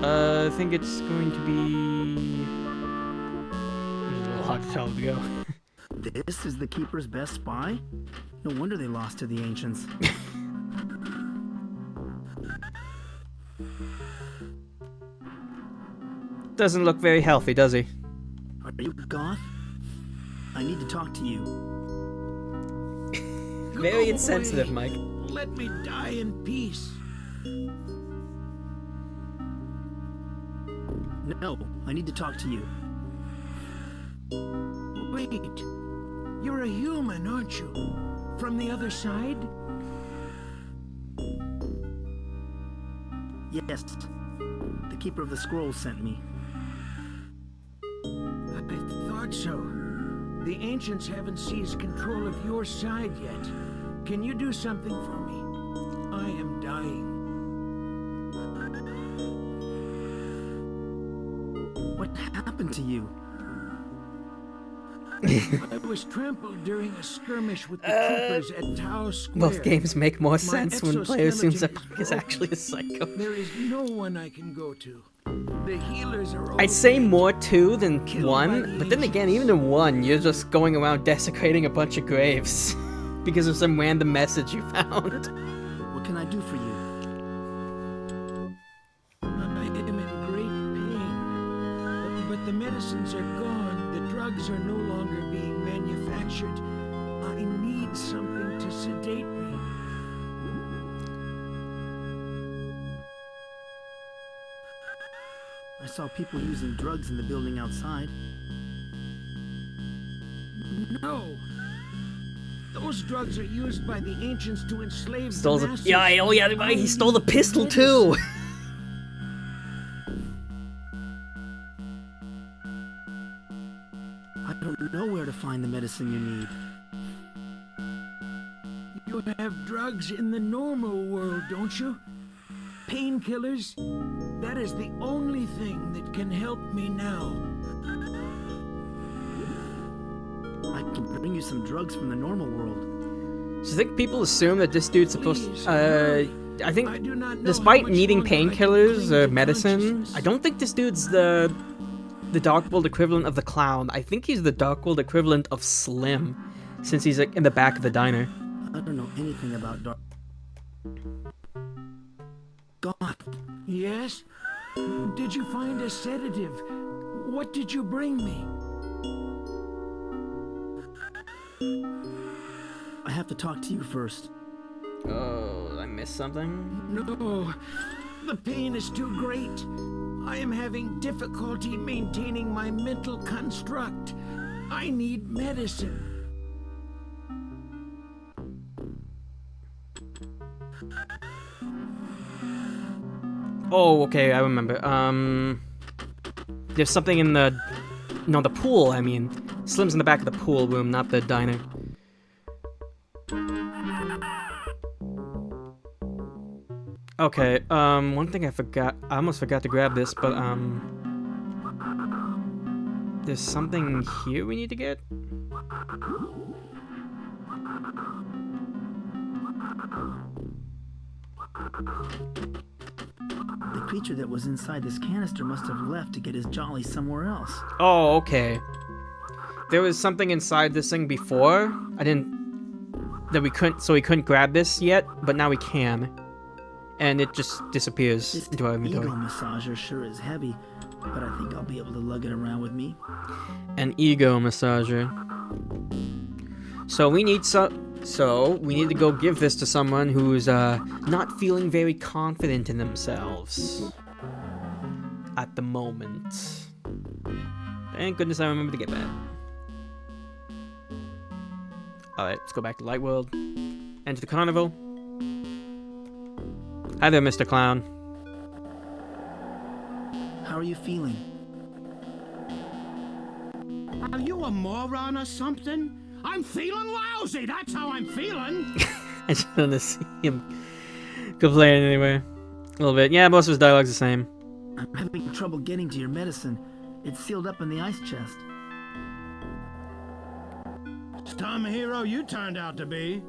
I think it's going to be... There's a little hard to tell to go. This is the Keeper's best spy? No wonder they lost to the Ancients. Doesn't look very healthy, does he? Are you Goth? I need to talk to you. Very insensitive, Mike. Let me die in peace. No, I need to talk to you. Wait, you're a human, aren't you? From the other side? Yes. The Keeper of the Scrolls sent me. I thought so. The Ancients haven't seized control of your side yet. Can you do something for me? I am dying. What happened to you? I was trampled during a skirmish with the Troopers at Tau Square. Both games make more sense when player assumes that Mike is actually a psycho. There is no one I can go to. The healers are I'd say more 2 than 1, but then again, even in 1, you're just going around desecrating a bunch of graves because of some random message you found. What can I do for you? I am in great pain, but the medicines are gone. The drugs are no longer being manufactured. I need something to sedate me. I saw people using drugs in the building outside. No. Those drugs are used by the Ancients to enslave Stole the the masses. yeah, oh yeah, he stole the pistol too. I don't know where to find the medicine you need. You have drugs in the normal world, don't you? Painkillers? That is the only thing that can help me now. I can bring you some drugs from the normal world. So I think people assume that this dude's supposed I think, I do not know despite how much needing longer I can painkillers cling or to medicine, consciousness. I don't think this dude's the Dark World equivalent of the clown. I think he's the Dark World equivalent of Slim, since he's like in the back of the diner. I don't know anything about dark. God. Yes? Did you find a sedative? What did you bring me? I have to talk to you first. Oh, I missed something? No, the pain is too great. I am having difficulty maintaining my mental construct. I need medicine. Oh, okay, I remember. There's something in the... No, the pool, I mean. Slim's in the back of the pool room, not the diner. Okay, one thing I forgot... I almost forgot to grab this, but, there's something here we need to get? The creature that was inside this canister must have left to get his jolly somewhere else. Oh, okay. There was something inside this thing before. So we couldn't grab this yet, but now we can. And it just disappears This into our inventory. ego massager sure is heavy, but I think I'll be able to lug it around with me. An ego massager. So we need we need to go give this to someone who's not feeling very confident in themselves at the moment. Thank goodness I remember to get that. Alright, let's go back to Light World. Enter the carnival. Hi there, Mr. Clown. How are you feeling? Are you a moron or something? I'm feeling lousy, that's how I'm feeling. I just want to see him complain anyway. A little bit. Yeah, most of his dialogue's the same. I'm having trouble getting to your medicine. It's sealed up in the ice chest. Some hero you turned out to be.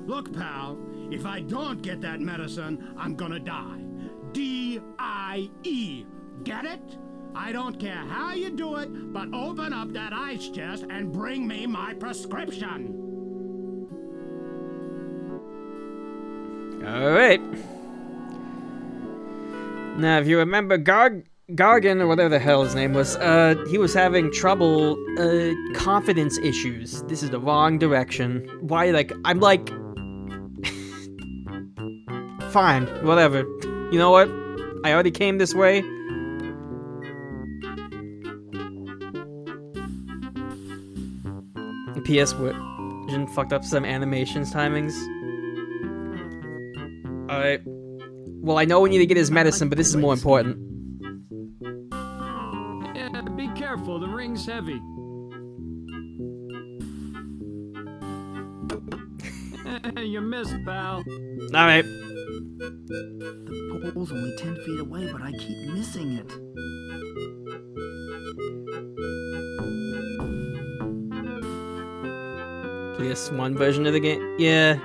Look, pal, if I don't get that medicine, I'm gonna die. D-I-E. Get it? I don't care how you do it, but open up that ice chest and bring me my prescription. Alright. Now, if you remember Gargan, or whatever the hell his name was, he was having trouble, confidence issues. This is the wrong direction. Why, like, I'm like... Fine, whatever. You know what? I already came this way. PS version fucked up some animations timings. Alright. Well, I know we need to get his medicine, but this is more important. Yeah, be careful, the ring's heavy. You missed, pal. Alright. The pole's only 10 feet away, but I keep missing it. PS1 version of the game? Yeah.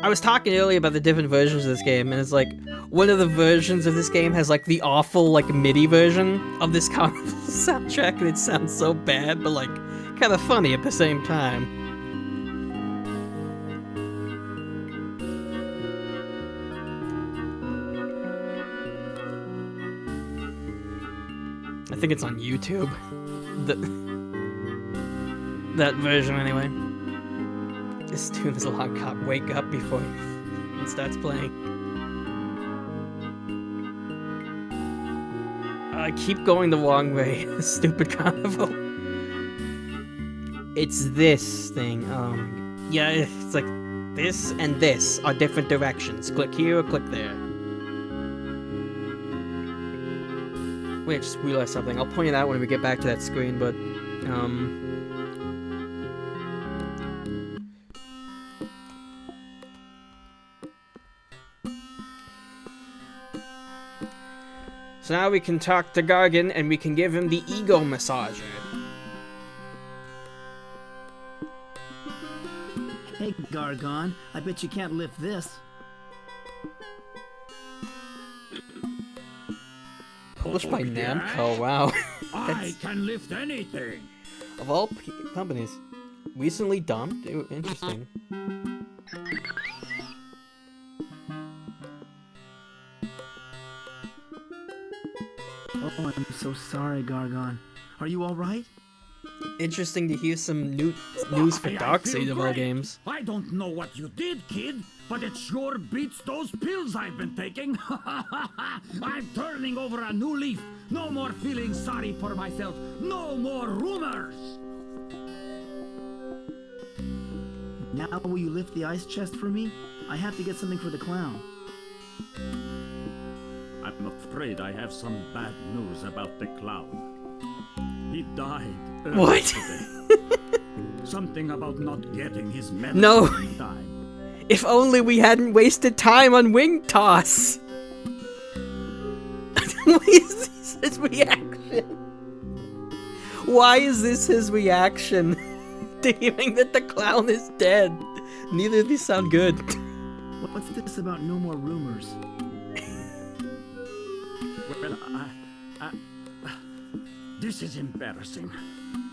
I was talking earlier about the different versions of this game, and it's like, one of the versions of this game has like the awful like MIDI version of this carnival soundtrack, and it sounds so bad, but like, kind of funny at the same time. I think it's on YouTube. That version, anyway. This tune is a long cop. Wake up before it starts playing. I keep going the wrong way. Stupid carnival. It's this thing. Yeah, it's like this and this are different directions. Click here or click there. Wait, I just realized something. I'll point it out when we get back to that screen, but, So now we can talk to Gargan and we can give him the ego massager. Hey, Gargon, I bet you can't lift this. Published by Namco, wow. I can lift anything. Of all companies. Recently dumped? Interesting. Oh, I'm so sorry, Gargon. Are you alright? Interesting to hear some news for Darkseid of all games. I don't know what you did, kid, but it sure beats those pills I've been taking. I'm turning over a new leaf. No more feeling sorry for myself. No more rumors. Now will you lift the ice chest for me? I have to get something for the clown. I'm afraid I have some bad news about the clown. He died. What? Something about not getting his medicine No. in time. If only we hadn't wasted time on Wing Toss. Why is this his reaction? Why is this his reaction to hearing that the clown is dead? Neither of these sound good. What's this about no more rumors? Well, this is embarrassing.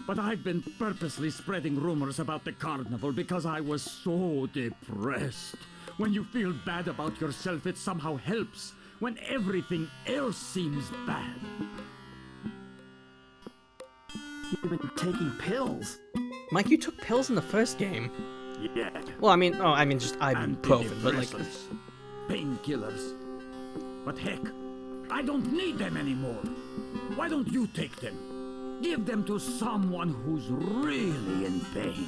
But I've been purposely spreading rumors about the carnival because I was so depressed. When you feel bad about yourself, it somehow helps. When everything else seems bad. You've been taking pills. Mike, you took pills in the first game. Yeah. Well, I mean just ibuprofen, but like... Antidepressants, painkillers. But heck, I don't need them anymore. Why don't you take them? Give them to someone who's really in pain.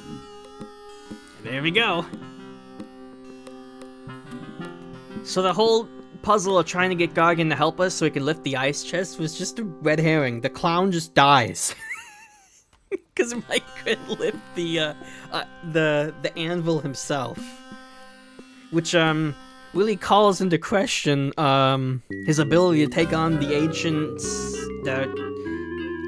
There we go. So the whole puzzle of trying to get Gargan to help us so he can lift the ice chest was just a red herring. The clown just dies. Because Mike couldn't lift the anvil himself. Which, really calls into question, his ability to take on the ancients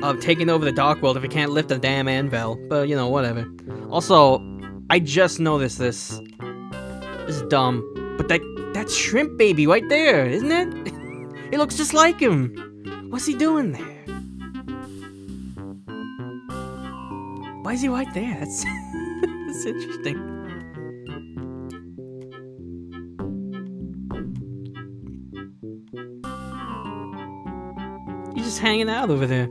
of taking over the Dark World if he can't lift a damn anvil. But, you know, whatever. Also, I just noticed this. This is dumb. But that's Shrimp Baby right there, isn't it? It looks just like him. What's he doing there? Why is he right there? That's that's interesting. He's just hanging out over there.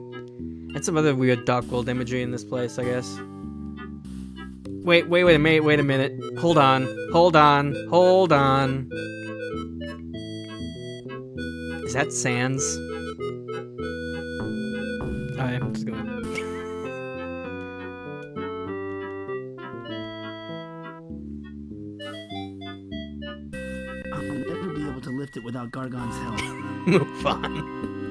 And some other weird Dark World imagery in this place, I guess. Wait a minute. Hold on. Is that Sans? Alright, I'm just going. I'll never be able to lift it without Gargon's help. Move on.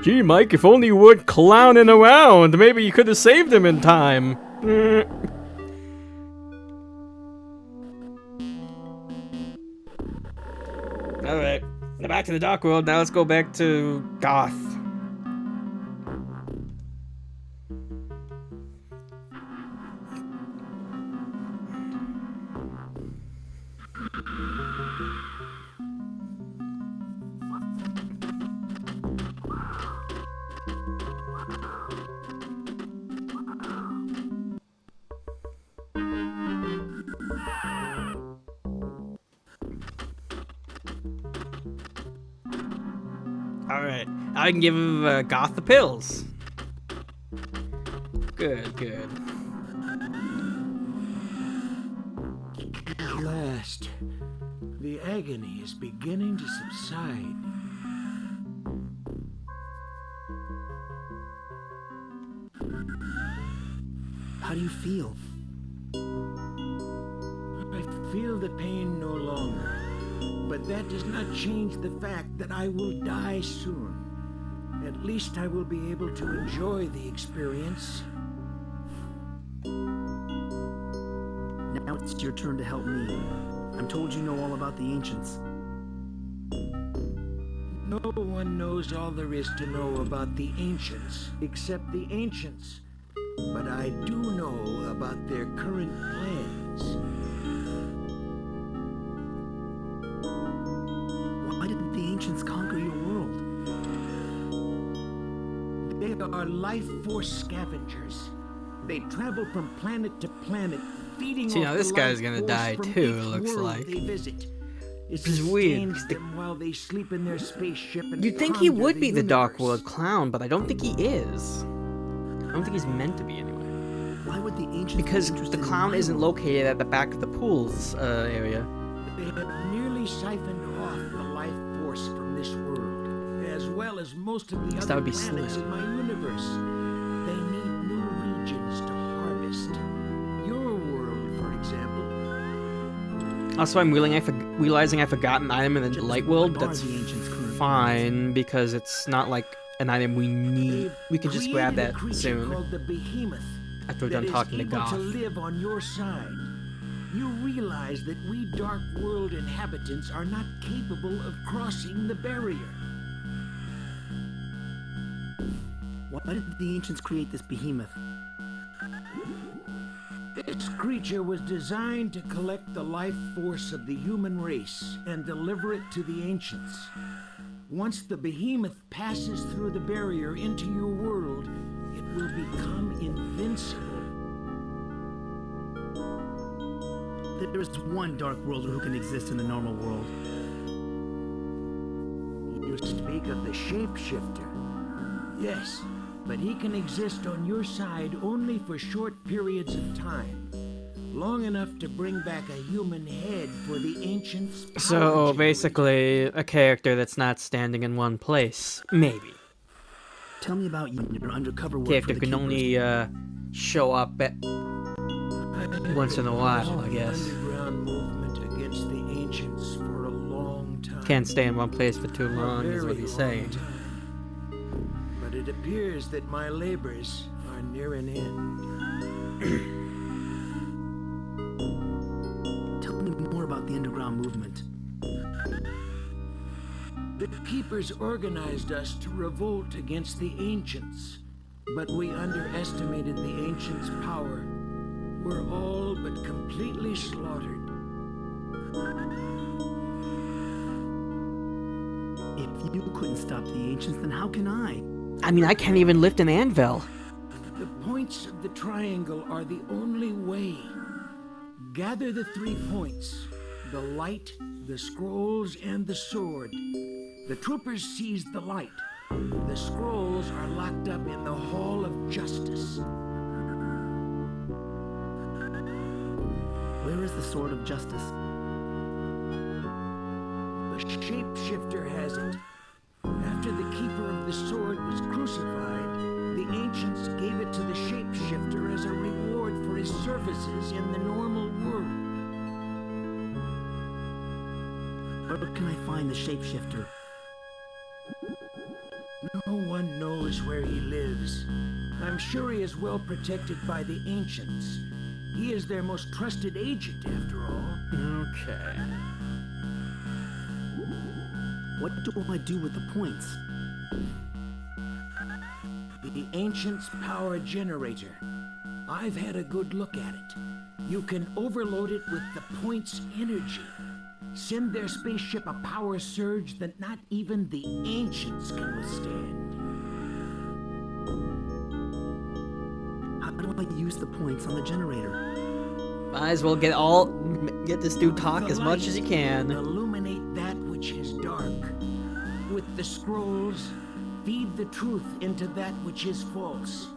Gee, Mike, if only you weren't clowning around, maybe you could have saved him in time. Alright, back to the Dark World. Now let's go back to Goth. Alright, I can give Goth the pills. Good. At last, the agony is beginning to subside. How do you feel? I feel the pain no longer, but that does not change the fact that I will die soon. At least I will be able to enjoy the experience. Now it's your turn to help me. I'm told you know all about the ancients. No, No one knows all there is to know about the ancients, except the ancients. But I do know about their current plans. Why did the ancients conquer your world? They are life force scavengers. They travel from planet to planet, feeding See, off now this the guy's life gonna force die from too, each looks world like. they visit. It Which is weird. sustains them while they sleep in their spaceship and You'd think he ponder would be the Dark universe. World clown, but I don't think he is. I don't think he's meant to be anyway. Why would the ancients Because be the interested in clown my isn't world? located at the back of the pools area. They have nearly siphoned off the life force from this world, as well as most of the That other would be planets Slim. in my universe. They need new regions to harvest. Your world, for example. Also, I'm realizing I forgot an item in the Light World, but Are that's the ancients current fine, because it's not like an item we need. We can just grab Created that a creature soon, called the Behemoth after we're that done is talking to able Goth. to live on your side. You realize that we Dark World inhabitants are not capable of crossing the barrier. Why did the ancients create this behemoth? This creature was designed to collect the life force of the human race and deliver it to the ancients. Once the behemoth passes through the barrier into your world, it will become invincible. There is one Dark Worlder who can exist in the normal world. You speak of the Shapeshifter. Yes, but he can exist on your side only for short periods of time. Long enough to bring back a human head for the ancients' power So generator. basically, a character that's not standing in one place, maybe. Tell me about you and your undercover work Character for the can Keepers. only show up at once in a while, I guess. Underground movement against the ancients for a long time. Can't stay in one place for too A long, is what very he's long saying. time. But it appears that my labors are near an end. Tell me more about the underground movement. The Keepers organized us to revolt against the ancients, but we underestimated the ancients' power. We're all but completely slaughtered. If you couldn't stop the ancients, then how can I? I mean, I can't even lift an anvil. The points of the triangle are the only way. Gather the 3 points: the light, the scrolls, and the sword. The troopers seized the light. The scrolls are locked up in the Hall of Justice. Where is the Sword of Justice? The Shapeshifter has it. After the Keeper of the Sword was crucified, the ancients gave it to the Shapeshifter as a reward for his services in the normal world. Where can I find the Shapeshifter? No one knows where he lives. I'm sure he is well protected by the ancients. He is their most trusted agent, after all. Okay. What do I do with the points? The ancients' power generator. I've had a good look at it. You can overload it with the points' energy. Send their spaceship a power surge that not even the ancients can withstand. How do I use the points on the generator? Might as well get this dude talk The as much as you can. Illuminate that which is dark. With the scrolls, feed the truth into that which is false.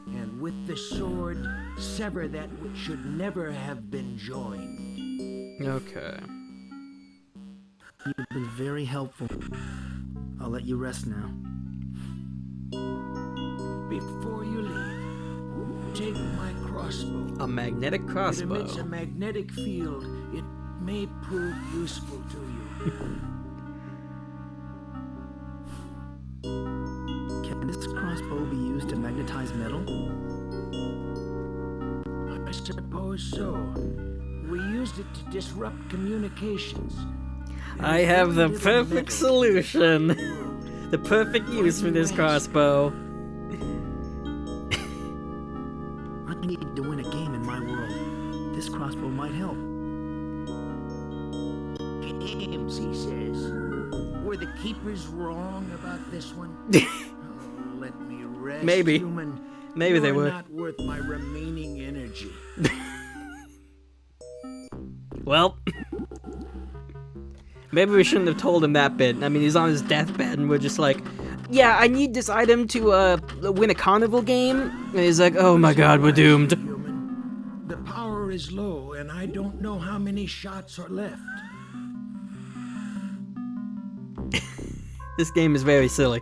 And with the sword, sever that which should never have been joined. Okay. You've been very helpful. I'll let you rest now. Before you leave, take my crossbow. A magnetic It crossbow. emits a magnetic field. It may prove useful to you. Can this crossbow be used to magnetize metal? I suppose so. We used it to disrupt communications. I have the perfect solution. The perfect use for this crossbow. I need to win a game in my world. This crossbow might help. James, he says. Were the keepers wrong about this one? Oh, let me rest, Maybe. human. Maybe they were. You're not worth my remaining energy. Well, maybe we shouldn't have told him that bit. I mean, he's on his deathbed, and we're just like, yeah, I need this item to win a carnival game. And he's like, oh my god, we're doomed. The power is low, and I don't know how many shots are left. This game is very silly.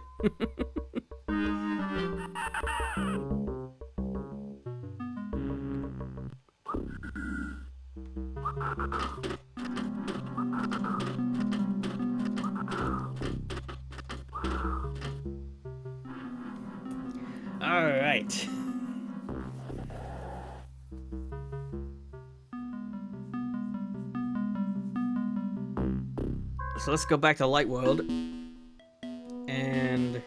All right. So let's go back to Light World. And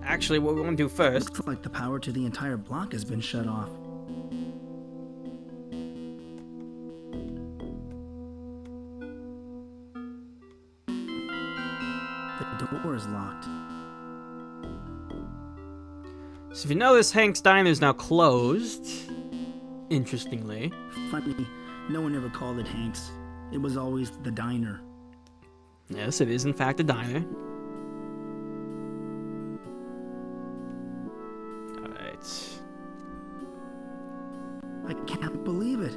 actually, what we want to do first. Looks like the power to the entire block has been shut off. The door is locked. So if you notice, Hank's Diner is now closed. Interestingly. Funny, no one ever called it Hank's. It was always the diner. Yes, it is in fact a diner. Alright. I can't believe it.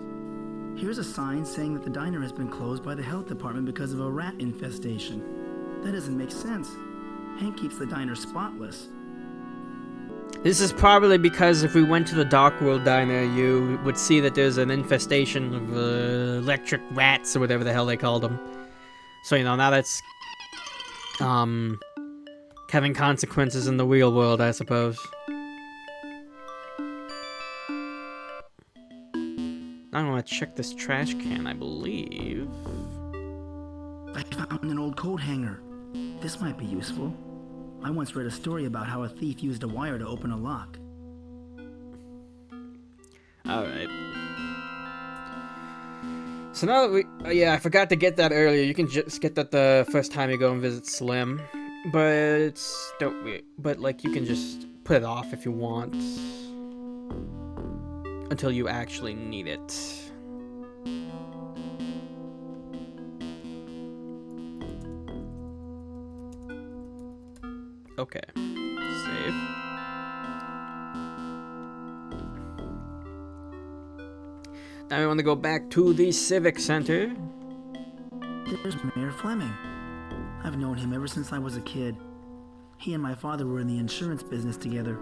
Here's a sign saying that the diner has been closed by the health department because of a rat infestation. That doesn't make sense. Hank keeps the diner spotless. This is probably because if we went to the Dark World Diner, you would see that there's an infestation of electric rats or whatever the hell they called them. So, you know, now that's having consequences in the real world, I suppose. Now I want to check this trash can, I believe. I found an old coat hanger. This might be useful. I once read a story about how a thief used a wire to open a lock. Alright. So now that we... yeah, I forgot to get that earlier. You can just get that the first time you go and visit Slim. But... but, like, you can just put it off if you want. Until you actually need it. Okay. Save. Now we want to go back to the Civic Center. There's Mayor Fleming. I've known him ever since I was a kid. He and my father were in the insurance business together.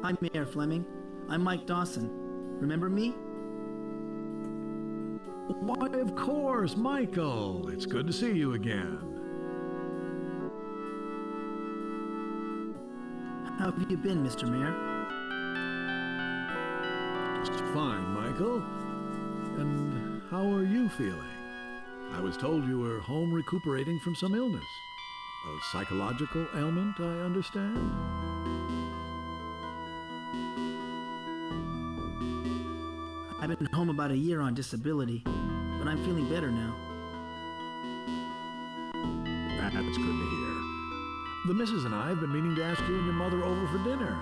Hi, Mayor Fleming. I'm Mike Dawson. Remember me? Why, of course, Michael. It's good to see you again. How have you been, Mr. Mayor? Just fine, Michael. And how are you feeling? I was told you were home recuperating from some illness. A psychological ailment, I understand? I've been home about a year on disability, but I'm feeling better now. That's good to hear. The missus and I have been meaning to ask you and your mother over for dinner.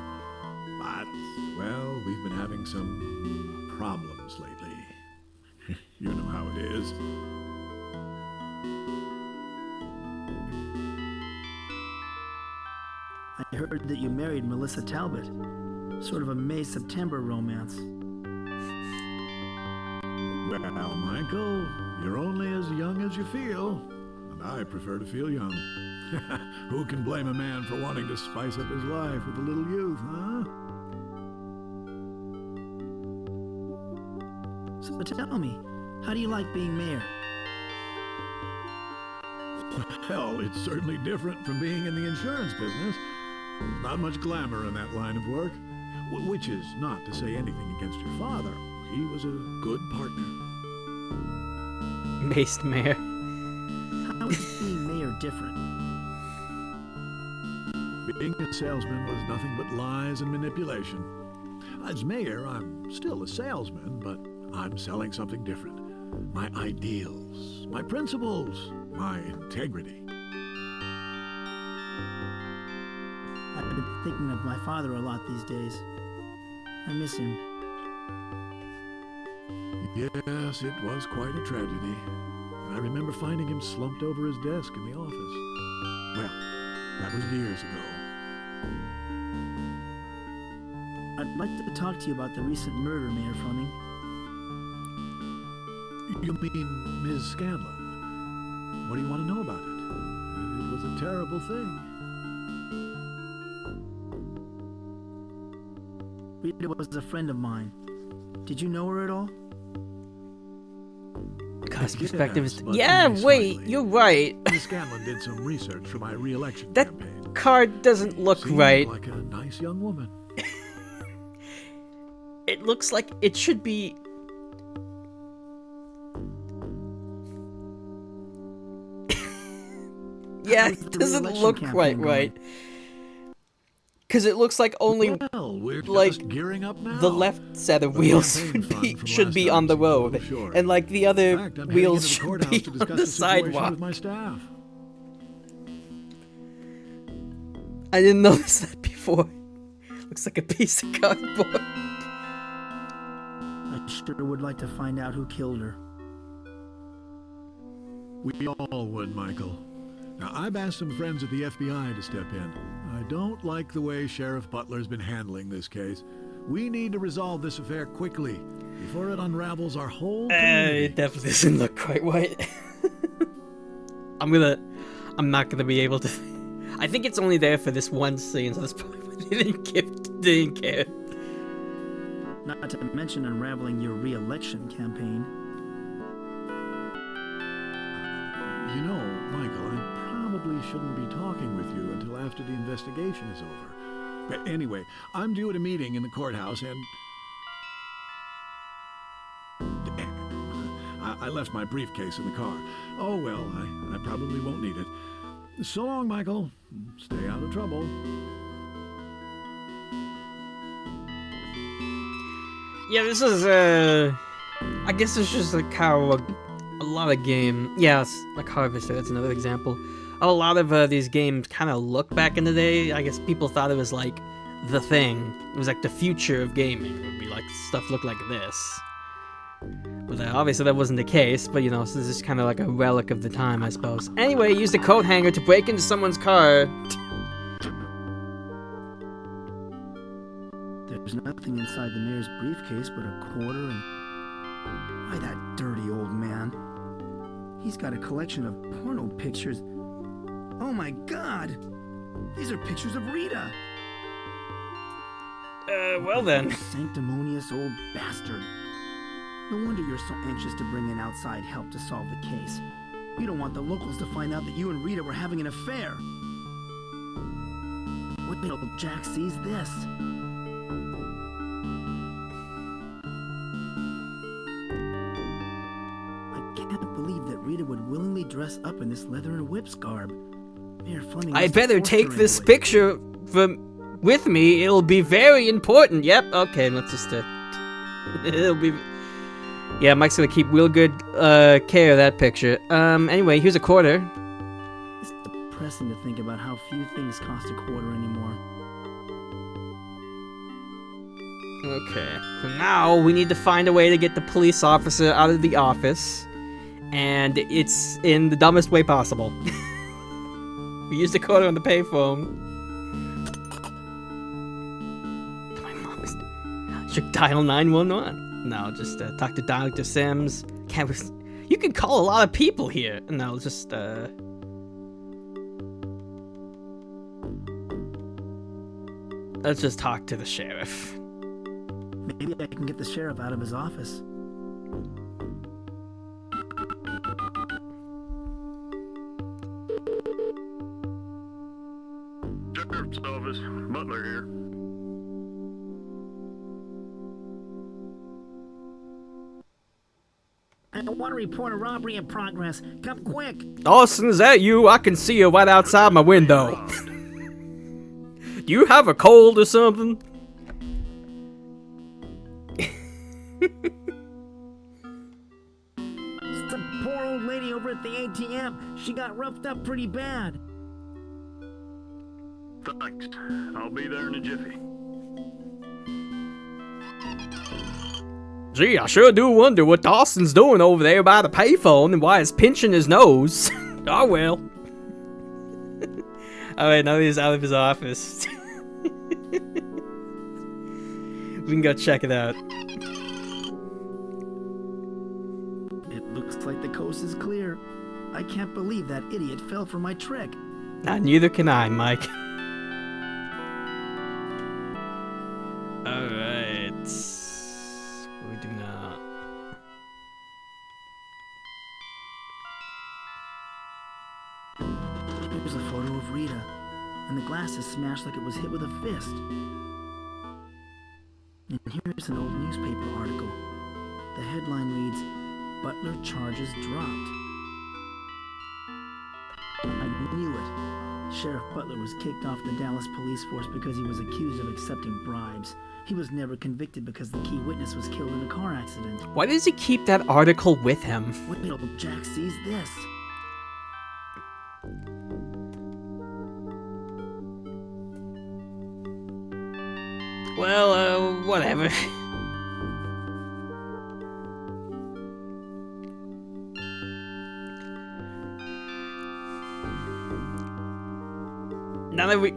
But, well, we've been having some problems lately. You know how it is. I heard that you married Melissa Talbot. Sort of a May-September romance. Well, Michael, you're only as young as you feel, and I prefer to feel young. Who can blame a man for wanting to spice up his life with a little youth, huh? So tell me, how do you like being mayor? Well, it's certainly different from being in the insurance business. Not much glamour in that line of work. Which is not to say anything against your father. He was a good partner. Based mayor. How is being mayor different? Being a salesman was nothing but lies and manipulation. As mayor, I'm still a salesman, but I'm selling something different. My ideals, my principles, my integrity. I've been thinking of my father a lot these days. I miss him. Yes, it was quite a tragedy. I remember finding him slumped over his desk in the office. Well, that was years ago. I'd like to talk to you about the recent murder, Mayor Fleming. You mean Ms. Scanlon? What do you want to know about it? It was a terrible thing. Rita was a friend of mine. Did you know her at all? God's perspective is... but Yeah, only wait, slightly. you're right. Ms. Scanlon did some research for my re-election That campaign. card doesn't look Seemed right. like a nice young woman. It looks like it should be... Yeah, it doesn't look quite right. Because it looks like only, Well, we're like, just gearing up now. the left set of wheels campaign would fund be, from should last be time on the seems a little road, short. and like the other In fact, I'm heading wheels into the should courthouse be to on discuss the situation sidewalk. with my staff. I didn't notice that before. Looks like a piece of cardboard. I sure would like to find out who killed her. We all would, Michael. Now, I've asked some friends at the FBI to step in. I don't like the way Sheriff Butler's been handling this case. We need to resolve this affair quickly, before it unravels our whole community. It definitely doesn't look quite right. I'm not gonna be able to... I think it's only there for this one scene, so that's probably why they didn't care. Not to mention unraveling your re-election campaign. You know, Michael, I probably shouldn't be talking with you until after the investigation is over. But anyway, I'm due at a meeting in the courthouse and... Damn. I left my briefcase in the car. Oh well, I probably won't need it. So long, Michael. Stay out of trouble. Yeah, this is, I guess it's just like how a lot of yes, like Harvester, that's another example. A lot of these games kind of look back in the day. I guess people thought it was like the thing. It was like the future of gaming. It would be like stuff look like this. But obviously that wasn't the case, but you know, so this is kind of like a relic of the time, I suppose. Anyway, use the coat hanger to break into someone's car. There's nothing inside the mayor's briefcase but a quarter and... Why, that dirty old man. He's got a collection of porno pictures. Oh my god! These are pictures of Rita! Well then. Sanctimonious old bastard. No wonder you're so anxious to bring in outside help to solve the case. You don't want the locals to find out that you and Rita were having an affair. Wait till Jack sees this. I can't believe that Rita would willingly dress up in this leather and whips garb. Mayor Fleming I must have better forced take her this into it. picture with me. It'll be very important. Yep. Okay, let's just it'll be. Yeah, Mike's gonna keep real good care of that picture. Anyway, here's a quarter. It's depressing to think about how few things cost a quarter anymore. Okay, so now we need to find a way to get the police officer out of the office, and it's in the dumbest way possible. We used a quarter on the payphone. My mom's... Should dial 911. No, just talk to Dr. Sims. You can call a lot of people here. No, just let's just talk to the sheriff. Maybe I can get the sheriff out of his office. Sheriff's office, Butler here. I want to report a robbery in progress. Come quick. Dawson, is that you? I can see you right outside my window. Do you have a cold or something? Some poor old lady over at the ATM. She got roughed up pretty bad. Thanks. I'll be there in a jiffy. Gee, I sure do wonder what Dawson's doing over there by the payphone and why he's pinching his nose. Oh well. Alright, now he's out of his office. We can go check it out. It looks like the coast is clear. I can't believe that idiot fell for my trick. Neither can I, Mike. Alright. What do we do now? Here's a photo of Rita, and the glass is smashed like it was hit with a fist. And here's an old newspaper article. The headline reads, "Butler charges dropped." I knew it. Sheriff Butler was kicked off the Dallas police force because he was accused of accepting bribes. He was never convicted because the key witness was killed in a car accident. Why does he keep that article with him? Wait till Jack sees this. Well, whatever. Now that we...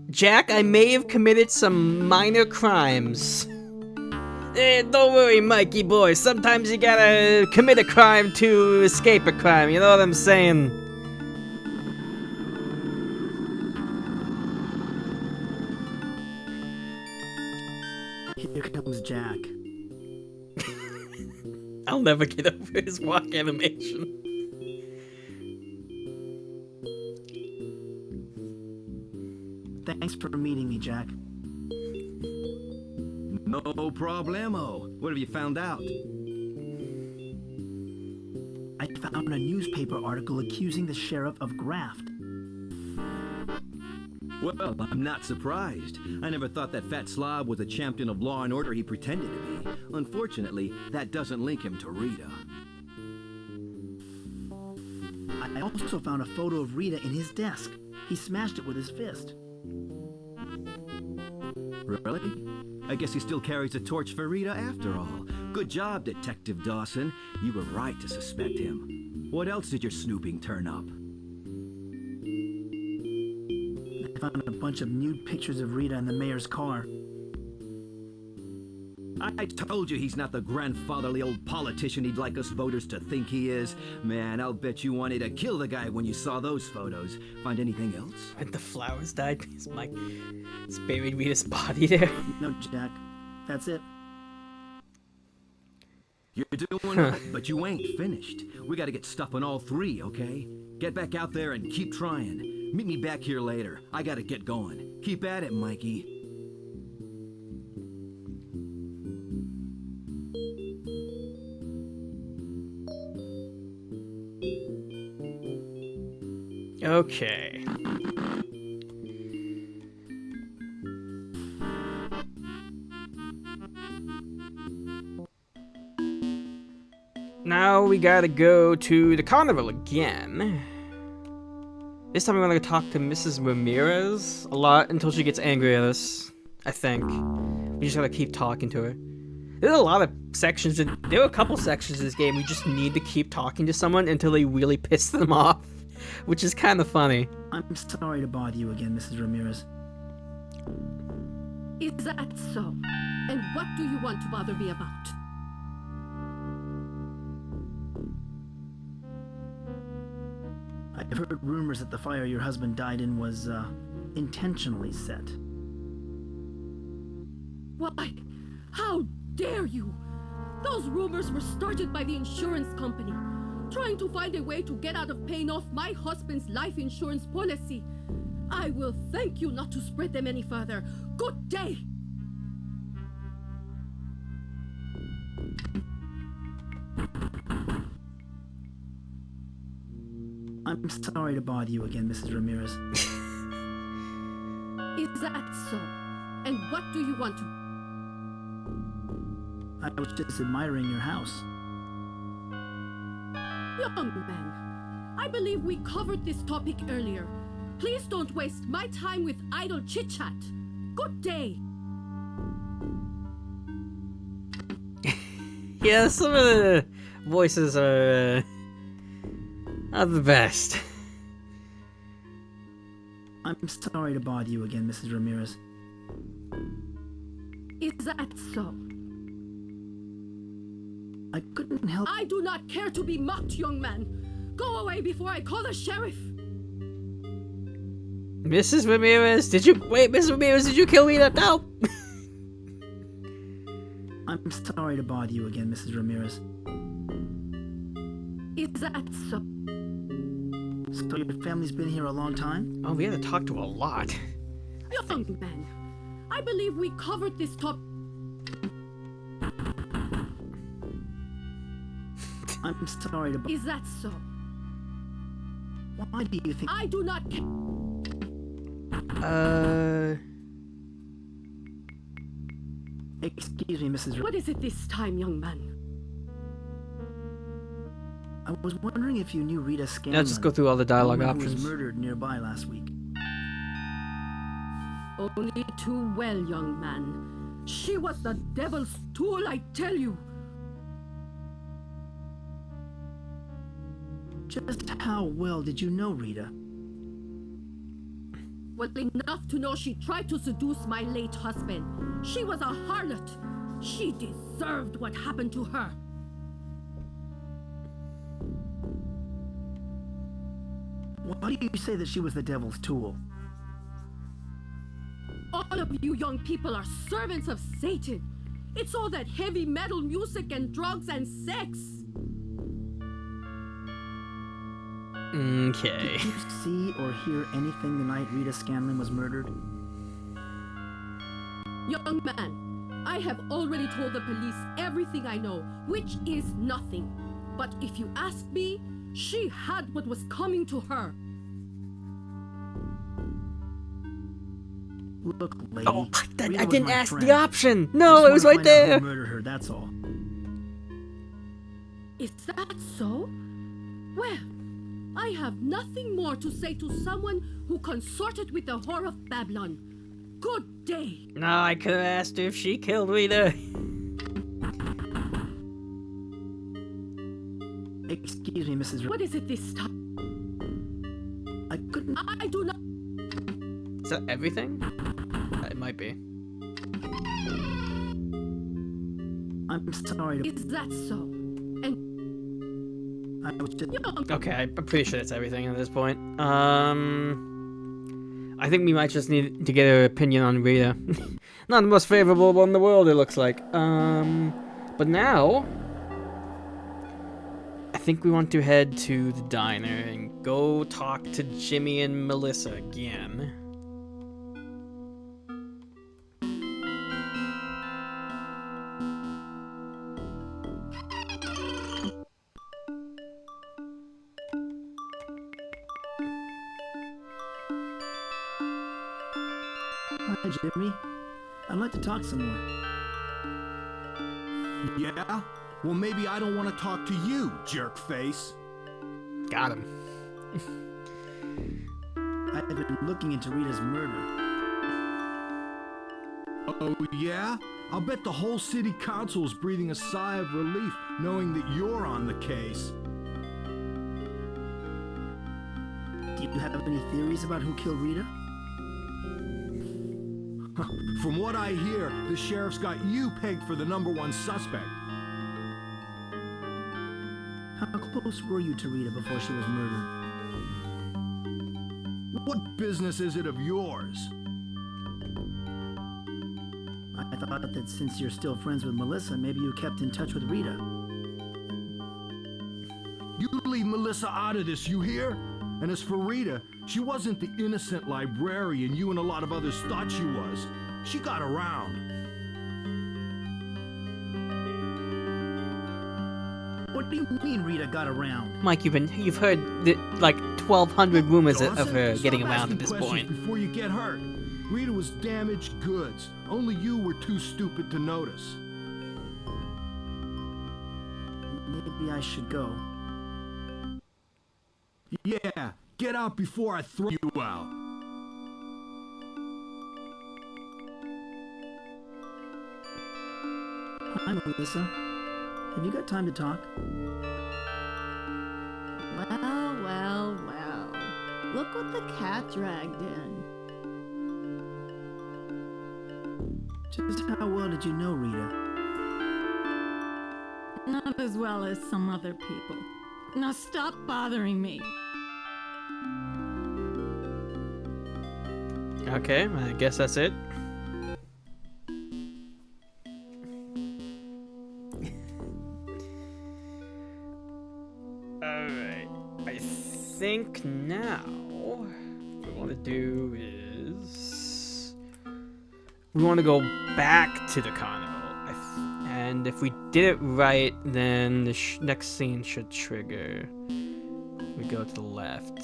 Jack, I may have committed some minor crimes. Don't worry, Mikey boy. Sometimes you gotta commit a crime to escape a crime. You know what I'm saying? Here comes Jack. I'll never get over his walk animation. Thanks for meeting me, Jack. No problemo. What have you found out? I found a newspaper article accusing the sheriff of graft. Well, I'm not surprised. I never thought that fat slob was a champion of law and order he pretended to be. Unfortunately, that doesn't link him to Rita. I also found a photo of Rita in his desk. He smashed it with his fist. Really? I guess he still carries a torch for Rita after all. Good job, Detective Dawson. You were right to suspect him. What else did your snooping turn up? I found a bunch of nude pictures of Rita in the mayor's car. I told you he's not the grandfatherly old politician he'd like us voters to think he is. Man, I'll bet you wanted to kill the guy when you saw those photos. Find anything else? And the flowers died because Mike buried Rita's body there. No, Jack. That's it. You're doing right, but you ain't finished. We gotta get stuffing all three, okay? Get back out there and keep trying. Meet me back here later. I gotta get going. Keep at it, Mikey. Okay. Now we gotta go to the carnival again. This time we're gonna talk to Mrs. Ramirez a lot until she gets angry at us, I think. We just gotta keep talking to her. There's a lot of sections, there are a couple sections in this game we just need to keep talking to someone until they really piss them off, which is kind of funny. I'm sorry to bother you again, Mrs. Ramirez. Is that so? And what do you want to bother me about? I've heard rumors that the fire your husband died in was, intentionally set. Why? How dare you? Those rumors were started by the insurance company, trying to find a way to get out of paying off my husband's life insurance policy. I will thank you not to spread them any further. Good day! I'm sorry to bother you again, Mrs. Ramirez. Is that so? And what do you want to... I was just admiring your house. Young man, I believe we covered this topic earlier. Please don't waste my time with idle chit-chat. Good day. Yeah, some of the voices are the best. I'm sorry to bother you again, Mrs. Ramirez. Is that so? I couldn't help... I do not care to be mocked, young man. Go away before I call the sheriff. Mrs. Ramirez, did you... Wait, Mrs. Ramirez, did you kill me? No! I'm sorry to bother you again, Mrs. Ramirez. Is that so? So your family's been here a long time? Oh, we had to talk to a lot. Young man, I believe we covered this topic. I'm sorry to... Is that so? Why do you think... I do not care. Excuse me, Mrs. What is it this time, young man? I was wondering if you knew Rita Scanlon. Let's just go through all the dialogue who options. was murdered nearby last week. Only too well, young man. She was the devil's tool, I tell you. Just how well did you know Rita? Well, enough to know she tried to seduce my late husband. She was a harlot. She deserved what happened to her. Why do you say that she was the devil's tool? All of you young people are servants of Satan. It's all that heavy metal music and drugs and sex. Okay. Did you see or hear anything the night Rita Scanlon was murdered? Young man, I have already told the police everything I know, which is nothing. But if you ask me, she had what was coming to her. Look, lady. Oh, I Rita was didn't my ask friend. the option. I No, just it was wanna right find out there. who murdered her, that's all. Is that so? Well, I have nothing more to say to someone who consorted with the whore of Babylon. Good day. No, I could have asked her if she killed Rita. Excuse me, Mrs. What is it this time? I couldn't... I do not... Is that everything? It might be. I'm sorry to... Is that so? And... I was just... Okay, I'm pretty sure that's everything at this point. I think we might just need to get her opinion on Rita. Not the most favorable one in the world, it looks like. But now... I think we want to head to the diner and go talk to Jimmy and Melissa again. Hi, Jimmy. I'd like to talk some more. Yeah? Well, maybe I don't want to talk to you, jerk face. Got him. I've been looking into Rita's murder. Oh, yeah? I'll bet the whole city council's breathing a sigh of relief knowing that you're on the case. Do you have any theories about who killed Rita? From what I hear, the sheriff's got you pegged for the #1 suspect. How close were you to Rita before she was murdered? What business is it of yours? I thought that since you're still friends with Melissa, maybe you kept in touch with Rita. You leave Melissa out of this, you hear? And as for Rita, she wasn't the innocent librarian you and a lot of others thought she was. She got around. do you mean Rita got around? Mike, you've heard like 1,200 rumors of Dawson, her stop getting around asking at this questions point. Before you get hurt. Rita was damaged goods. Only you were too stupid to notice. Maybe I should go. Yeah, get out before I throw you out. Hi, Melissa. Have you got time to talk? Well, well, well. Look what the cat dragged in. Just how well did you know Rita? Not as well as some other people. Now stop bothering me. Okay, I guess that's it. Alright, I think now what we want to do is we want to go back to the carnival. And if we did it right, then the next scene should trigger. We go to the left.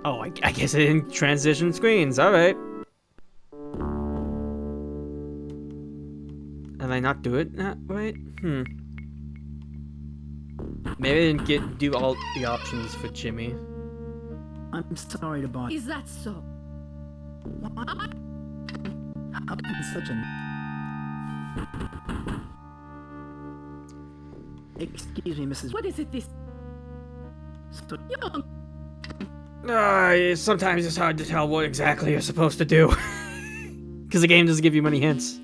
Oh, I guess it didn't transition screens. All right. Did I not do it right? Maybe I didn't do all the options for Jimmy. I'm sorry to bother. Is that so? What? How can such a... Excuse me, Mrs. What is it this... So... Sometimes it's hard to tell what exactly you're supposed to do. Because the game doesn't give you many hints.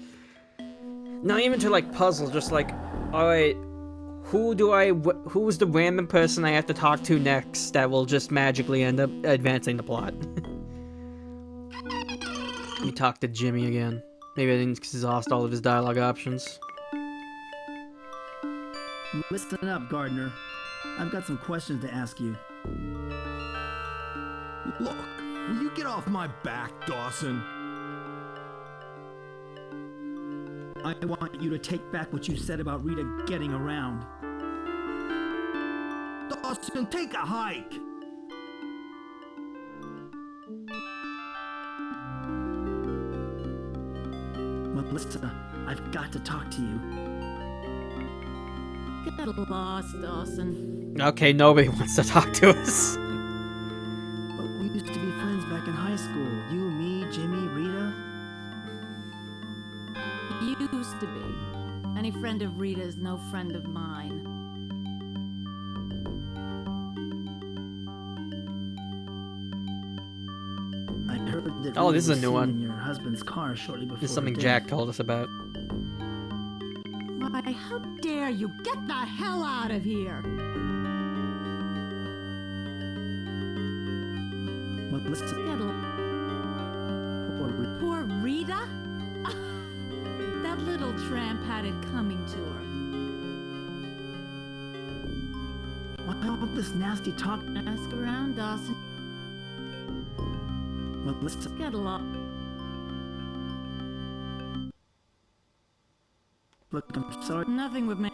Not even to like puzzles, just like, alright, who's the random person I have to talk to next that will just magically end up advancing the plot? Let me talk to Jimmy again. Maybe I didn't exhaust all of his dialogue options. Listen up, Gardner. I've got some questions to ask you. Look, will you get off my back, Dawson? I want you to take back what you said about Rita getting around. Dawson, take a hike! Melissa, I've got to talk to you. Get lost, Dawson. Okay, nobody wants to talk to us. But we used to be friends back in high school. You, me, Jimmy, Rita. Used to be. Any friend of Rita's no friend of mine. I heard that Oh, Rita this is a was new seen one. in your husband's car shortly before This is something her Jack death. told us about. Why, how dare you? Get the hell out of here! Melissa, Poor Rita? That little tramp had it coming to her. why all this nasty talk? Ask around, Dawson. Melissa, Get lost. look, I'm sorry. Nothing would make.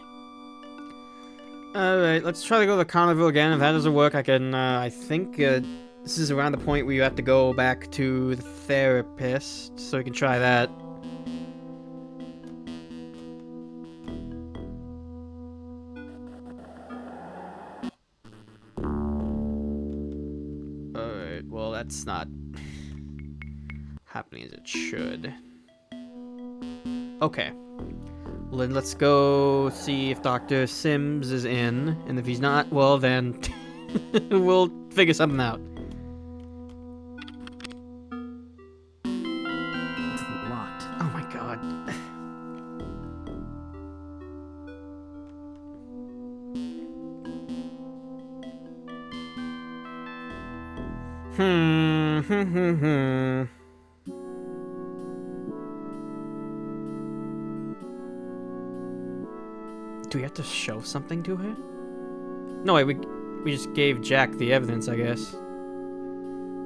Alright, let's try to go to the carnival again. If that doesn't work, I can, I think, this is around the point where you have to go back to the therapist, so we can try that. Alright, well, that's not happening as it should. Okay. Well, then let's go see if Dr. Sims is in, and if he's not, well then we'll figure something out. It's locked. Oh my god. Do we have to show something to her? No, wait, we just gave Jack the evidence, I guess.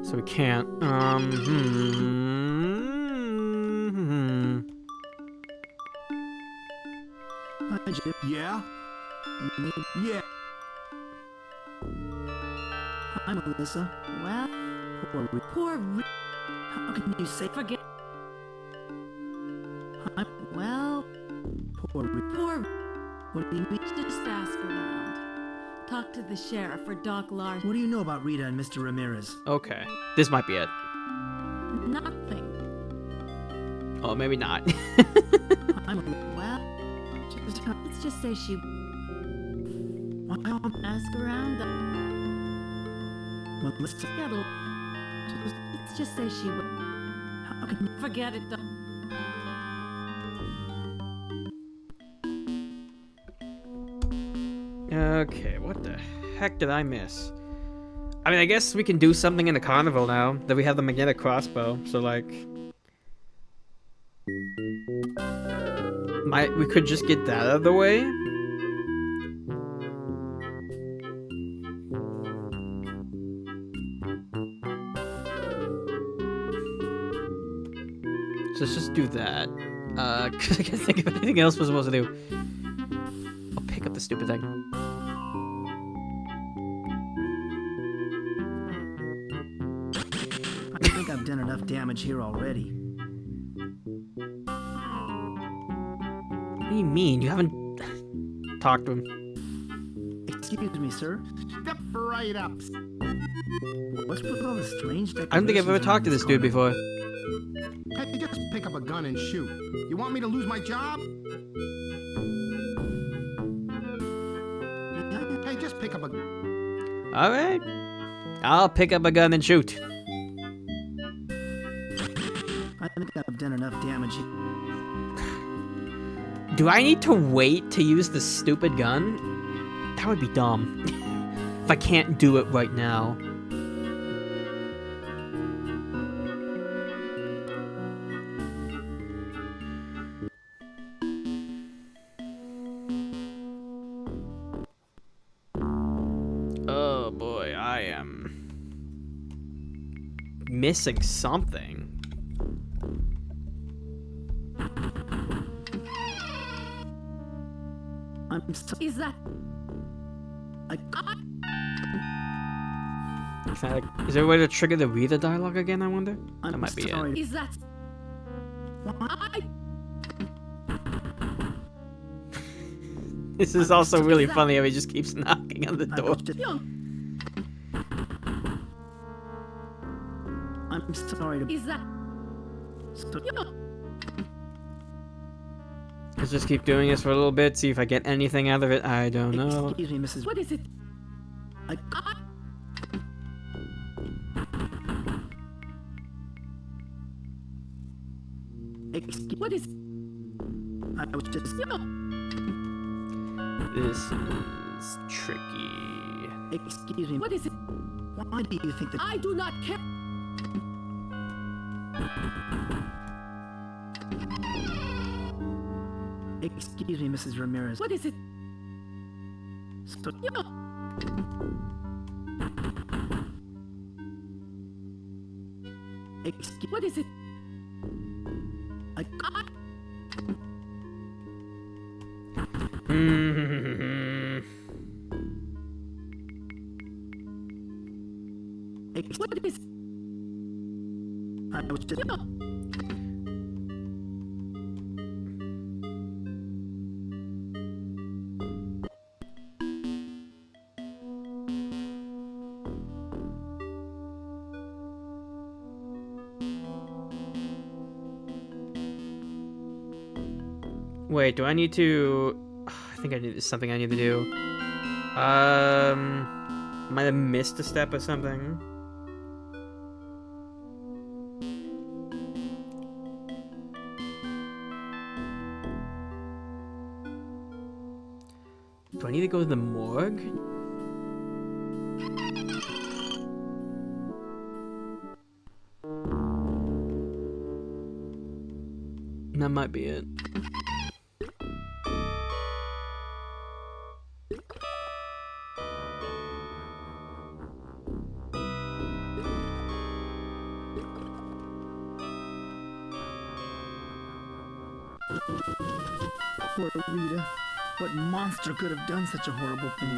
So we can't. Hi, Jim. Yeah? Yeah. Hi, Melissa. Well, Poor Rita. How can you say forget? Hi. Well, Poor Rita. What do you mean? just ask around. Talk to the sheriff or Doc Larson. What do you know about Rita and Mr. Ramirez? Okay, this might be it. Nothing. Oh, maybe not. Well, let's just say she. Ask around. Melissa. Let's just say she would. How can you forget it? Though. Okay, what the heck did I miss? I mean, I guess we can do something in the carnival now that we have the magnetic crossbow. So like, we could just get that out of the way. So let's just do that. Cause I can't think of anything else we're supposed to do. I'll pick up the stupid thing. I think I've done enough damage here already. What do you mean? You haven't talked to him. Excuse me, sir. Step right up. What's with all the strange I don't think I've ever talked to this dude before. Hey, just pick up a gun and shoot. You want me to lose my job? Hey, just pick up a... Alright. I'll pick up a gun and shoot. I think I've done enough damage. Do I need to wait to use the stupid gun? That would be dumb. If I can't do it right now. Oh boy, I am missing something. I'm so... Is that... Is there a way to trigger the Rita dialogue again, I wonder? That might be it. Is that... This is also really funny how he just keeps knocking on the door. I'm sorry to... Is that... Let's just keep doing this for a little bit, see if I get anything out of it. I don't know. Excuse me, Mrs. What is it? What is... I was just... This is tricky. Excuse me. What is it? Why do you think that... I do not care. Excuse me, Mrs. Ramirez. What is it? What is it? What is... I was just... Wait, do I need to... I think there's something I need to do. Might have missed a step or something. Do I need to go to the morgue? That might be it. Poor Rita. What monster could have done such a horrible thing?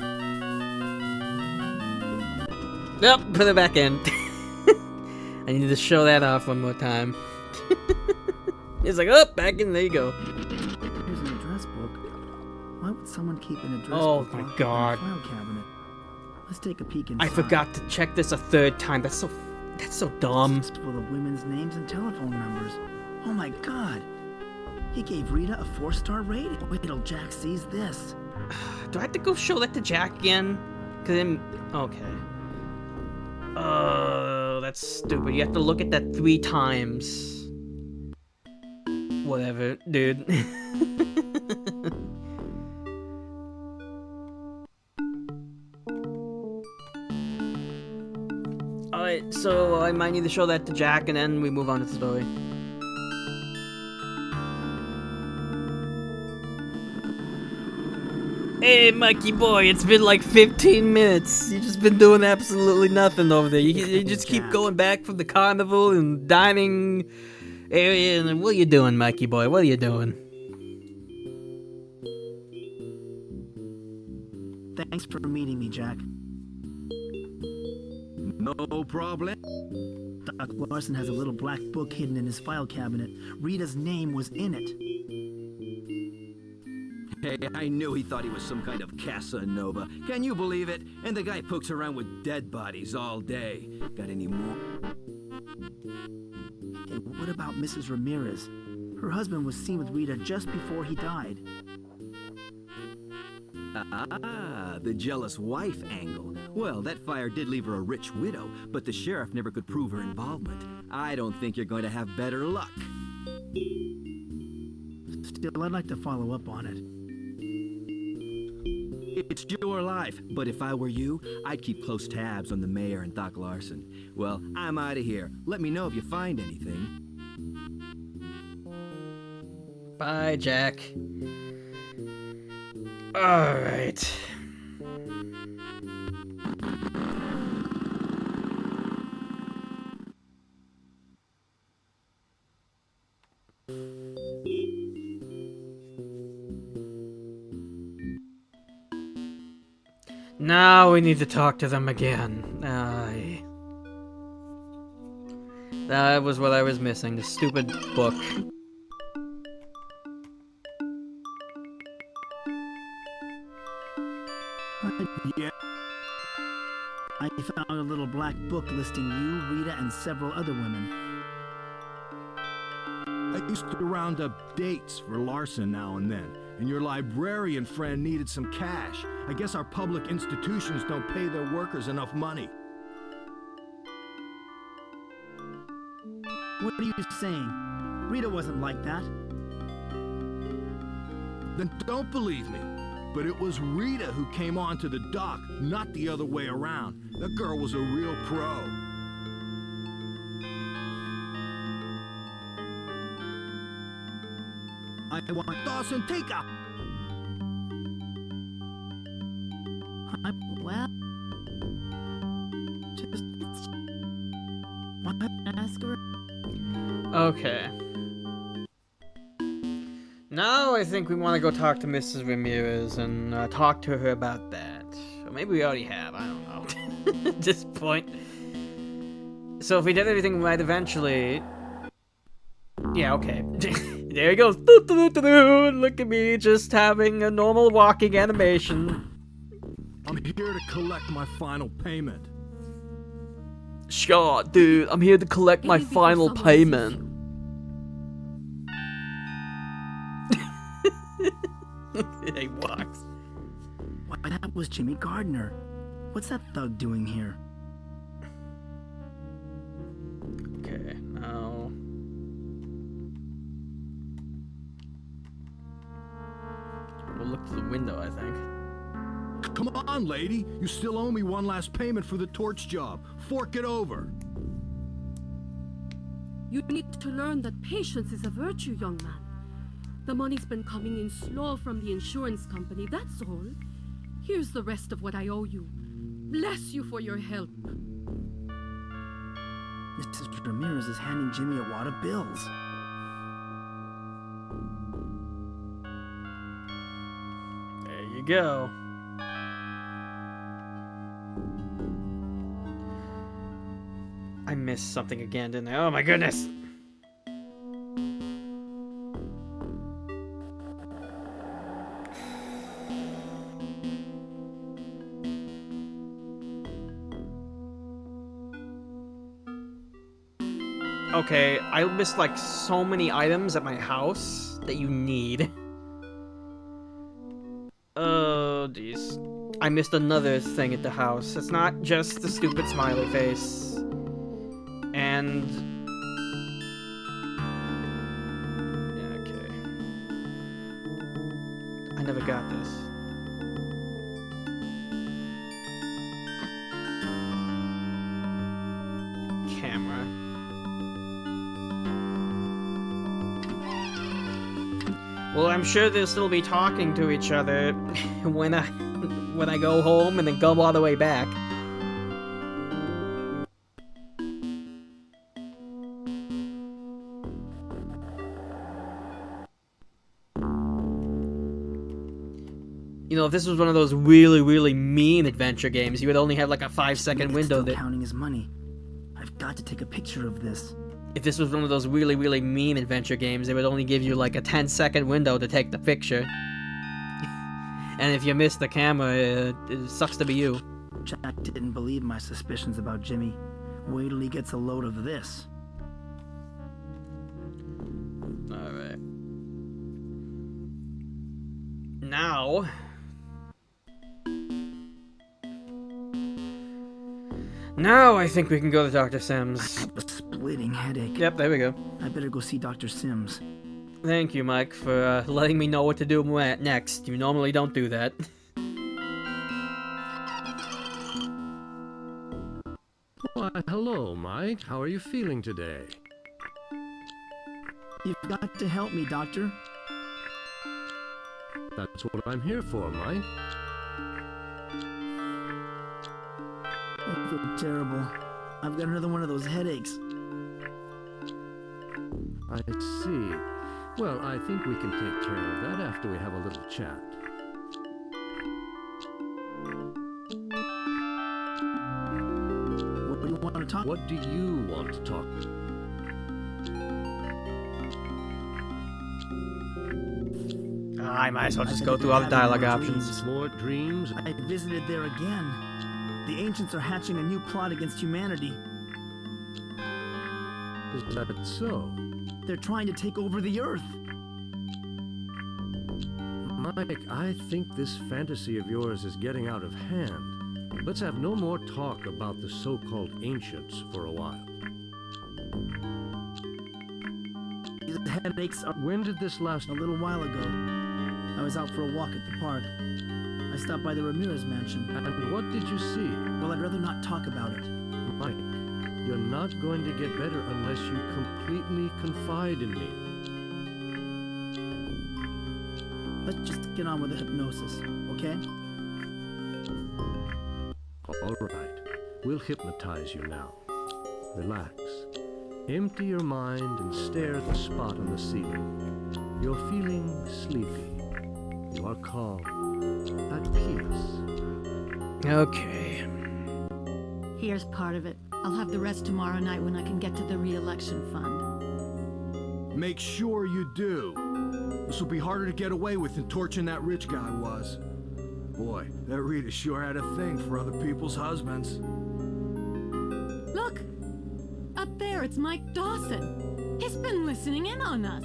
Nope, put it back in. I need to show that off one more time. It's like, oh, back in, there you go. Here's an address book. Why would someone keep an address book my locked God. in a file cabinet? Let's take a peek inside. I forgot to check this a third time. That's so dumb. It's full of women's names and telephone numbers. Oh my God. He gave Rita a 4-star rating. Wait till Jack sees this. Do I have to go show that to Jack again? Cause then, okay. Oh, that's stupid. You have to look at that 3 times. Whatever, dude. Alright, so I might need to show that to Jack and then we move on to the story. Hey, Mikey boy, it's been like 15 minutes. You've just been doing absolutely nothing over there. You just keep going back from the carnival and dining area. And what are you doing, Mikey boy? What are you doing? Thanks for meeting me, Jack. No problem. Doc Larson has a little black book hidden in his file cabinet. Rita's name was in it. Hey, I knew he thought he was some kind of Casanova. Can you believe it? And the guy pokes around with dead bodies all day. Got any more? Hey, what about Mrs. Ramirez? Her husband was seen with Rita just before he died. Ah, the jealous wife angle. Well, that fire did leave her a rich widow, but the sheriff never could prove her involvement. I don't think you're going to have better luck. Still, I'd like to follow up on it. It's your life, but if I were you, I'd keep close tabs on the mayor and Doc Larson. Well, I'm out of here. Let me know if you find anything. Bye, Jack. Alright. Now we need to talk to them again. That was what I was missing, the stupid book. Yeah. I found a little black book listing you, Rita, and several other women. I used to round up dates for Larson now and then, and your librarian friend needed some cash. I guess our public institutions don't pay their workers enough money. What are you saying? Rita wasn't like that. Then don't believe me. But it was Rita who came onto the dock, not the other way around. That girl was a real pro. I want Dawson, take up. Well, just ask her. Okay. Now I think we want to go talk to Mrs. Ramirez and talk to her about that. Or maybe we already have, I don't know. At this point. So if we did everything right eventually... Yeah, okay. There he goes. Look at me, just having a normal walking animation. I'm here to collect my final payment. Sure, dude. I'm here to collect my final payment. He walks. Why, that was Jimmy Gardner. What's that thug doing here? Okay, now... We'll look through the window, I think. Come on, lady. You still owe me one last payment for the torch job. Fork it over. You need to learn that patience is a virtue, young man. The money's been coming in slow from the insurance company, that's all. Here's the rest of what I owe you. Bless you for your help. Mrs. Ramirez is handing Jimmy a wad of bills. go. I missed something again, didn't I? Oh my goodness! Okay, I missed like so many items at my house that you need. Oh, jeez. I missed another thing at the house. It's not just the stupid smiley face. And... yeah, okay. I never got this. Camera. Well, I'm sure they'll still be talking to each other when I go home and then go all the way back. You know, if this was one of those really, really mean adventure games, you would only have like a 5-second window that... counting his money. I've got to take a picture of this. If this was one of those really, really mean adventure games, they would only give you like a 10-second window to take the picture. And if you miss the camera, it sucks to be you. Jack didn't believe my suspicions about Jimmy. Wait till he gets a load of this. Alright. Now... now I think we can go to Dr. Sims. I have a splitting headache. Yep, there we go. I better go see Dr. Sims. Thank you, Mike, for letting me know what to do next. You normally don't do that. Why, hello, Mike. How are you feeling today? You've got to help me, Doctor. That's what I'm here for, Mike. I feel terrible. I've got another one of those headaches. I see. Well, I think we can take care of that after we have a little chat. What do you want to talk? What do you want to talk about? I might as well just go through all the dialogue options. More dreams? I visited there again. The ancients are hatching a new plot against humanity. Is that so? They're trying to take over the Earth. Mike, I think this fantasy of yours is getting out of hand. Let's have no more talk about the so-called ancients for a while. These headaches are... When did this last? A little while ago. I was out for a walk at the park. I stopped by the Ramirez mansion. And what did you see? Well, I'd rather not talk about it. Mike, you're not going to get better unless you completely confide in me. Let's just get on with the hypnosis, okay? All right. We'll hypnotize you now. Relax. Empty your mind and stare at the spot on the ceiling. You're feeling sleepy. You are calm. At peace. Okay. Here's part of it. I'll have the rest tomorrow night when I can get to the re-election fund. Make sure you do. This will be harder to get away with than torching that rich guy was. Boy, that Rita sure had a thing for other people's husbands. Look! Up there, it's Mike Dawson. He's been listening in on us.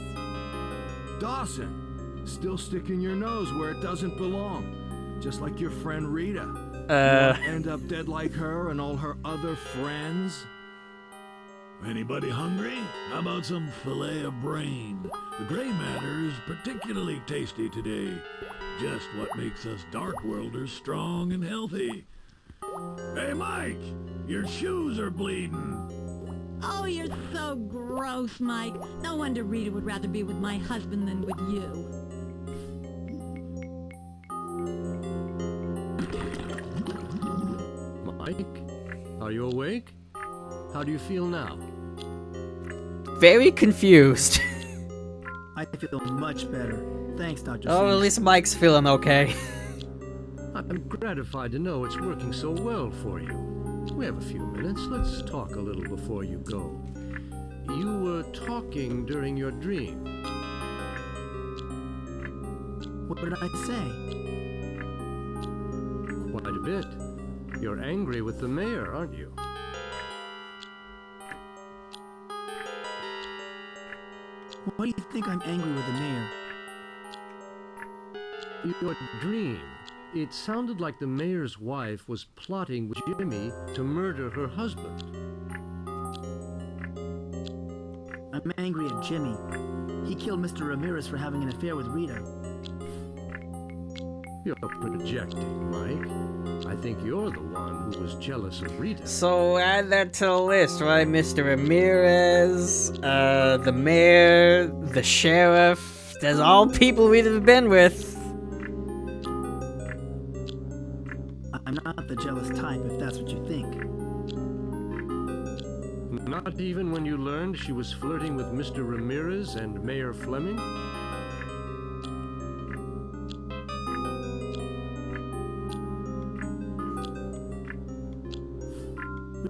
Dawson! Still sticking your nose where it doesn't belong. Just like your friend Rita. You end up dead like her and all her other friends? Anybody hungry? How about some filet of brain? The gray matter is particularly tasty today. Just what makes us Darkworlders strong and healthy. Hey, Mike, your shoes are bleeding. Oh, you're so gross, Mike. No wonder Rita would rather be with my husband than with you. Mike, are you awake? How do you feel now? Very confused. I feel much better. Thanks, Dr. Oh, Sims. at least Mike's feeling okay. I'm gratified to know it's working so well for you. We have a few minutes. Let's talk a little before you go. You were talking during your dream. What did I say? Quite a bit. You're angry with the mayor, aren't you? Why do you think I'm angry with the mayor? Your dream. It sounded like the mayor's wife was plotting with Jimmy to murder her husband. I'm angry at Jimmy. He killed Mr. Ramirez for having an affair with Rita. You're projecting, Mike. I think you're the one who was jealous of Rita. So add that to the list, right? Mr. Ramirez, the mayor, the sheriff. There's all people we'd have been with. I'm not the jealous type, if that's what you think. Not even when you learned she was flirting with Mr. Ramirez and Mayor Fleming?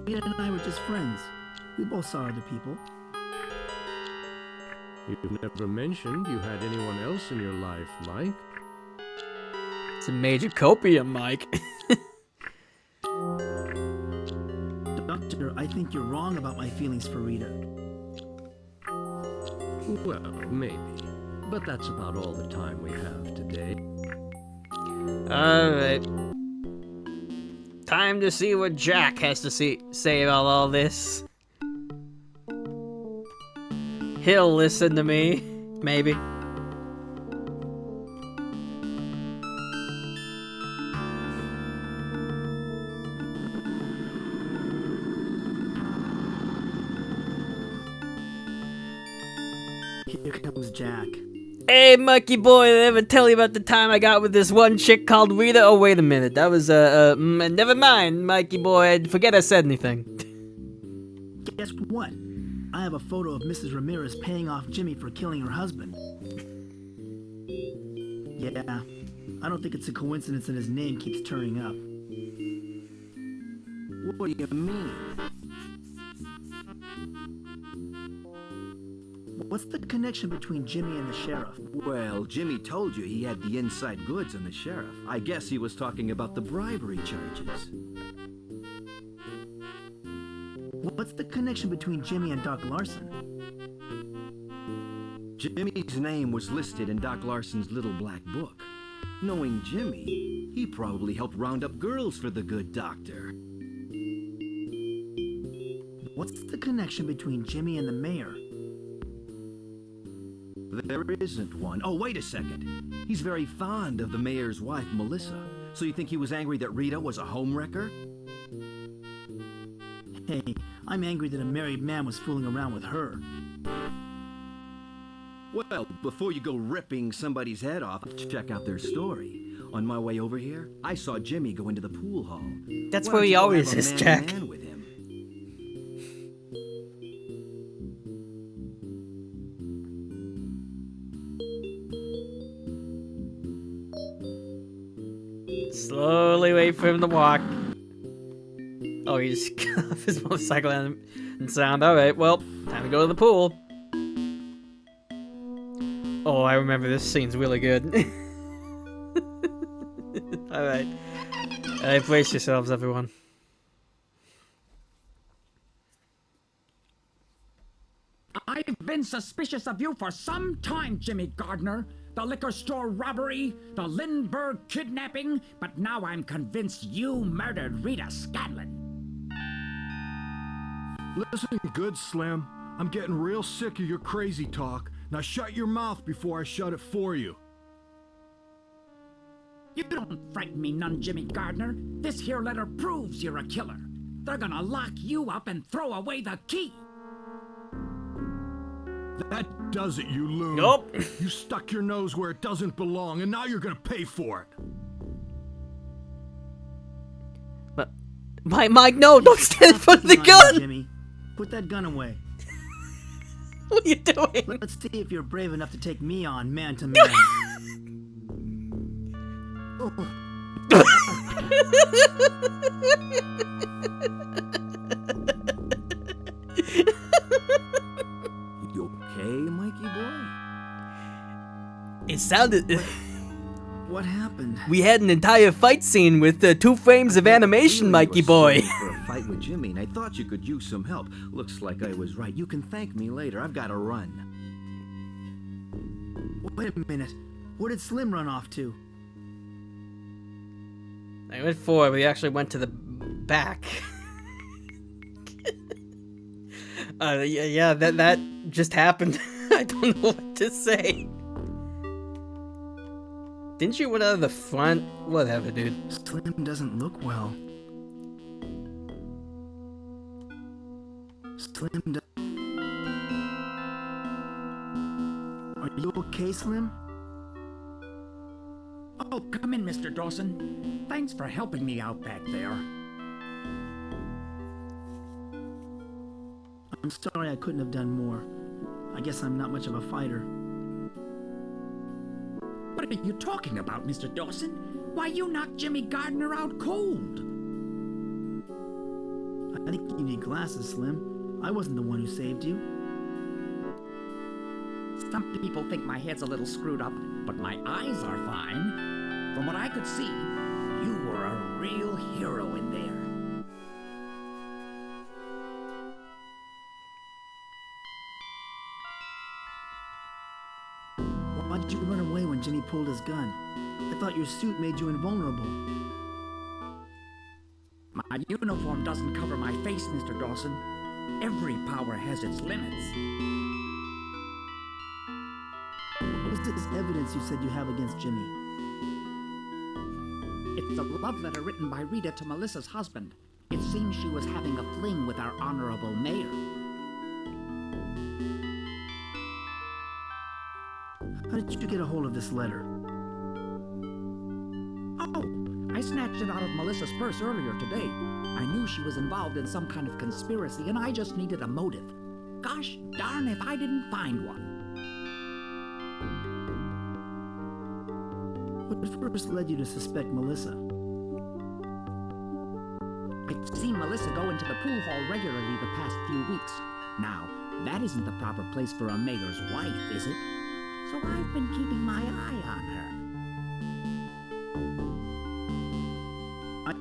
Rita and I were just friends. We both saw other people. You've never mentioned you had anyone else in your life, Mike. It's a major copium, Mike. Doctor, I think you're wrong about my feelings for Rita. Well, maybe. But that's about all the time we have today. Alright. Time to see what Jack has to say about all this. He'll listen to me. Maybe. Here comes Jack. Hey, Mikey boy, did I ever tell you about the time I got with this one chick called Rita? Oh, wait a minute. That was, never mind, Mikey boy. Forget I said anything. Guess what? I have a photo of Mrs. Ramirez paying off Jimmy for killing her husband. Yeah, I don't think it's a coincidence that his name keeps turning up. What do you mean? What's the connection between Jimmy and the sheriff? Well, Jimmy told you he had the inside goods on the sheriff. I guess he was talking about the bribery charges. What's the connection between Jimmy and Doc Larson? Jimmy's name was listed in Doc Larson's little black book. Knowing Jimmy, he probably helped round up girls for the good doctor. What's the connection between Jimmy and the mayor? There isn't one. Oh, wait a second. He's very fond of the mayor's wife, Melissa. So you think he was angry that Rita was a homewrecker? Hey, I'm angry that a married man was fooling around with her. Well, before you go ripping somebody's head off, check out their story. On my way over here, I saw Jimmy go into the pool hall. That's where he always is, Jack. Man with him? Slowly wait for him to walk. Oh, he just got off his motorcycle and sound. Alright, well, time to go to the pool. Oh, I remember this scene's really good. Alright. Brace yourselves, everyone. I've been suspicious of you for some time, Jimmy Gardner. The liquor store robbery, the Lindbergh kidnapping, but now I'm convinced you murdered Rita Scanlon. Listen good, Slim. I'm getting real sick of your crazy talk. Now shut your mouth before I shut it for you. You don't frighten me none, Jimmy Gardner. This here letter proves you're a killer. They're gonna lock you up and throw away the key. That does it, you loon. Nope. You stuck your nose where it doesn't belong, and now you're gonna pay for it. But, Mike, no! Don't stand in front of the gun! Jimmy, put that gun away. What are you doing? Let's see if you're brave enough to take me on, man to man. You okay, Mikey boy? It sounded... What happened? We had an entire fight scene with 2 frames of animation, Mikey boy. For a fight with Jimmy, and I thought you could use some help. Looks like I was right. You can thank me later. I've got to run. Wait a minute. Where did Slim run off to? I went forward, but we actually went to the back. Yeah, that just happened. I don't know what to say. Didn't you went out of the front? Whatever, dude. Slim doesn't look well. Slim Are you okay, Slim? Oh, come in, Mr. Dawson. Thanks for helping me out back there. I'm sorry I couldn't have done more. I guess I'm not much of a fighter. What are you talking about, Mr. Dawson? Why, you knocked Jimmy Gardner out cold. I think you need glasses, Slim. I wasn't the one who saved you. Some people think my head's a little screwed up, but my eyes are fine. From what I could see, you were a real hero in there. Why did you run away when Jimmy pulled his gun? I thought your suit made you invulnerable. My uniform doesn't cover my face, Mr. Dawson. Every power has its limits. What was this evidence you said you have against Jimmy? It's a love letter written by Rita to Melissa's husband. It seems she was having a fling with our honorable mayor. How did you get a hold of this letter? Oh, I snatched it out of Melissa's purse earlier today. I knew she was involved in some kind of conspiracy, and I just needed a motive. Gosh darn if I didn't find one. What first led you to suspect Melissa? I've seen Melissa go into the pool hall regularly the past few weeks. Now, that isn't the proper place for a mayor's wife, is it? So I've been keeping my eye on her.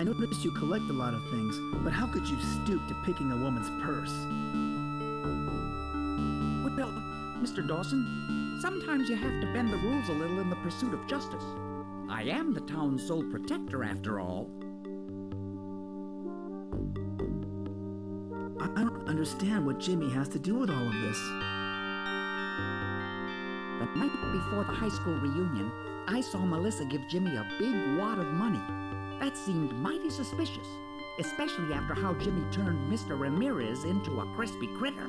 I noticed you collect a lot of things, but how could you stoop to picking a woman's purse? Well, Mr. Dawson, sometimes you have to bend the rules a little in the pursuit of justice. I am the town's sole protector, after all. I don't understand what Jimmy has to do with all of this. The night before the high school reunion, I saw Melissa give Jimmy a big wad of money. That seemed mighty suspicious, especially after how Jimmy turned Mr. Ramirez into a crispy critter.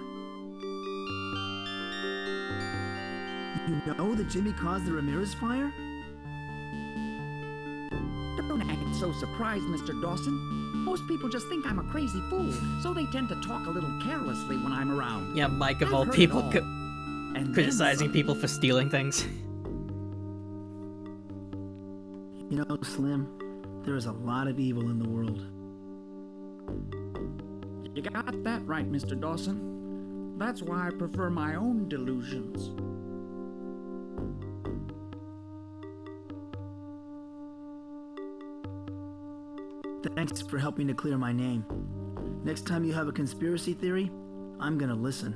You know that Jimmy caused the Ramirez fire? Don't act so surprised, Mr. Dawson. Most people just think I'm a crazy fool, so they tend to talk a little carelessly when I'm around. Yeah, Mike of all I've heard people it all. criticizing people for stealing things. You know, Slim, there is a lot of evil in the world. You got that right, Mr. Dawson. That's why I prefer my own delusions. Thanks for helping to clear my name. Next time you have a conspiracy theory, I'm gonna listen.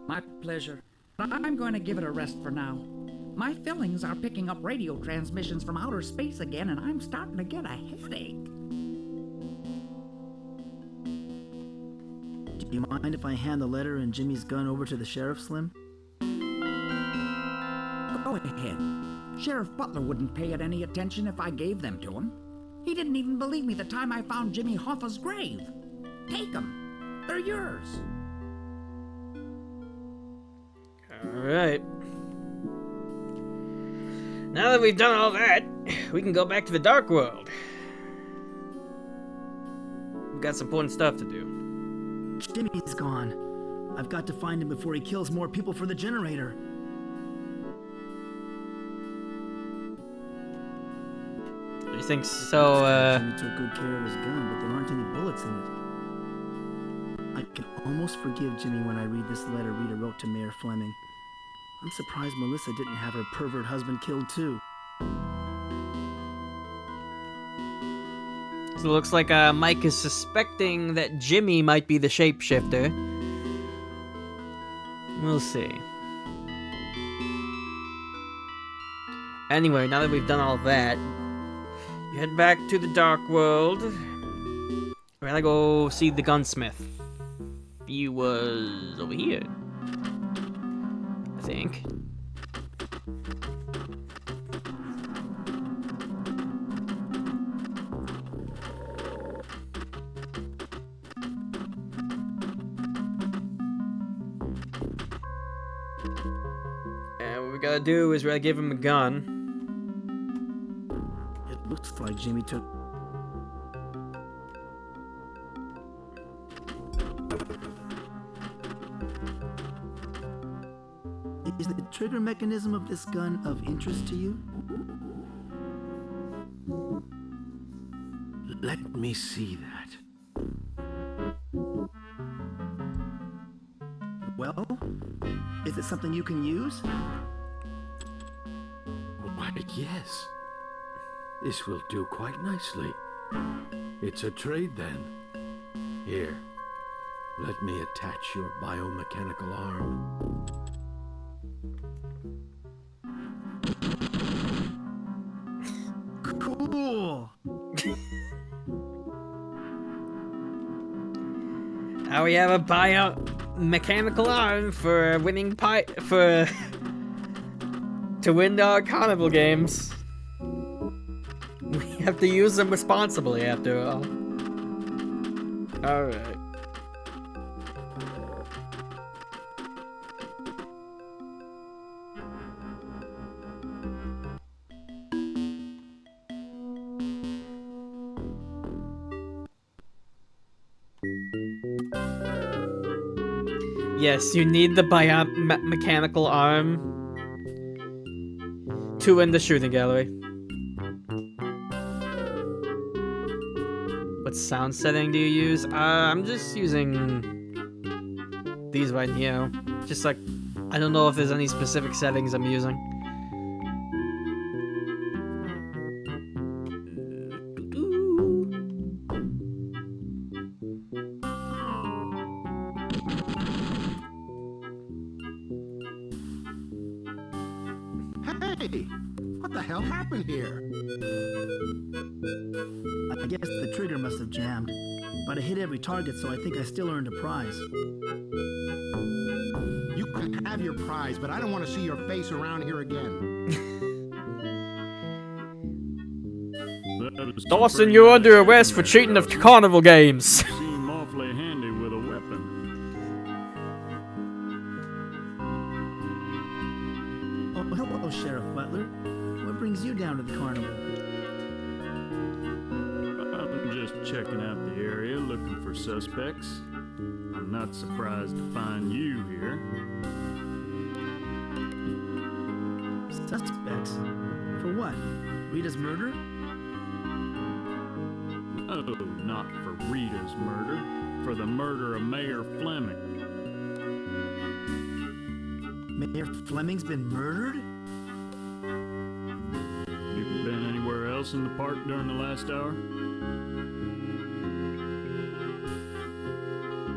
My pleasure. I'm going to give it a rest for now. My fillings are picking up radio transmissions from outer space again, and I'm starting to get a headache. Do you mind if I hand the letter and Jimmy's gun over to the sheriff, Slim? Go ahead. Sheriff Butler wouldn't pay it any attention if I gave them to him. He didn't even believe me the time I found Jimmy Hoffa's grave. Take them. They're yours. Alright. Now that we've done all that, we can go back to the Dark World. We've got some important stuff to do. Jimmy's gone. I've got to find him before he kills more people for the generator. I think so. Jimmy took good care of his gun, but there aren't any bullets in it. I can almost forgive Jimmy when I read this letter Rita wrote to Mayor Fleming. I'm surprised Melissa didn't have her pervert husband killed too. So it looks like Mike is suspecting that Jimmy might be the shapeshifter. We'll see. Anyway, now that we've done all that, you head back to the Dark World. We're gonna go see the gunsmith. He was over here, I think. And what we gotta do is we gotta give him a gun. It looks like Jimmy took... Is the trigger mechanism of this gun of interest to you? Let me see that. Well, is it something you can use? Why, yes. This will do quite nicely. It's a trade, then. Here, let me attach your biomechanical arm. Cool! Now we have a biomechanical arm for winning to win our carnival games. We have to use them responsibly after all. Alright. Yes, you need the biomechanical arm to win the shooting gallery. What sound setting do you use? I'm just using these right here. Just like, I don't know if there's any specific settings I'm using. Hey, what the hell happened here? I guess the trigger must have jammed, but I hit every target, so I think I still earned a prize. You can have your prize, but I don't want to see your face around here again. Dawson, you're under arrest for cheating of carnival games. Seem awfully handy with a weapon. Oh, hello, Sheriff Butler. What brings you down to the carnival? I'm just checking out the area, looking for suspects. I'm not surprised to find you here. Suspects? For what? Rita's murder? No, not for Rita's murder. For the murder of Mayor Fleming. Mayor Fleming's been murdered? You been anywhere else in the park during the last hour?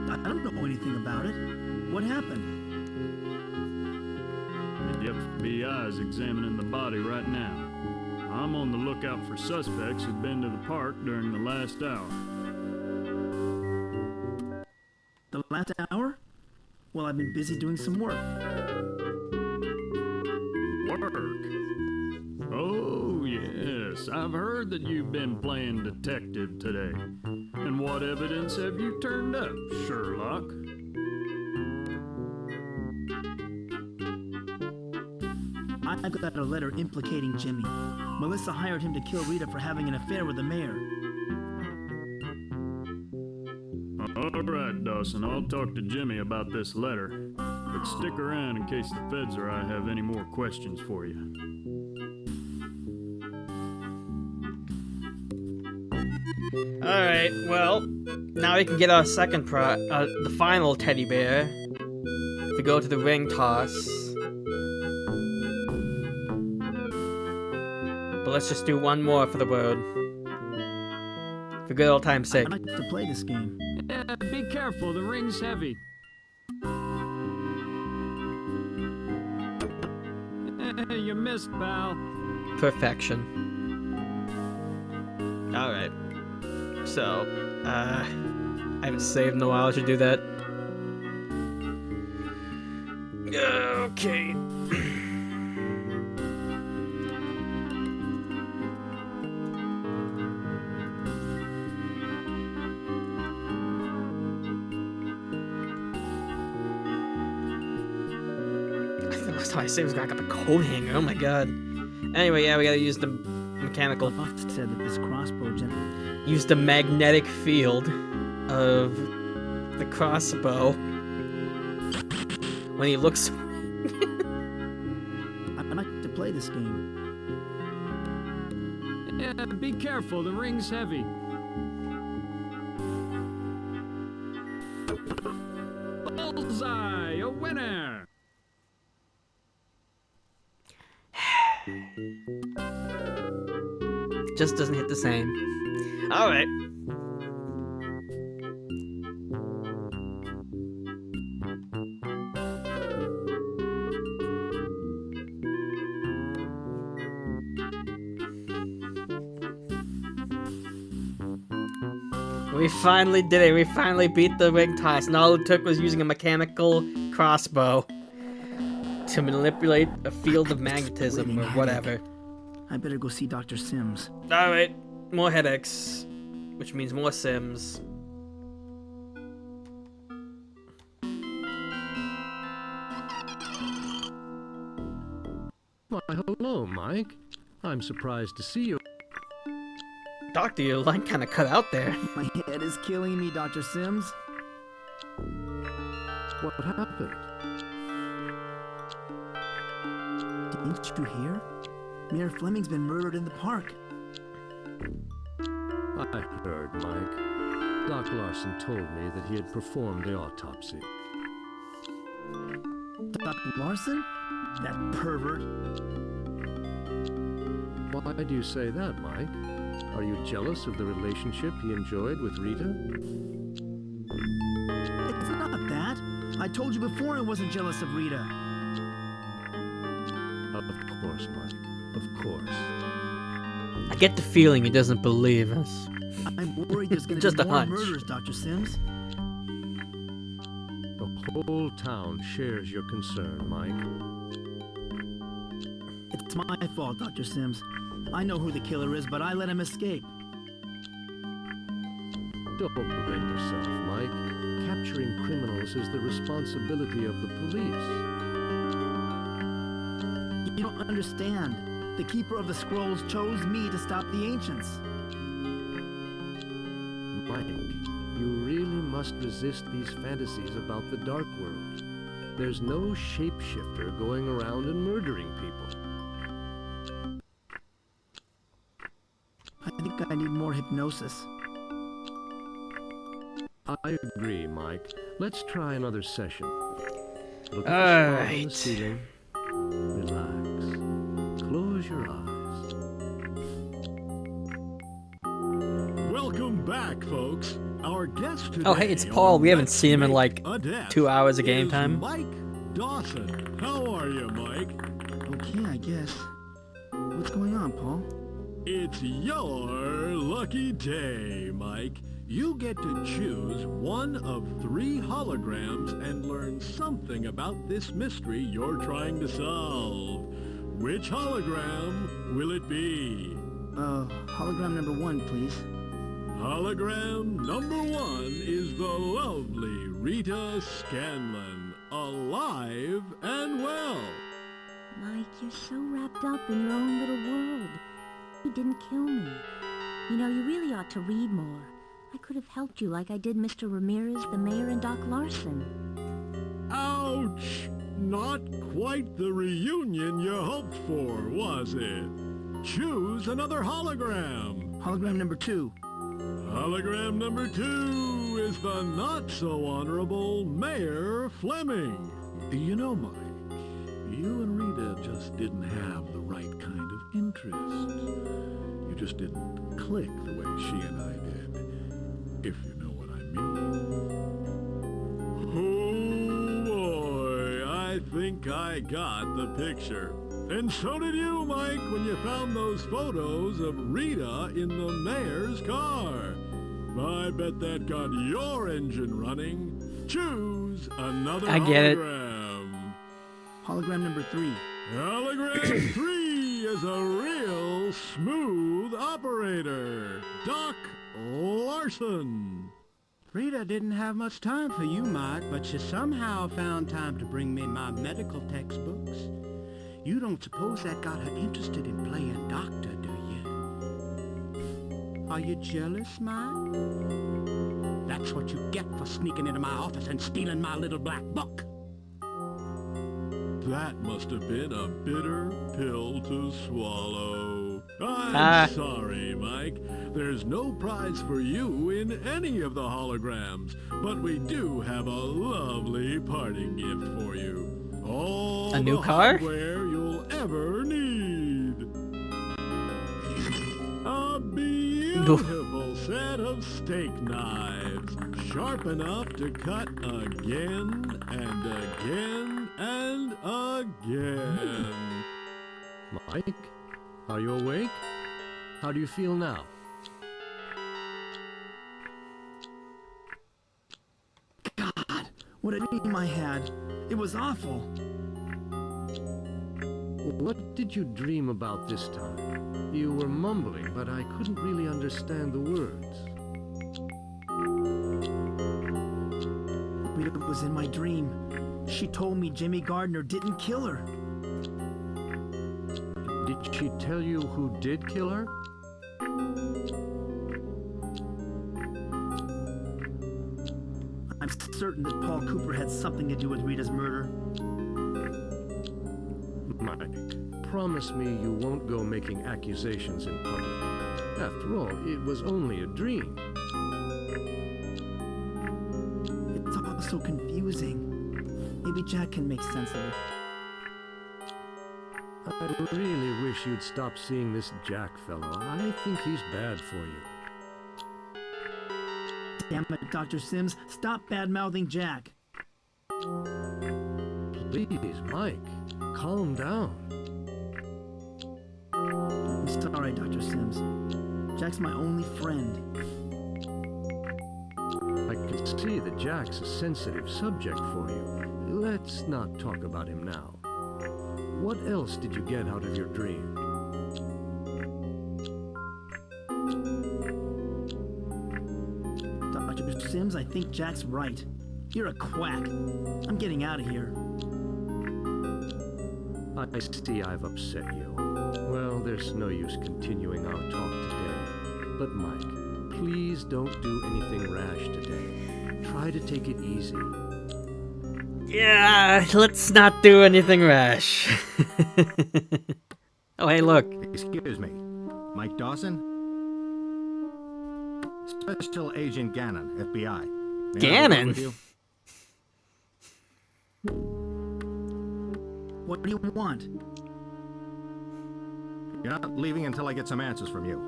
I don't know anything about it. What happened? The FBI is examining the body right now. I'm on the lookout for suspects who've been to the park during the last hour. The last hour? Well, I've been busy doing some work. Work? Oh, yes. I've heard that you've been playing detective today. And what evidence have you turned up, Sherlock? I got a letter implicating Jimmy. Melissa hired him to kill Rita for having an affair with the mayor. All right, Dawson. I'll talk to Jimmy about this letter. But stick around in case the feds or I have any more questions for you. Alright, well, now we can get our second the final teddy bear. To go to the ring toss. But let's just do one more for the world. For good old time's sake. I'd like to play this game. Yeah, be careful, the ring's heavy. You missed, pal. Perfection. Alright. So, I haven't saved in a while, I should do that. Okay. Last time I saved was when I got the coat hanger. Oh my god. Anyway, yeah, we gotta use the mechanical. Buff said that this crossbow use the magnetic field of the crossbow when he looks. I'd like to play this game. Yeah, be careful, the ring's heavy. Bullseye, a winner! Just doesn't hit the same. Alright. We finally did it. We finally beat the ring toss, and all it took was using a mechanical crossbow to manipulate a field of magnetism or whatever. I better go see Dr. Sims. Alright, more headaches, which means more Sims. Why, hello, Mike. I'm surprised to see you. Doctor, your line kind of cut out there. My head is killing me, Dr. Sims. What happened? Didn't you hear? Mayor Fleming's been murdered in the park. I heard, Mike. Doc Larson told me that he had performed the autopsy. Dr. Larson? That pervert. Why do you say that, Mike? Are you jealous of the relationship he enjoyed with Rita? It's not that. I told you before I wasn't jealous of Rita. Of course, Mike. Of course. I get the feeling he doesn't believe us. I'm worried there's going to Just be a more hunch. murders, Dr. Sims. The whole town shares your concern, Mike. It's my fault, Dr. Sims. I know who the killer is, but I let him escape. Don't blame yourself, Mike. Capturing criminals is the responsibility of the police. You don't understand. The Keeper of the Scrolls chose me to stop the Ancients. Mike, you really must resist these fantasies about the Dark World. There's no shapeshifter going around and murdering people. I think I need more hypnosis. I agree, Mike. Let's try another session. Look at the All spot on the ceiling. Relax. Close your eyes. Welcome back, folks. Our guest today. Oh, hey, it's Paul. We haven't seen him in like Adept 2 hours of game is time. Mike Dawson. How are you, Mike? Okay, I guess. What's going on, Paul? It's your lucky day, Mike. You get to choose one of 3 holograms and learn something about this mystery you're trying to solve. Which hologram will it be? Hologram number 1, please. Hologram number 1 is the lovely Rita Scanlon, alive and well. Mike, you're so wrapped up in your own little world. You didn't kill me. You know, you really ought to read more. I could have helped you like I did Mr. Ramirez, the mayor, and Doc Larson. Ouch! Not quite the reunion you hoped for, was it? Choose another hologram. Hologram number 2. Hologram number 2 is the not-so-honorable Mayor Fleming. You know, Mike, you and Rita just didn't have the right kind of interest. You just didn't click the way she and I did, if you know what I mean. Oh, boy, I think I got the picture. And so did you, Mike, when you found those photos of Rita in the mayor's car. I bet that got your engine running. Choose another I get it. Hologram number 3. Hologram 3 is a real smooth operator. Doc Larson. Rita didn't have much time for you, Mike, but she somehow found time to bring me my medical textbooks. You don't suppose that got her interested in playing doctor, do you? Are you jealous, Mike? That's what you get for sneaking into my office and stealing my little black book. That must have been a bitter pill to swallow. I'm sorry, Mike. There's no prize for you in any of the holograms, but we do have a lovely parting gift for you. All A new the car? hardware you'll ever need. A beautiful set of steak knives, sharp enough to cut again and again and again. Mike, are you awake? How do you feel now? God, what a dream I had. It was awful. What did you dream about this time? You were mumbling, but I couldn't really understand the words. Rita was in my dream. She told me Jimmy Gardner didn't kill her. Did she tell you who did kill her? I'm certain that Paul Cooper had something to do with Rita's murder. Mike, promise me you won't go making accusations in public. After all, it was only a dream. It's all so confusing. Maybe Jack can make sense of it. I really wish you'd stop seeing this Jack fellow. I think he's bad for you. Damn it, Dr. Sims, stop bad-mouthing Jack. Please, Mike, calm down. I'm sorry, Dr. Sims. Jack's my only friend. I can see that Jack's a sensitive subject for you. Let's not talk about him now. What else did you get out of your dream? Dr. Sims, I think Jack's right. You're a quack. I'm getting out of here. I see I've upset you. Well, there's no use continuing our talk today. But Mike, please don't do anything rash today. Try to take it easy. Yeah, let's not do anything rash. Oh, hey, look. Excuse me. Mike Dawson? Special Agent Gannon, FBI. May I Gannon? work with you? What do you want? You're not leaving until I get some answers from you.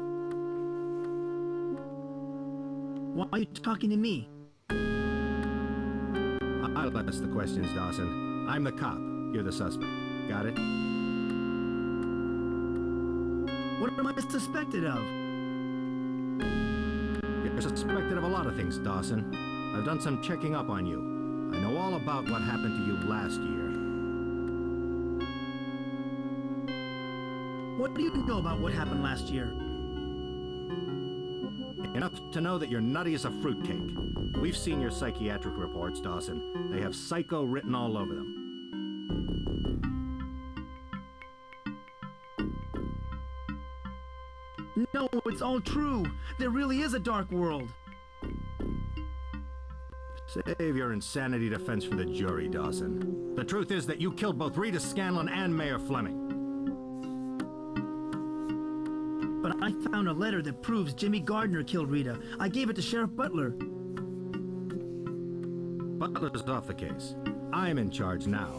Why are you talking to me? I'll ask the questions, Dawson. I'm the cop. You're the suspect. Got it? What am I suspected of? You're suspected of a lot of things, Dawson. I've done some checking up on you. I know all about what happened to you last year. What do you know about what happened last year? Enough to know that you're nutty as a fruitcake. We've seen your psychiatric reports, Dawson. They have psycho written all over them. No, it's all true. There really is a dark world. Save your insanity defense for the jury, Dawson. The truth is that you killed both Rita Scanlon and Mayor Fleming. but I found a letter that proves Jimmy Gardner killed Rita. I gave it to Sheriff Butler. Butler's off the case. I'm in charge now.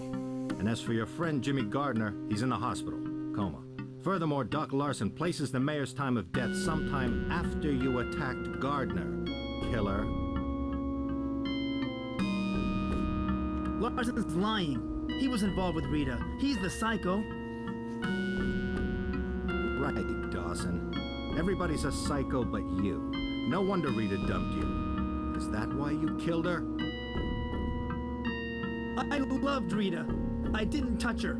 And as for your friend Jimmy Gardner, he's in the hospital, coma. Furthermore, Doc Larson places the mayor's time of death sometime after you attacked Gardner, killer. Larson's lying. He was involved with Rita. He's the psycho. Right, Dawson. Everybody's a psycho but you. No wonder Rita dumped you. Is that why you killed her? I loved Rita. I didn't touch her.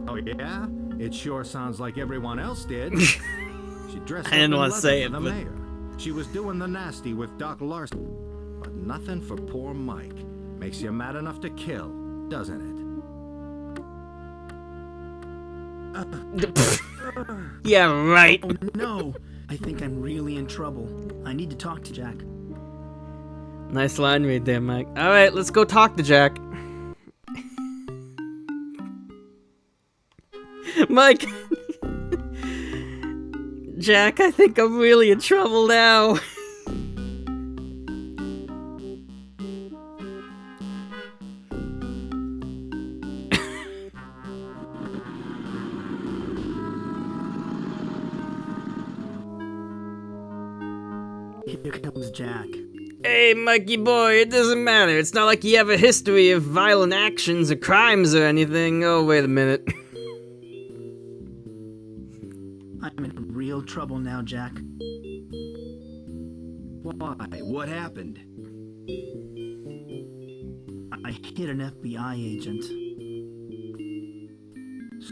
Oh yeah? It sure sounds like everyone else did. She dressed I didn't up in want to leather say for it, the but mayor. She was doing the nasty with Doc Larson. But nothing for poor Mike. Makes you mad enough to kill, doesn't it? Yeah, right. Oh no! I think I'm really in trouble. I need to talk to Jack. Nice line read there, Mike. Alright, let's go talk to Jack. Mike! Jack, I think I'm really in trouble now. Here comes Jack. Hey, Mikey boy, it doesn't matter. It's not like you have a history of violent actions or crimes or anything. Oh, wait a minute. I'm in real trouble now, Jack. Why? What happened? I hit an FBI agent.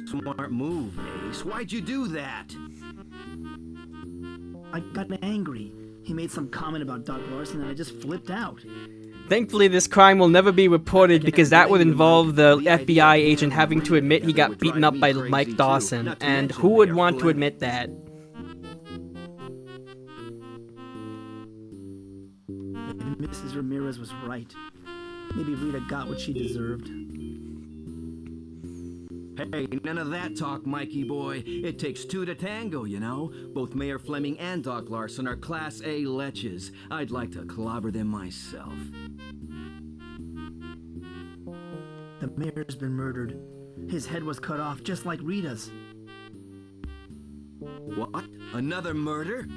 Smart move, Ace. Why'd you do that? I got angry. He made some comment about Doc Larson and I just flipped out. Thankfully, this crime will never be reported because that would involve the FBI agent having to admit he got beaten up by Mike Dawson. And who would want to admit that? Maybe Mrs. Ramirez was right. Maybe Rita got what she deserved. Hey, none of that talk, Mikey boy. It takes two to tango, you know? Both Mayor Fleming and Doc Larson are Class A leches. I'd like to clobber them myself. The mayor's been murdered. His head was cut off, just like Rita's. What? Another murder?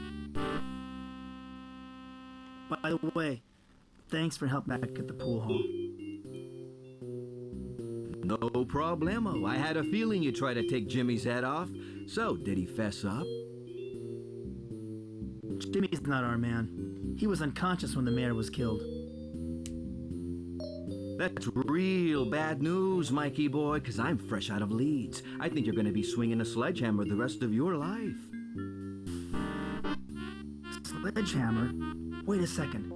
By the way, thanks for help back at the pool hall. No problemo. I had a feeling you'd try to take Jimmy's head off. So, did he fess up? Jimmy's not our man. He was unconscious when the mayor was killed. That's real bad news, Mikey boy, because I'm fresh out of Leeds. I think you're going to be swinging a sledgehammer the rest of your life. Sledgehammer? Wait a second.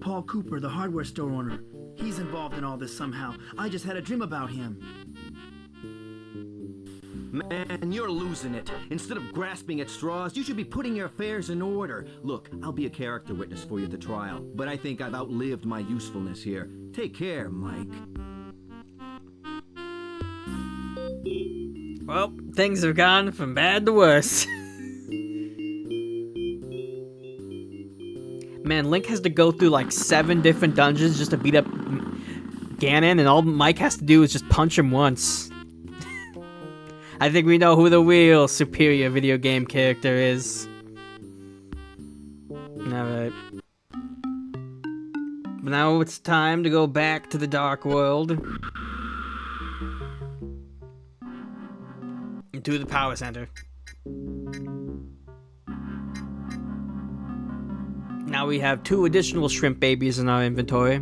Paul Cooper, the hardware store owner. He's involved in all this somehow. I just had a dream about him. Man, you're losing it. Instead of grasping at straws, you should be putting your affairs in order. Look, I'll be a character witness for you at the trial, but I think I've outlived my usefulness here. Take care, Mike. Well, things have gone from bad to worse. Man, Link has to go through like 7 different dungeons just to beat up Ganon, and all Mike has to do is just punch him once. I think we know who the real superior video game character is. Alright. But now it's time to go back to the Dark World. To the Power Center. Now we have 2 additional shrimp babies in our inventory.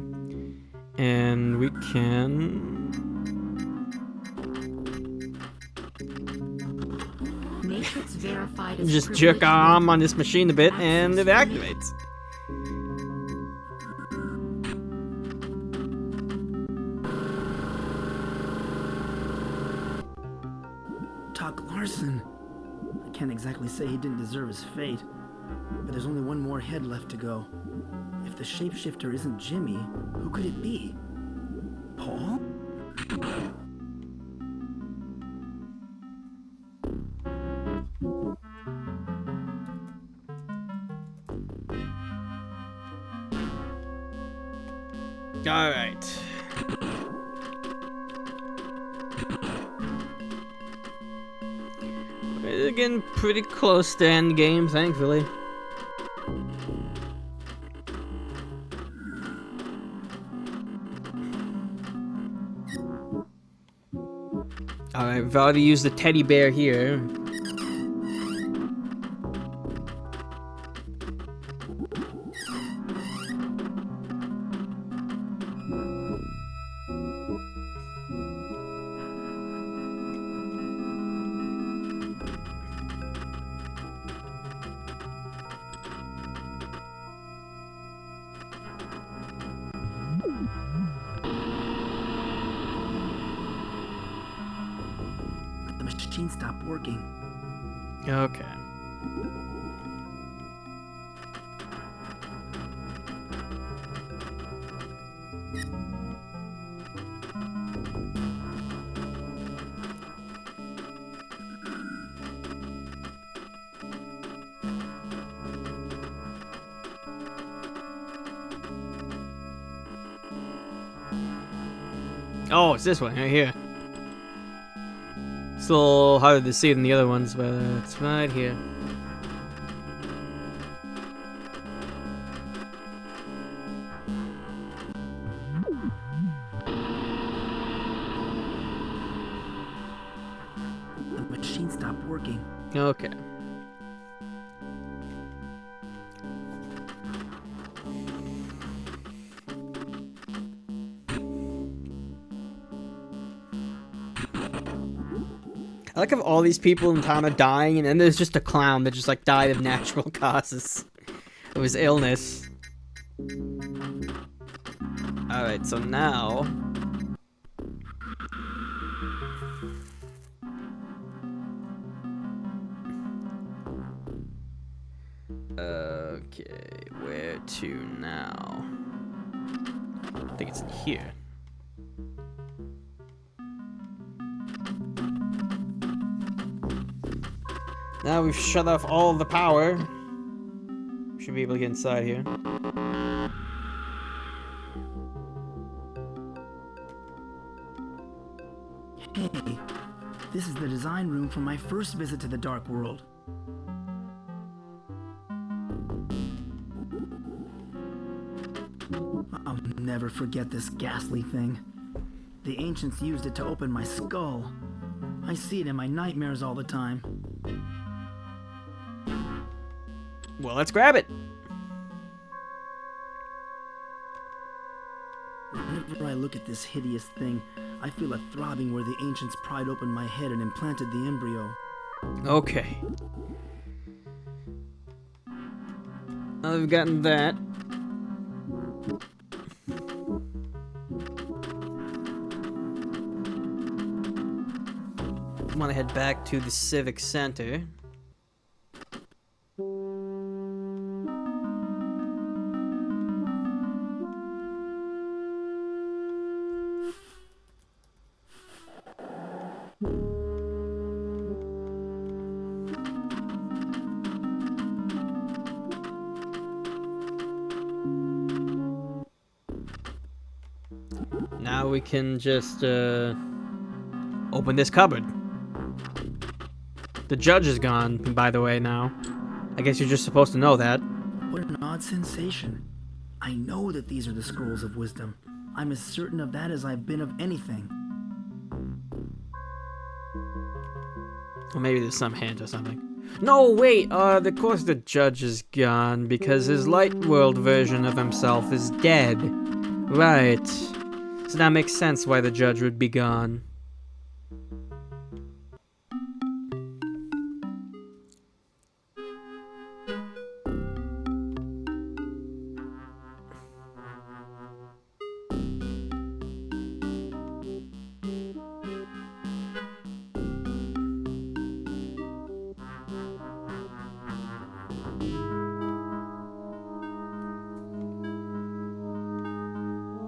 And we can... Matrix verified as just jerk our arm on this machine a bit and it activates. Doc Larson. I can't exactly say he didn't deserve his fate, but there's only one more head left to go. If the shapeshifter isn't Jimmy, who could it be? Paul? Alright. We're getting pretty close to end game, thankfully. Alright, we've already used the teddy bear here. The machine stopped working. Okay. Oh, it's this one right here. It's a little harder to see than the other ones, but it's right here. The machine stopped working. Okay. I like how all these people in town are dying, and then there's just a clown that just like died of natural causes. It was illness. Alright, so now... Okay, where to now? I think it's in here. Now we've shut off all of the power. Should be able to get inside here. Hey, this is the design room from my first visit to the Dark World. I'll never forget this ghastly thing. The ancients used it to open my skull. I see it in my nightmares all the time. Well, let's grab it. Whenever I look at this hideous thing, I feel a throbbing where the ancients pried open my head and implanted the embryo. Okay. Now we've gotten that. I want to head back to the Civic Center. Now we can just open this cupboard. The judge is gone, by the way, now. I guess you're just supposed to know that. What an odd sensation. I know that these are the scrolls of wisdom. I'm as certain of that as I've been of anything. Well, maybe there's some hint or something. No, wait, of course the judge is gone because his light world version of himself is dead. Right. So that makes sense why the judge would be gone.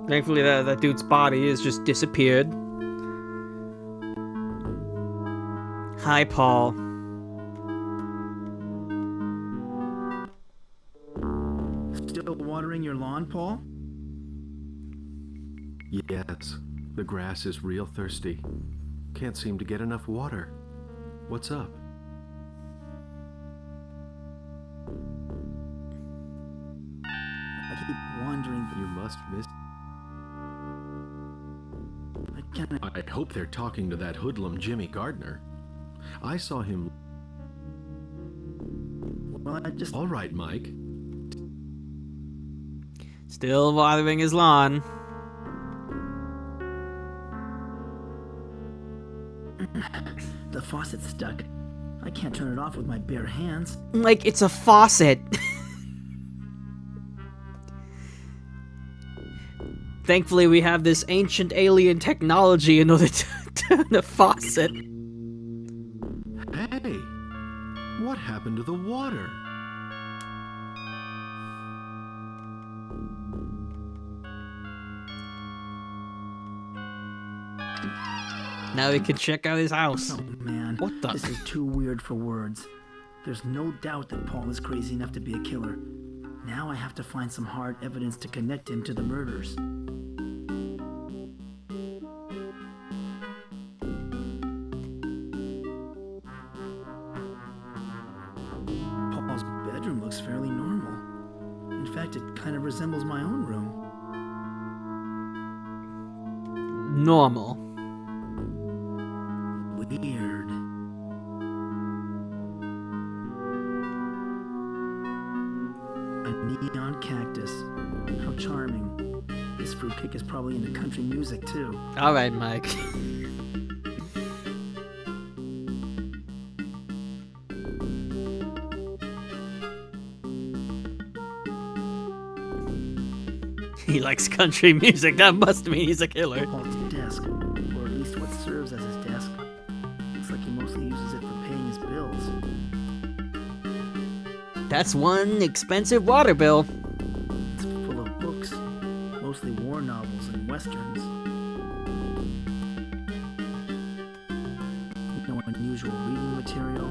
Thankfully, that dude's body has just disappeared. Hi, Paul. Still watering your lawn, Paul? Yes, the grass is real thirsty. Can't seem to get enough water. What's up? I keep wandering. You must miss... I hope they're talking to that hoodlum Jimmy Gardner. I saw him... Well, I just... All right, Mike. Still watering his lawn. The faucet's stuck. I can't turn it off with my bare hands. Like, it's a faucet. Thankfully, we have this ancient alien technology in order to turn a faucet. Hey! What happened to the water? Now we can check out his house. Oh man, what the? This is too weird for words. There's no doubt that Paul is crazy enough to be a killer. Now I have to find some hard evidence to connect him to the murders. Paul's bedroom looks fairly normal. In fact, it kind of resembles my own room. Normal. Weird. A neon cactus. How charming. This fruitcake is probably into country music too. Alright, Mike. He likes country music. That must mean he's a killer. Paul's desk, or at least what serves as his desk. Looks like he mostly uses it for paying his bills. That's one expensive water bill. It's full of books, mostly war novels and westerns. No unusual reading material.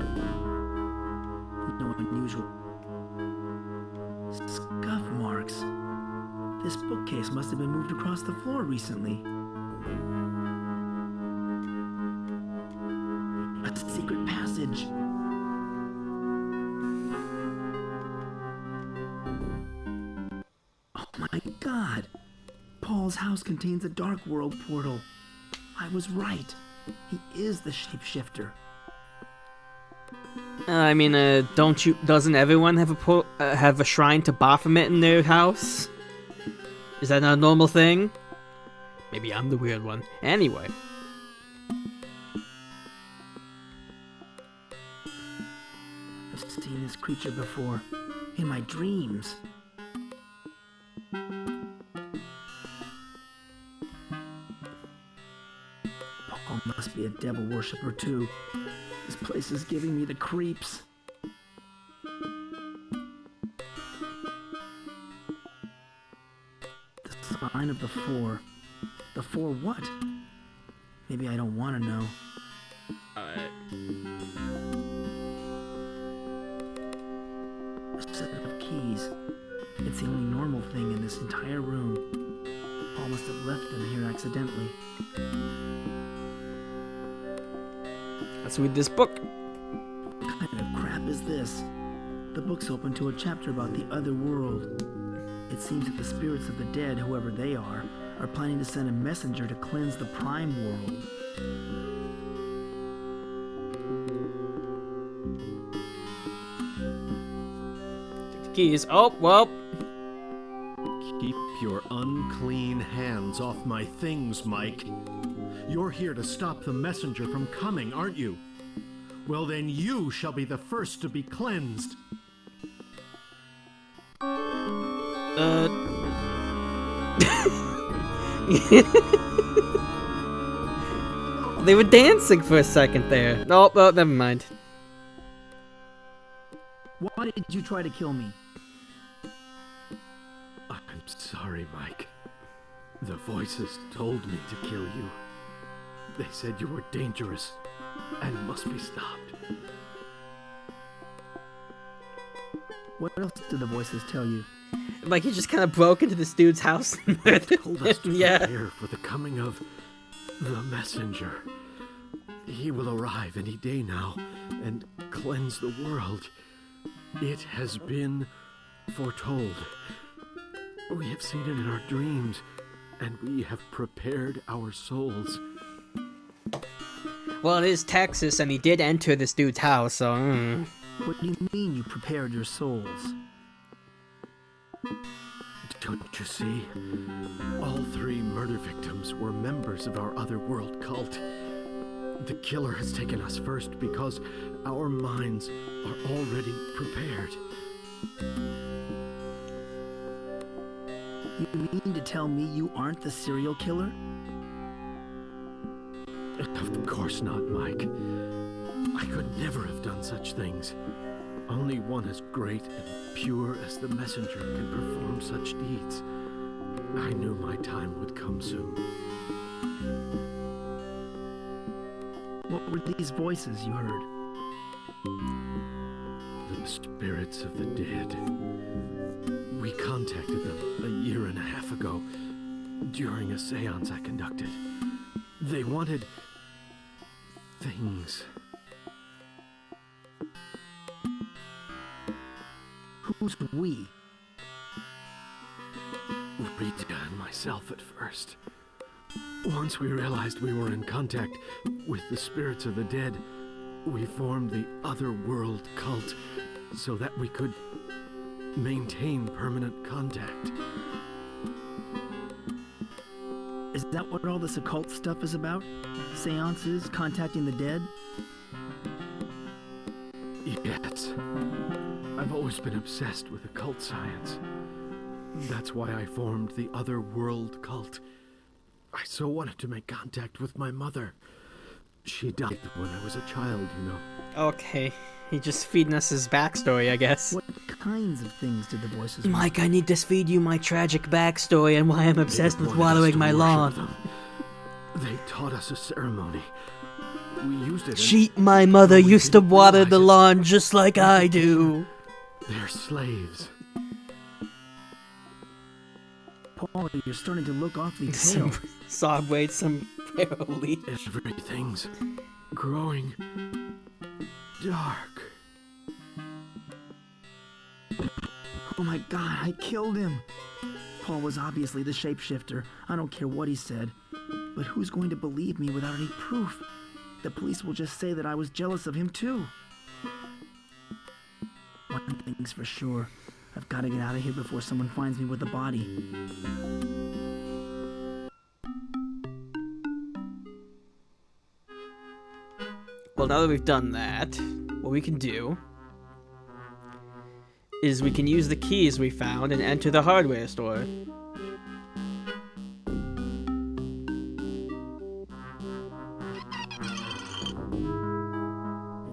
No unusual scuff marks. This bookcase must have been moved across the floor recently. A secret passage. Oh my god! Paul's house contains a Dark World portal. I was right. He is the shapeshifter. I mean, doesn't everyone have a shrine to Baphomet in their house? Is that not a normal thing? Maybe I'm the weird one. Anyway. I've seen this creature before. In my dreams. Paul must be a devil worshipper too. This place is giving me the creeps. The sign of the four. The four what? Maybe I don't want to know. A set of keys. It's the only normal thing in this entire room. Paul must have left them here accidentally. Let's read this book. What kind of crap is this? The book's open to a chapter about the other world. It seems that the spirits of the dead, whoever they are planning to send a messenger to cleanse the Prime World. Take the keys. Oh, well. Keep your unclean hands off my things, Mike. You're here to stop the messenger from coming, aren't you? Well, then you shall be the first to be cleansed. They were dancing for a second there. Oh, never mind. Why did you try to kill me? I'm sorry, Mike. The voices told me to kill you. They said you were dangerous and must be stopped. What else did the voices tell you? Like he just kind of broke into this dude's house and murdered Told us to him. Yeah. prepare for the coming of the messenger. He will arrive any day now and cleanse the world. It has been foretold. We have seen it in our dreams, and we have prepared our souls. Well, it is Texas, and he did enter this dude's house, so... What do you mean you prepared your souls? Don't you see? All 3 murder victims were members of our otherworld cult. The killer has taken us first because our minds are already prepared. You mean to tell me you aren't the serial killer? Of course not, Mike. I could never have done such things. Only one as great and pure as the messenger can perform such deeds. I knew my time would come soon. What were these voices you heard? The spirits of the dead. We contacted them a year and a half ago during a seance I conducted. They wanted things. Who's we? Rita and myself at first. Once we realized we were in contact with the spirits of the dead, we formed the Otherworld cult so that we could maintain permanent contact. Is that what all this occult stuff is about? Seances, contacting the dead? Yes. I've always been obsessed with occult science. That's why I formed the Otherworld cult. I so wanted to make contact with my mother. She died when I was a child, you know. Okay. He just feeding us his backstory, I guess. What kinds of things did the voices Mike, I need to feed you my tragic backstory and why I'm obsessed with watering my lawn. They taught us a ceremony. We used it. My mother used to water the lawn just like I do. They're slaves. Paul, you're starting to look awfully pale. Some Subway, some leech. Everything's growing dark. Oh my god, I killed him. Paul was obviously the shapeshifter. I don't care what he said. But who's going to believe me without any proof? The police will just say that I was jealous of him too. One thing's for sure. I've got to get out of here before someone finds me with the body. Well, now that we've done that, what we can do is we can use the keys we found and enter the hardware store.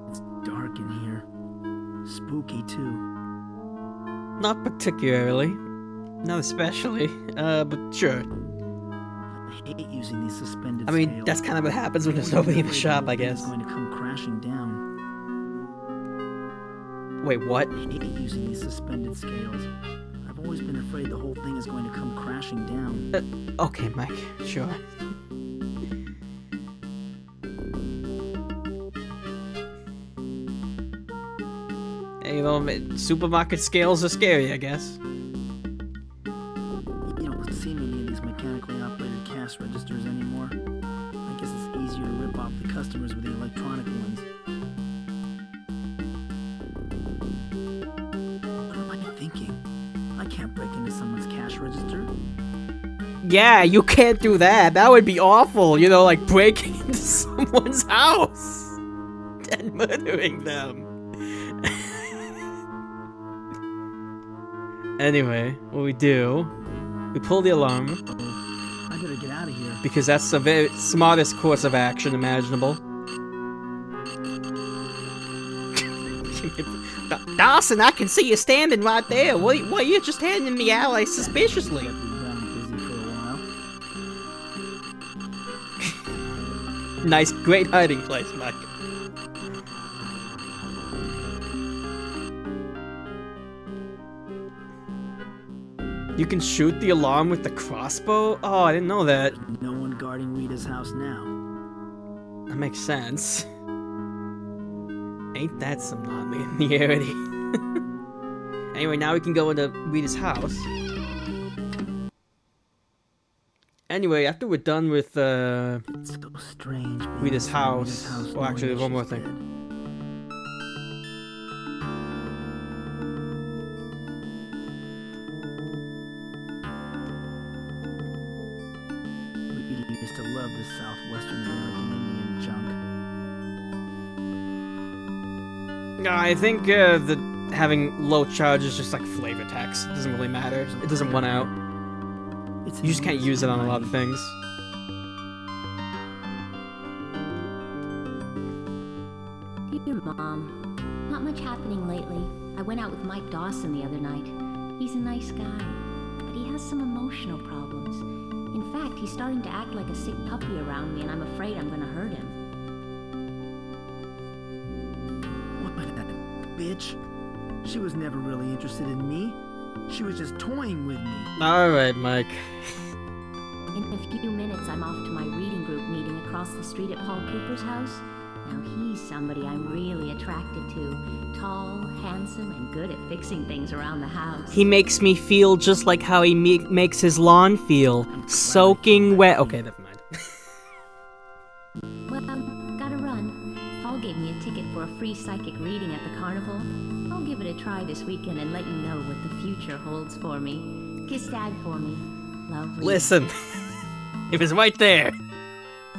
It's dark in here. Spooky too. Not particularly. Not especially. But sure. I hate using these suspended I mean, scales. that's kind of what happens when there's nobody in the shop, I guess. It's going to come crashing down. Wait, what? I hate using these suspended scales. I've always been afraid the whole thing is going to come crashing down. Okay, Mike, sure. Hey, you know, supermarket scales are scary, I guess. You don't see many of these mechanically operated cash registers anymore. I guess it's easier to rip off the customers with the electronic ones. What am I thinking? I can't break into someone's cash register. Yeah, you can't do that. That would be awful. You know, like breaking into someone's house and murdering them. Anyway, what we do, we pull the alarm. I better get out of here. Because that's the very smartest course of action imaginable. Dawson, I can see you standing right there. Why are you just handing me out like suspiciously? Nice, great hiding place, Mike. You can shoot the alarm with the crossbow? Oh, I didn't know that. There's no one guarding Rita's house now. That makes sense. Ain't that some non-linearity? Anyway, now we can go into Rita's house. Anyway, after we're done with It's so strange. Rita's house. Well, actually, there's one more thing. Rita used to love this southwestern American Indian junk. I think the having low charge is just like flavor text. It doesn't really matter. It doesn't run out. You just can't use it on a lot of things. Dear Mom, not much happening lately. I went out with Mike Dawson the other night. He's a nice guy, but he has some emotional problems. In fact, he's starting to act like a sick puppy around me, and I'm afraid I'm gonna hurt him. What that bitch? She was never really interested in me. She was just toying with me. Alright, Mike. In a few minutes, I'm off to my reading group meeting across the street at Paul Cooper's house. Now he's somebody I'm really attracted to. Tall, handsome, and good at fixing things around the house. He makes me feel just like how he makes his lawn feel. Soaking wet. Okay, never mind. Well, gotta run. Paul gave me a ticket for a free psychic reading at the carnival. I'll give it a try this weekend and let you know what the future holds for me. Kiss Dad for me. Love, Rita. Listen. It was right there.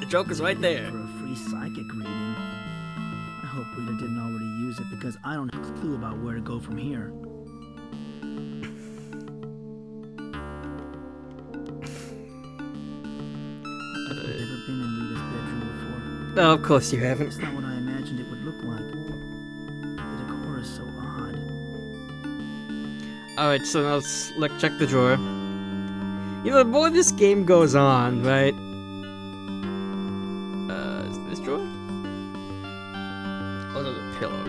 The joke is right there. For a free psychic reading. I hope Rita didn't already use it because I don't have a clue about where to go from here. I've never been in Rita's bedroom before. Oh, of course you haven't. It's not what I imagined it would look like. The decor is so odd. Alright, so now let's check the drawer. You know, the more this game goes on, right? Is this drawer? Oh, no, the pillow.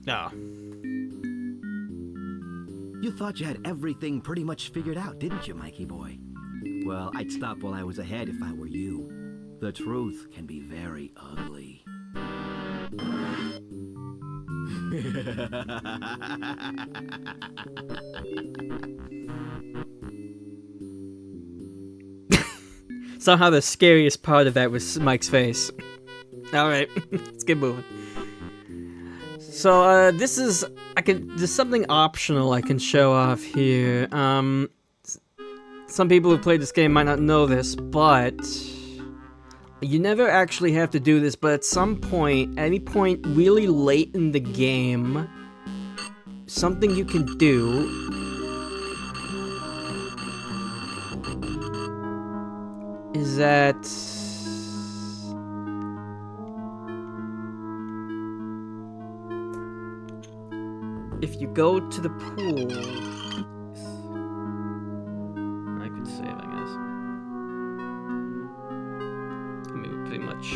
Oh. You thought you had everything pretty much figured out, didn't you, Mikey boy? Well, I'd stop while I was ahead if I were you. The truth can be very ugly. Somehow the scariest part of that was Mike's face. Alright, let's get moving. So, there's something optional I can show off here. Some people who played this game might not know this, but you never actually have to do this, but at some point, any point really late in the game, something you can do is that if you go to the pool, I could save, I guess. I mean, pretty much.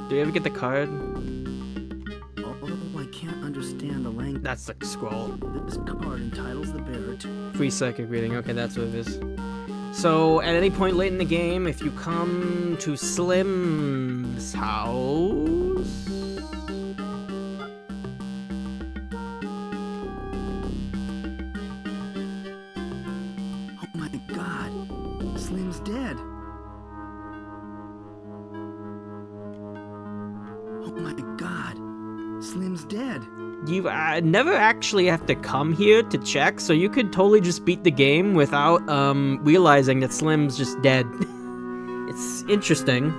Do you ever get the card? Although I can't understand the language. That's the scroll. This card entitles the bearer to... Free psychic reading. Okay, that's what it is. So, at any point late in the game, if you come to Slim's house... Oh my god! Slim's dead! Oh my god! Slim's dead! You never actually have to come here to check, so you could totally just beat the game without realizing that Slim's just dead. It's interesting.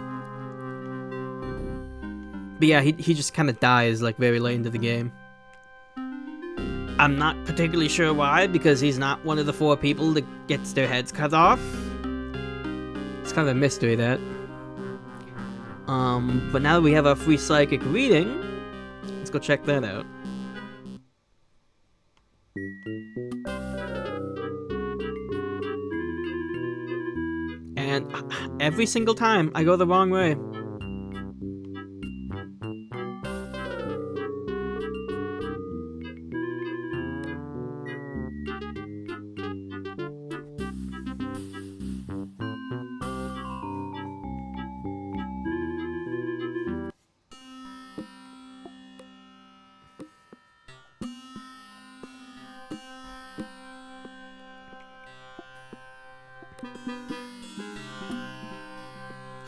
But yeah, he just kind of dies like very late into the game. I'm not particularly sure why, because he's not one of the 4 people that gets their heads cut off. It's kind of a mystery, that. But now that we have our free psychic reading, let's go check that out. And every single time, I go the wrong way.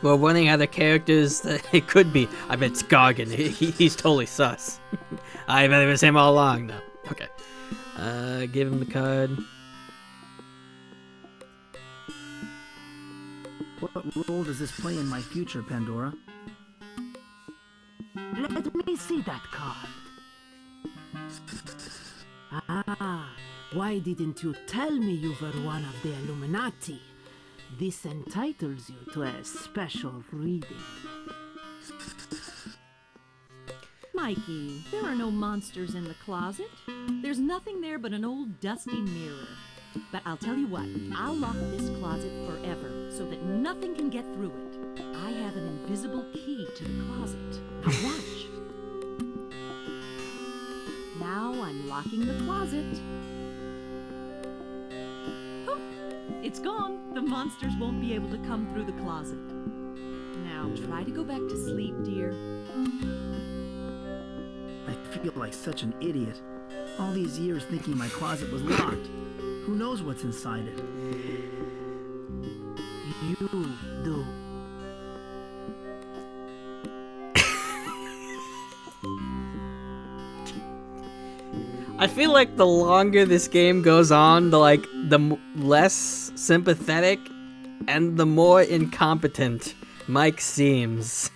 We're running out of characters that it could be. I bet it's Gargan. He's totally sus. I bet it was him all along, though. Okay. Give him the card. What role does this play in my future, Pandora? Let me see that card. Ah, why didn't you tell me you were one of the Illuminati? This entitles you to a special reading. Mikey, there are no monsters in the closet. There's nothing there but an old dusty mirror. But I'll tell you what, I'll lock this closet forever so that nothing can get through it. I have an invisible key to the closet. Now watch. Now I'm locking the closet. Poof! It's gone. The monsters won't be able to come through the closet. Now try to go back to sleep, dear. I feel like such an idiot. All these years thinking my closet was locked. Who knows what's inside it? You do. I feel like the longer this game goes on, the less sympathetic and the more incompetent Mike seems.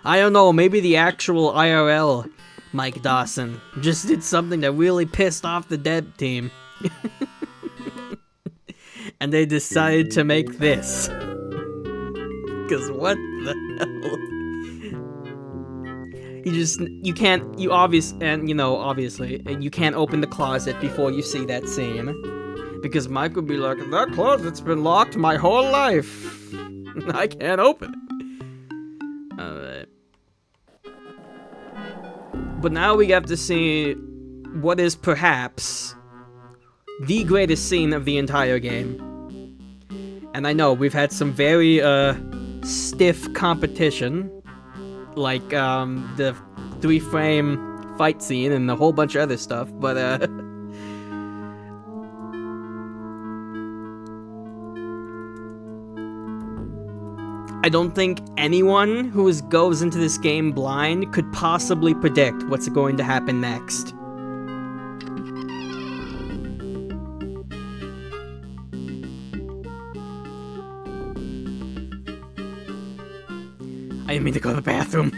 I don't know, maybe the actual IRL Mike Dawson just did something that really pissed off the dev team. And they decided to make this. Cause what the hell? Obviously, you can't open the closet before you see that scene. Because Mike would be like, that closet's been locked my whole life. I can't open it. Alright. But now we have to see what is perhaps the greatest scene of the entire game. And I know we've had some very stiff competition, like the 3-frame fight scene and a whole bunch of other stuff, but I don't think anyone who goes into this game blind could possibly predict what's going to happen next. I didn't mean to go to the bathroom.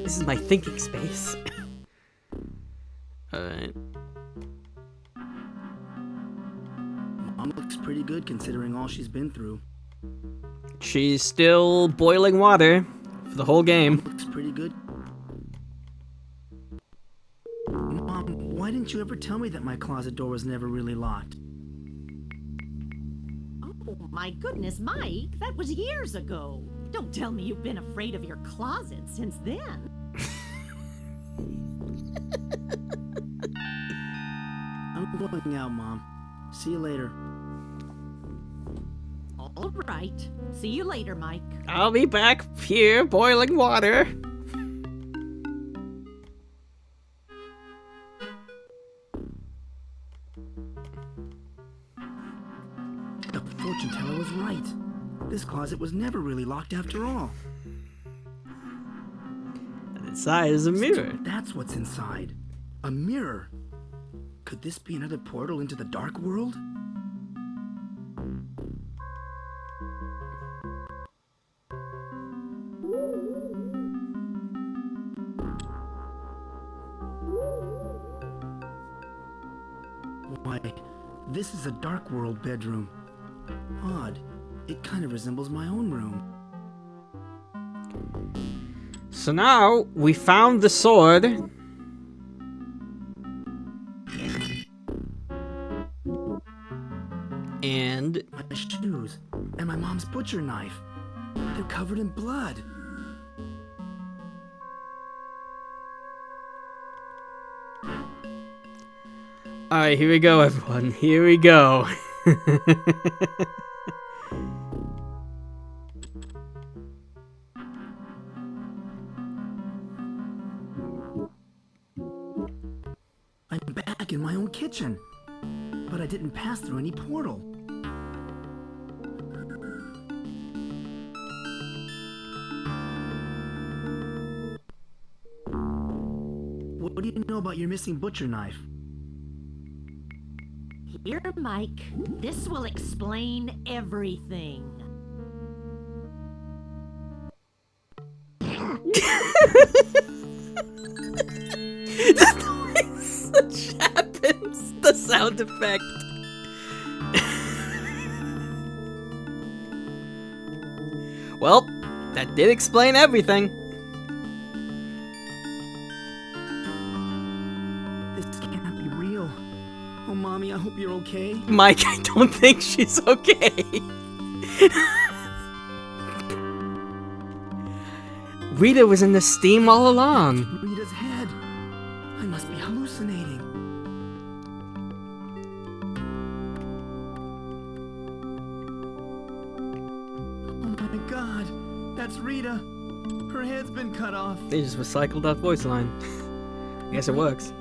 This is my thinking space. Alright. Mom looks pretty good considering all she's been through. She's still boiling water for the whole game. Looks pretty good. Mom, why didn't you ever tell me that my closet door was never really locked? Oh my goodness, Mike, that was years ago. Don't tell me you've been afraid of your closet since then. I'm going out, Mom. See you later. All right. See you later, Mike. I'll be back here boiling water. The fortune teller was right. This closet was never really locked after all. And inside is a mirror. That's what's inside. A mirror. Could this be another portal into the dark world? Why, this is a dark world bedroom. Odd. It kind of resembles my own room. So now, we found the sword. And my shoes and my mom's butcher knife. They're covered in blood. Alright, here we go, everyone. Here we go. I'm back in my own kitchen, but I didn't pass through any portal. What do you know about your missing butcher knife? Here, Mike. This will explain everything. The noise such happens. The sound effect. Well, that did explain everything. This can't be real. Oh, Mommy, I hope you're okay. Mike, I don't think she's okay. Rita was in the steam all along. Rita's head. I must be hallucinating. Oh my God, that's Rita. Her head's been cut off. They just recycled that voice line. I guess it works.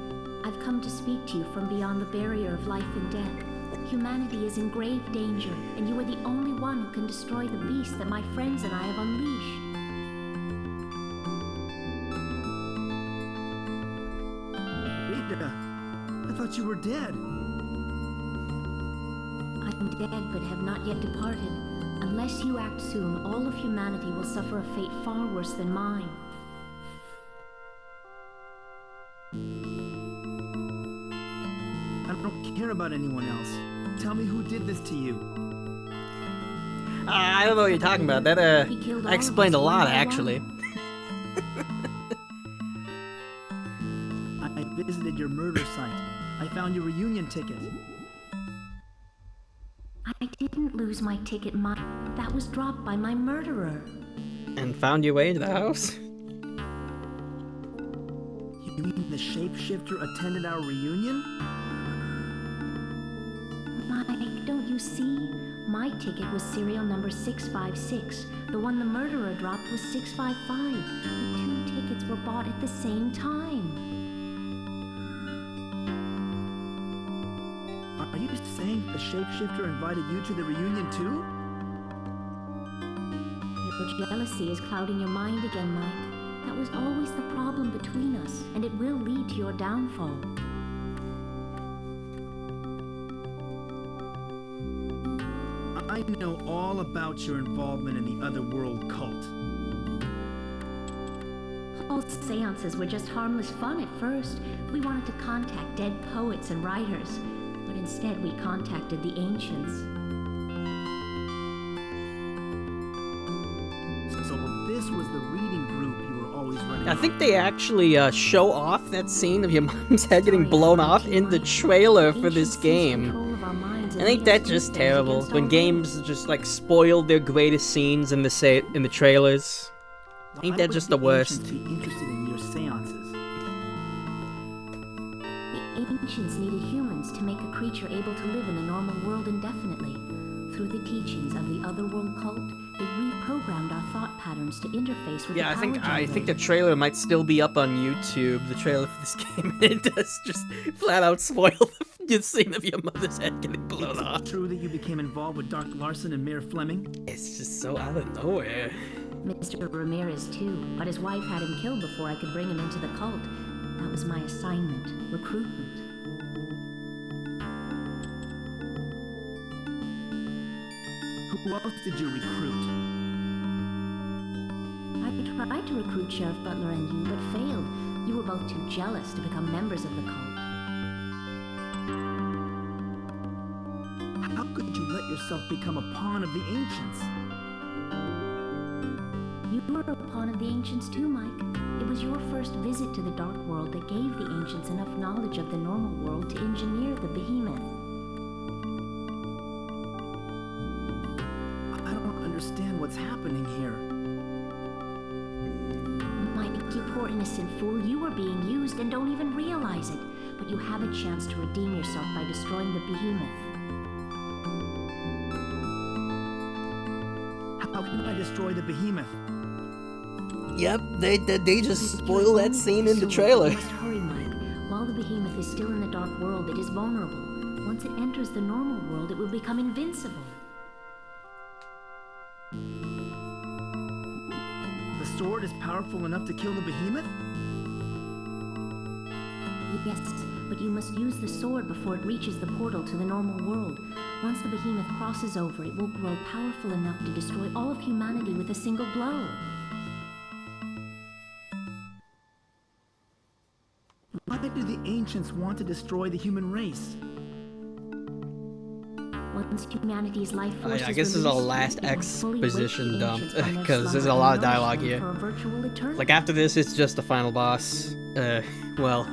I've come to speak to you from beyond the barrier of life and death. Humanity is in grave danger, and you are the only one who can destroy the beast that my friends and I have unleashed. Rita, I thought you were dead. I am dead, but have not yet departed. Unless you act soon, all of humanity will suffer a fate far worse than mine. I don't care about anyone else. Tell me who did this to you. I don't know what you're talking about. That I explained a lot, actually. I visited your murder site. I found your reunion ticket. I didn't lose my ticket, Mike. That was dropped by my murderer. And found your way to the house? You mean the shapeshifter attended our reunion? Mike, don't you see? My ticket was serial number 656. The one the murderer dropped was 655. The two tickets were bought at the same time. Are you saying the shapeshifter invited you to the reunion too? Your jealousy is clouding your mind again, Mike. That was always the problem between us, and it will lead to your downfall. I know all about your involvement in the Otherworld cult. All seances were just harmless fun at first. We wanted to contact dead poets and writers, but instead we contacted the ancients. So this was the reading group you were always running. I think they actually show off that scene of your mom's head getting blown off in the trailer for this game. I think that's just terrible when games just like spoil their greatest scenes in the trailers. I think that's just the worst. Be interested in your seances. The ancients needed humans to make a creature able to live in the normal world indefinitely. Through the teachings of the Otherworld cult, they reprogrammed our thought patterns to interface with the power I think the trailer might still be up on YouTube. The trailer for this game, it does just flat out spoil the scene of your mother's head getting blown off. Is it true that you became involved with Dark Larson and Mayor Fleming? It's just so out of nowhere. Mr. Ramirez too, but his wife had him killed before I could bring him into the cult. That was my assignment, recruitment. Who else did you recruit? I tried to recruit Sheriff Butler and you, but failed. You were both too jealous to become members of the cult. How could you let yourself become a pawn of the ancients? You were a pawn of the ancients too, Mike. It was your first visit to the Dark World that gave the ancients enough knowledge of the normal world to engineer the behemoth. understand what's happening here. Mike, you poor innocent fool, you are being used and don't even realize it. But you have a chance to redeem yourself by destroying the behemoth. How can I destroy the behemoth? Yep, they just spoil that scene in the trailer. You must hurry, Mike. While the behemoth is still in the dark world, it is vulnerable. Once it enters the normal world, it will become invincible. The sword is powerful enough to kill the behemoth? Yes, but you must use the sword before it reaches the portal to the normal world. Once the behemoth crosses over, it will grow powerful enough to destroy all of humanity with a single blow. Why do the ancients want to destroy the human race? Once humanity's life force I guess this is our last exposition dump, because there's a lot of dialogue here. Like, after this, it's just the final boss. Well,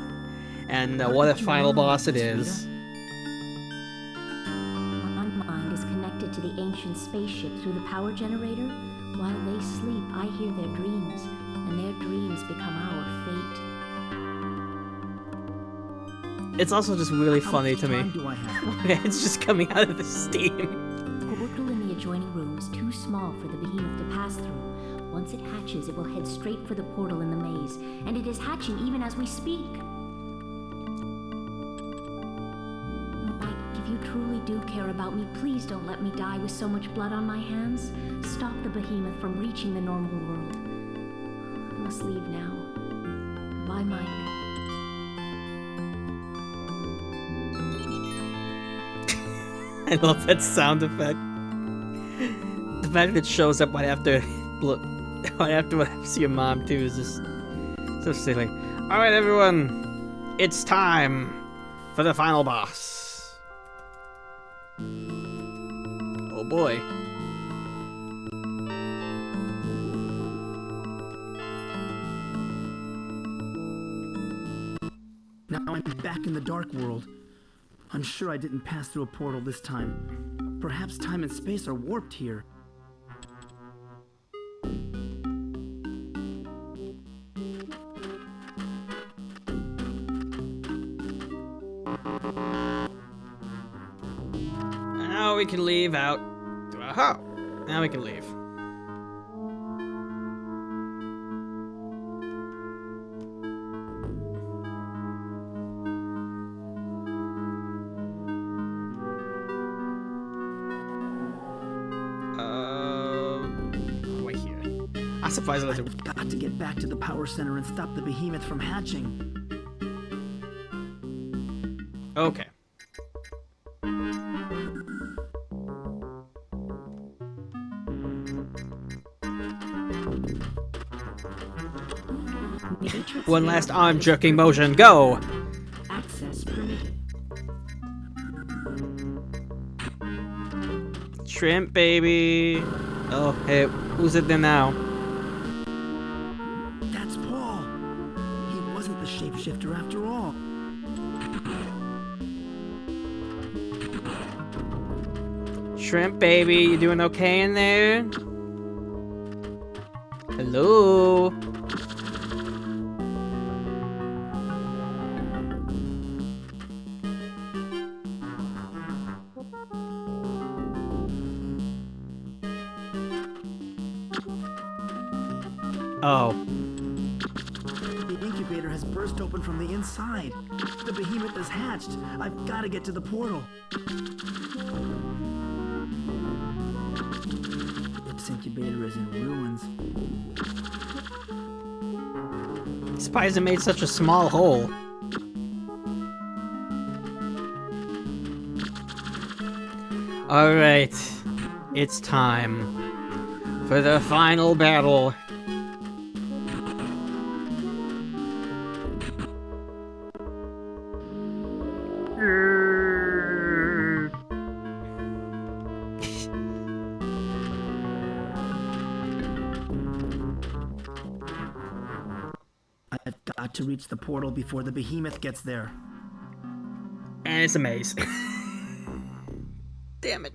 and what a final boss it is. My mind is connected to the ancient spaceship through the power generator. While they sleep, I hear their dreams, and their dreams become our fate. It's also just really funny to me. Do I have? It's just coming out of the steam. The portal in the adjoining room is too small for the behemoth to pass through. Once it hatches, it will head straight for the portal in the maze, and it is hatching even as we speak. Mike, if you truly do care about me, please don't let me die with so much blood on my hands. Stop the behemoth from reaching the normal world. I must leave now. Bye, Mike. I love that sound effect. The fact that it shows up right after what happens to your mom too is just so silly. Alright everyone, it's time for the final boss. Oh boy. Now I'm back in the dark world. I'm sure I didn't pass through a portal this time. Perhaps time and space are warped here. Now we can leave out. Aha! Now we can leave. I've got to get back to the power center and stop the behemoth from hatching. Okay. One last arm jerking motion, go! Access permitted. Shrimp baby. Oh, hey, who's it there now? That's Paul. He wasn't the shapeshifter after all. Shrimp baby, you doing okay in there? Hello? Oh. The incubator has burst open from the inside. The behemoth is hatched. I've got to get to the portal. This incubator is in ruins. Surprised it made such a small hole. Alright. It's time for the final battle. I've got to reach the portal before the behemoth gets there. And it's a maze. Damn it.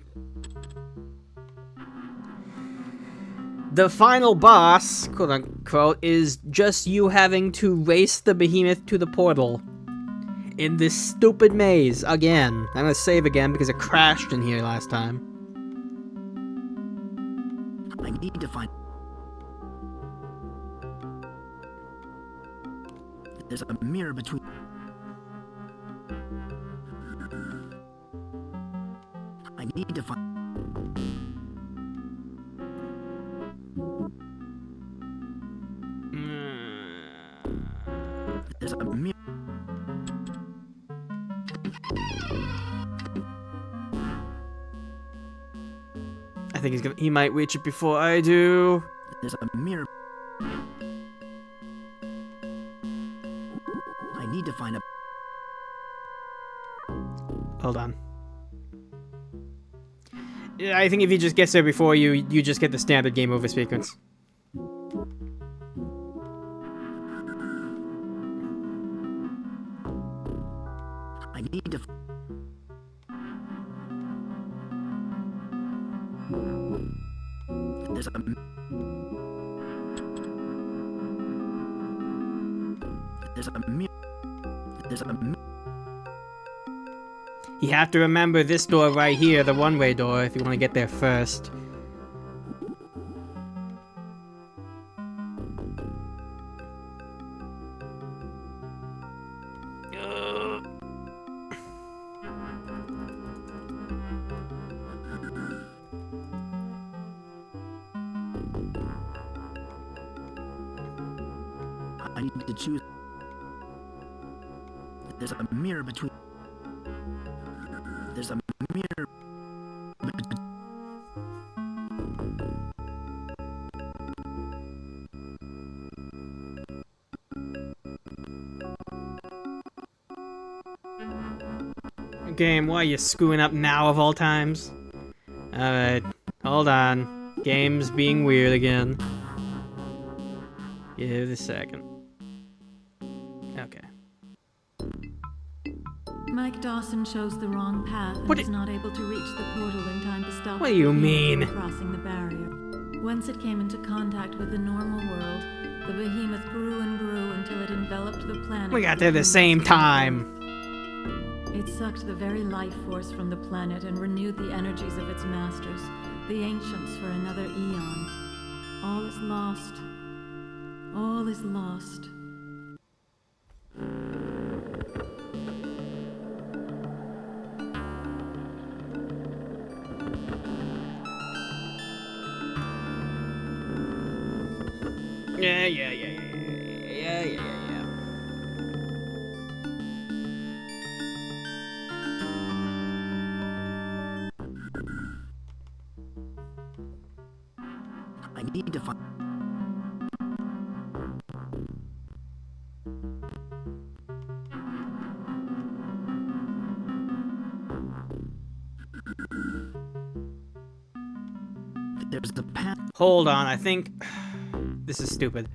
the final boss, quote unquote, is just you having to race the behemoth to the portal. In this stupid maze, again. I'm gonna save again because it crashed in here last time. I need to find... There's a mirror between... I need to find... There's a mirror... I think he might reach it before I do. There's a mirror... I need to find a... Hold on. Yeah, I think if he just gets there before you, you just get the standard game over sequence. I need to... There's a... There's a mirror... There's a... You have to remember this door right here, the one-way door, if you want to get there first. I need to choose... There's a mirror between... There's a mirror... Game, why are you screwing up now of all times? Alright, hold on. Game's being weird again. Give it a second. Okay. Mike Dawson chose the wrong path and was not able to reach the portal in time to stop What do you mean? from crossing the barrier. Once it came into contact with the normal world, the behemoth grew and grew until it enveloped the planet. We got there the same time. It sucked the very life force from the planet and renewed the energies of its masters, the ancients, for another eon. All is lost. All is lost. Yeah. I need to find... There's the path... Hold on, I think... This is stupid.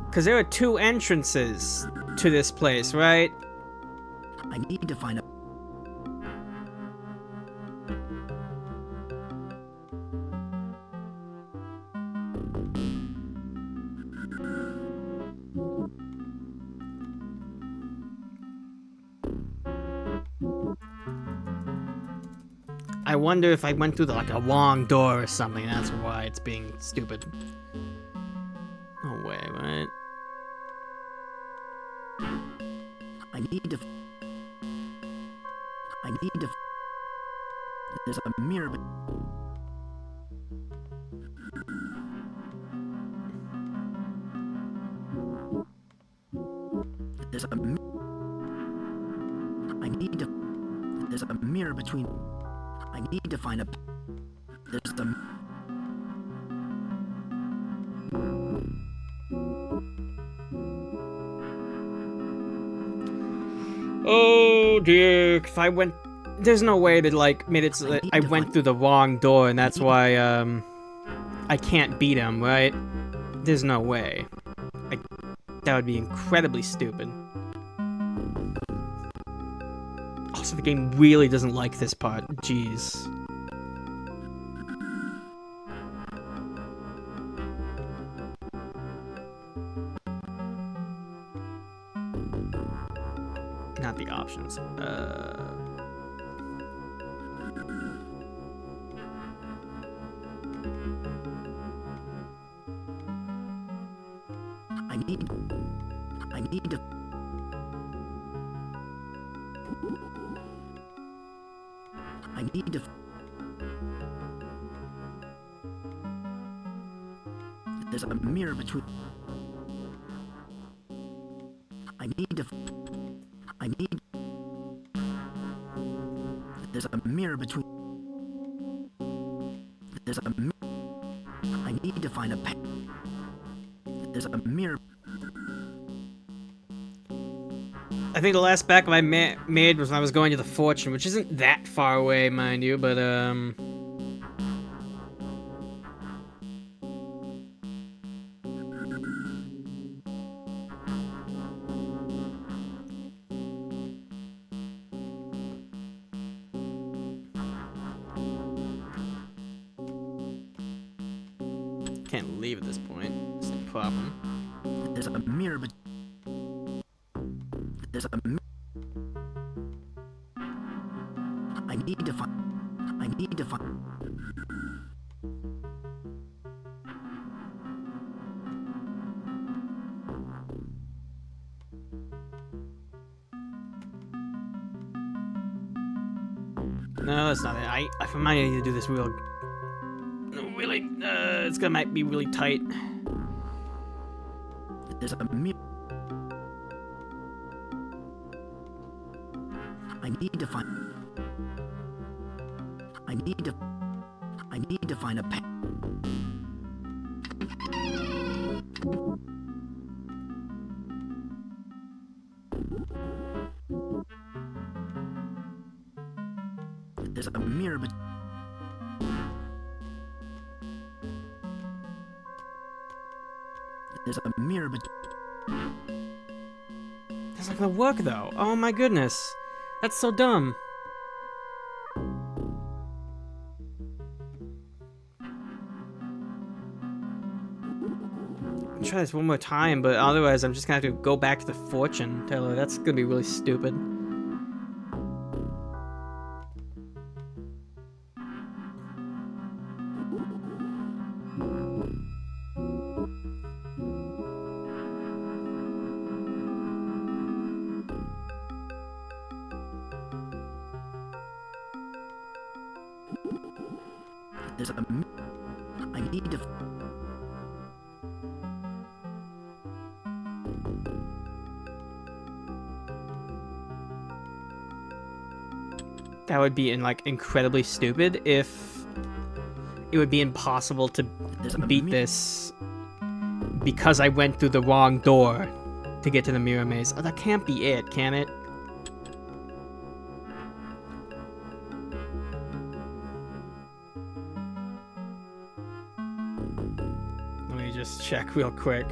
Because there are two entrances to this place, right? I need to find a... I wonder if I went through like a long door or something. That's why it's being stupid. No way, right? I need to... I need to... There's a mirror... There's a... I need to... There's a mirror between... I need to find a... There's the... Oh dear, if I went... There's no way that, like, I went through the wrong door and that's why, I can't beat him, right? There's no way. That would be incredibly stupid. Also, the game really doesn't like this part. Jeez. Not the options. I need to. There's a mirror between. There's a mirror between. I need to find a pen. There's a mirror. I think the last backup I made was when I was going to the Fortune, which isn't that far away, mind you, but can't leave at this point. It's the problem. There's a mirror, but there's a. I need to find. No, that's not it. I might need to do this really, it's gonna might be really tight. There's a mirror. I need to find. I need to find a pen. There's a mirror, but there's a mirror, but That's not gonna work though. Oh my goodness, that's so dumb. I'll try this one more time, but otherwise I'm just gonna have to go back to the fortune teller. That's gonna be really stupid. there's a. I need to. That would be incredibly stupid if it would be impossible to beat this because I went through the wrong door to get to the mirror maze. Oh, that can't be it, can it? Let me just check real quick.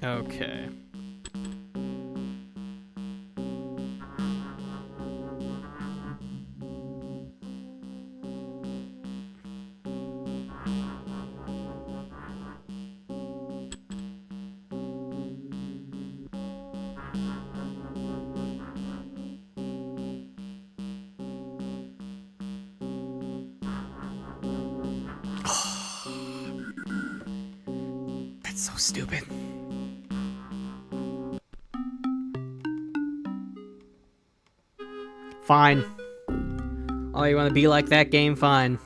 Okay. That's so stupid. Fine. Oh, you want to be like that game? Fine.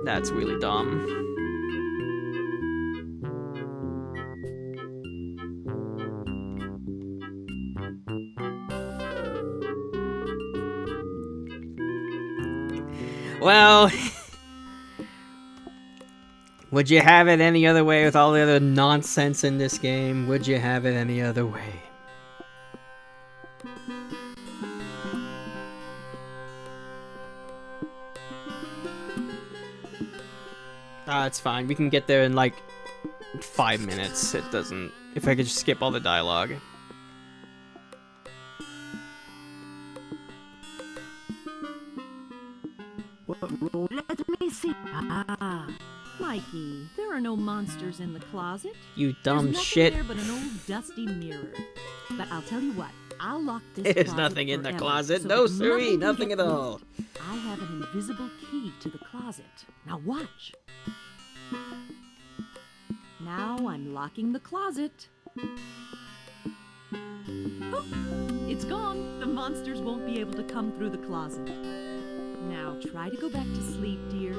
That's really dumb. Well, would you have it any other way with all the other nonsense in this game? Would you have it any other way? It's fine. We can get there in like 5 minutes. It doesn't... If I could just skip all the dialogue. Let me see. Ah, Mikey, there are no monsters in the closet. You dumb There's shit. nothing there but an old dusty mirror. But I'll tell you what, I'll lock this There's closet nothing in the forever, closet. so No, that siree, can nothing get at in. all. I have an invisible key to the closet. Now watch. Now I'm locking the closet. Oh, it's gone. The monsters won't be able to come through the closet. Now try to go back to sleep, dear.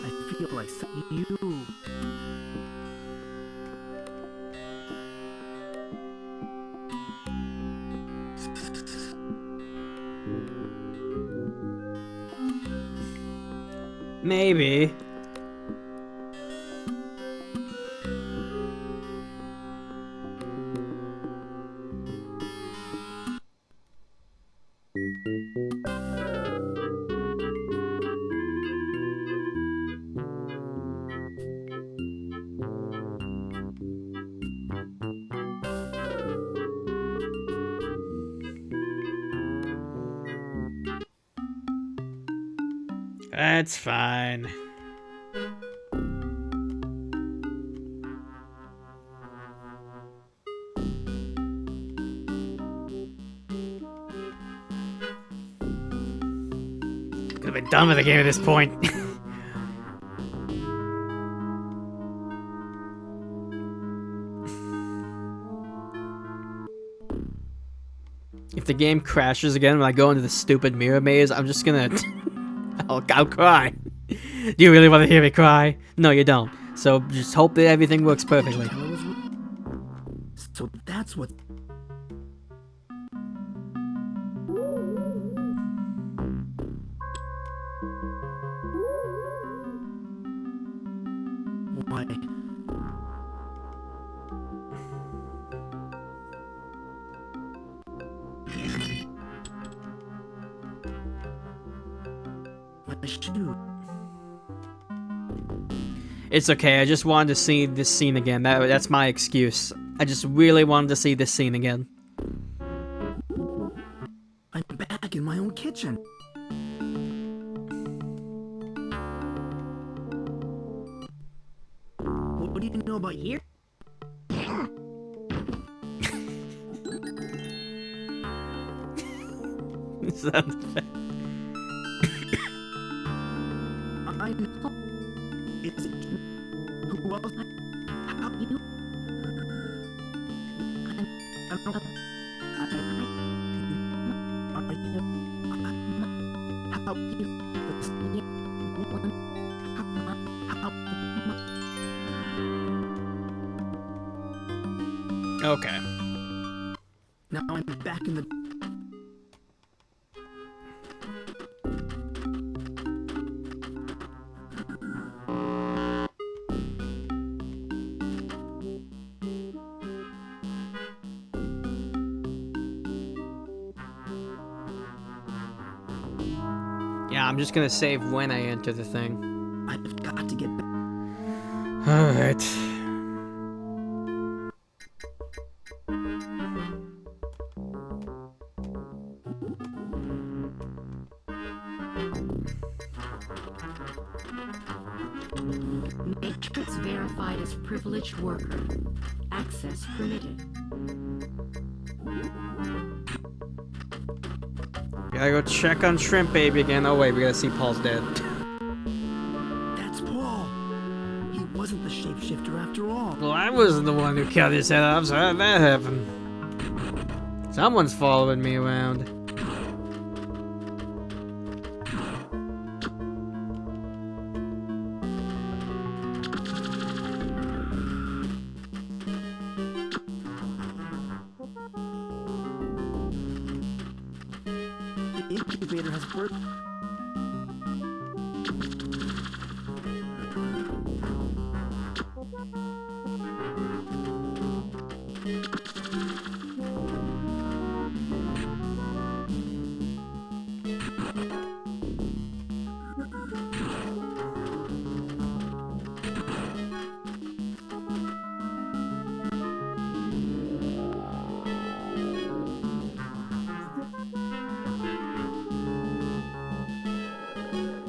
I feel like you. Maybe. That's fine. Could have been done with the game at this point. If the game crashes again when I go into the stupid mirror maze, I'm just gonna... I'll cry. Do you really want to hear me cry? No, you don't. So just hope that everything works perfectly. So that's what... Why? My shoe. It's okay, I just wanted to see this scene again. That's my excuse. I just really wanted to see this scene again. I'm back in my own kitchen. What do you know about here? Sound effect. I know. Is it who else? How you? Okay. Now I'm back in the... Yeah, I'm just gonna save when I enter the thing. I've got to get back. Alright. Matrix verified as privileged worker. Access permitted. Gotta go check on Shrimp Baby again. Oh wait, we gotta see Paul's dead. That's Paul. He wasn't the shapeshifter after all. Well, I wasn't the one who cut his head off, so how'd that happen? Someone's following me around. incubator has burst.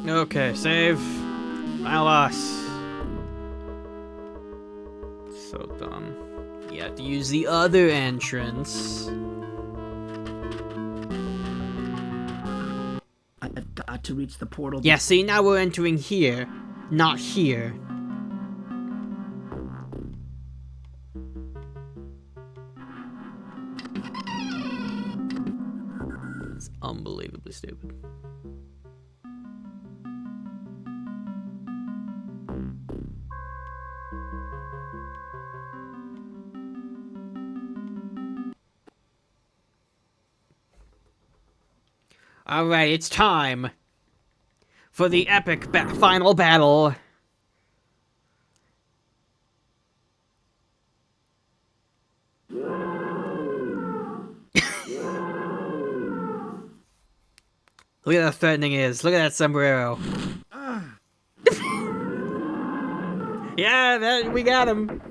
Okay, save. My loss. So dumb. You have to use the other entrance. I've got to reach the portal. Yeah, see, now we're entering here, not here. It's unbelievably stupid. Alright, it's time for the epic final battle. Look at how threatening it is. Look at that sombrero. Yeah, we got him.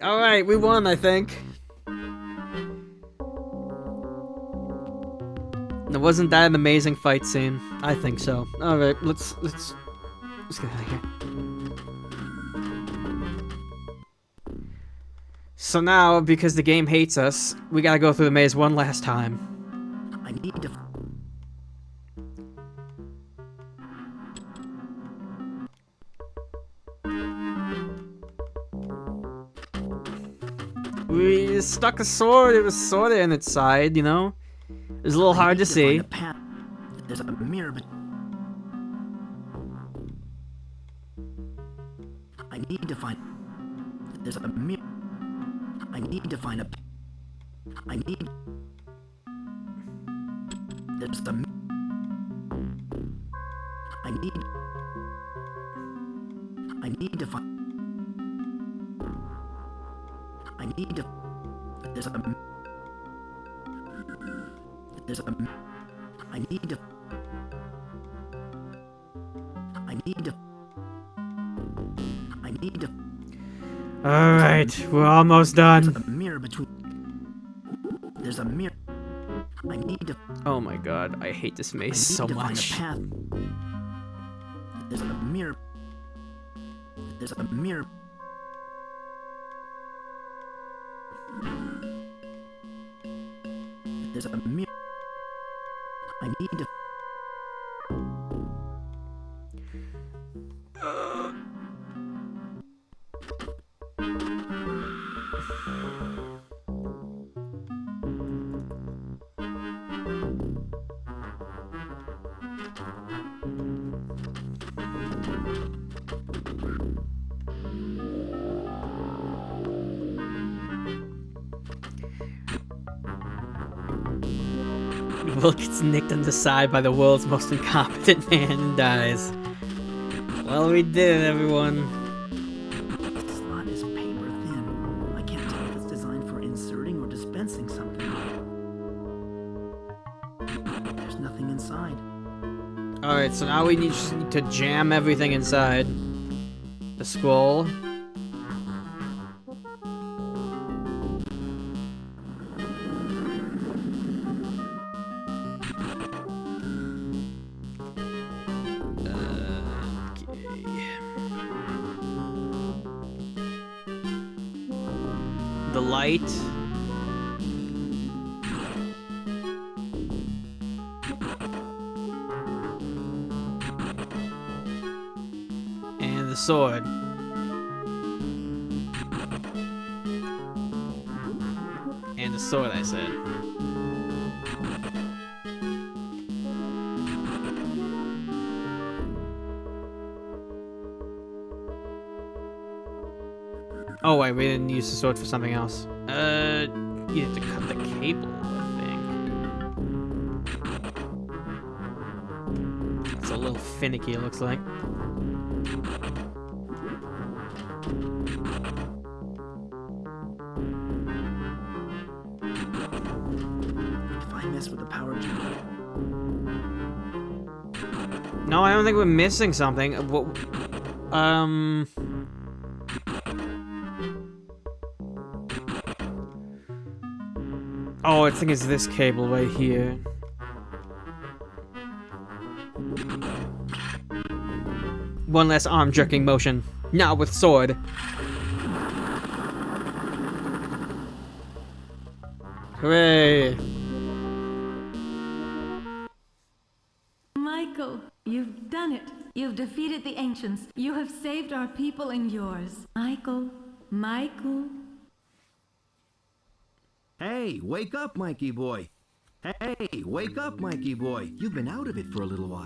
Alright, we won, I think. It wasn't that an amazing fight scene? I think so. Alright, let's get out of here. So now, because the game hates us, we gotta go through the maze one last time. I need to... We stuck a sword, it was sorta in its side, you know? It was a little hard to see. There's a mirror, but... I need to find... There's a mirror... I need to find a... I need... There's a... I need to find... I need to... There's a... There's a... I need to... I need to... I need to... Alright, we're almost done. There's a mirror between... There's a mirror... I need to... Oh my god, I hate this maze so much. Find a path. There's a mirror... There's a mirror... There's a mirror... I need to... Will gets nicked on the side by the world's most incompetent man and dies. Well, we did it, everyone. The slot is paper thin. I can't tell if it's designed for inserting or dispensing something. There's nothing inside. Alright, so now we just need to jam everything inside. The scroll. The light. And the sword. And the sword, I said. Oh wait, we didn't use the sword for something else. You have to cut the cable, I think. It's a little finicky, it looks like. If I mess with the power gem. No, I don't think we're missing something. Oh, I think it's this cable right here. One less arm jerking motion. Now with sword. Hooray! Michael, you've done it. You've defeated the ancients. You have saved our people and yours. Michael, Michael. Hey, wake up, Mikey boy. Hey, wake up, Mikey boy. You've been out of it for a little while.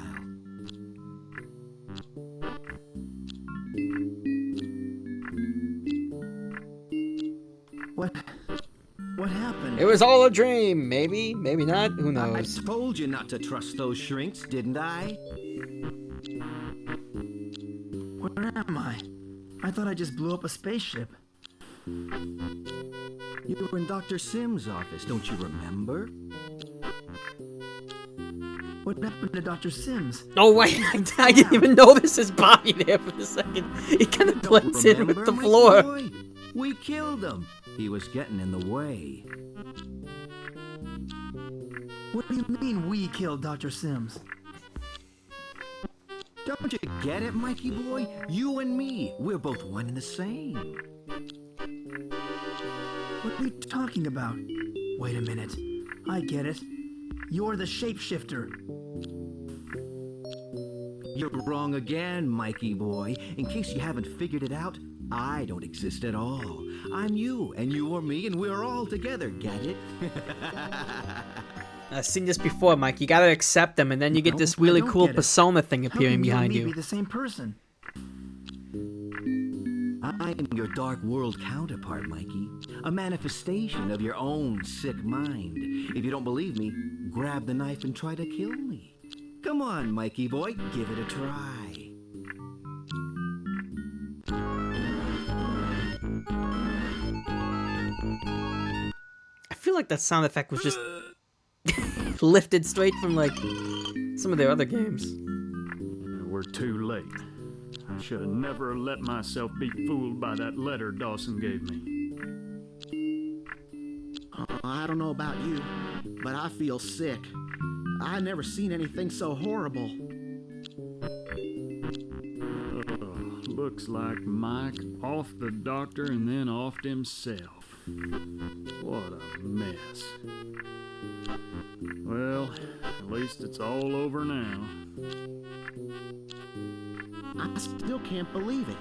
What happened? It was all a dream. Maybe, maybe not. Who knows? I told you not to trust those shrinks, didn't I? Where am I? I thought I just blew up a spaceship. You were in Dr. Sims' office, don't you remember? What happened to Dr. Sims? Oh wait, I didn't even notice his body there for a second. He kind of blends in with the floor. Boy? We killed him. He was getting in the way. What do you mean we killed Dr. Sims? Don't you get it, Mikey boy? You and me, we're both one and the same. What are you talking about? Wait a minute. I get it. You're the shapeshifter. You're wrong again, Mikey boy. In case you haven't figured it out, I don't exist at all. I'm you, and you are me, and we're all together, get it? I've seen this before, Mike. You gotta accept them, and then you get this really cool persona thing appearing behind you. How can you and me be the same person? I'm your dark world counterpart, Mikey. A manifestation of your own sick mind. If you don't believe me, grab the knife and try to kill me. Come on, Mikey boy, give it a try. I feel like that sound effect was just lifted straight from, like, some of their other games. We're too late. I should have never let myself be fooled by that letter Dawson gave me. I don't know about you, but I feel sick. I've never seen anything so horrible. Looks like Mike offed the doctor and then offed himself. What a mess. Well, at least it's all over now. I still can't believe it.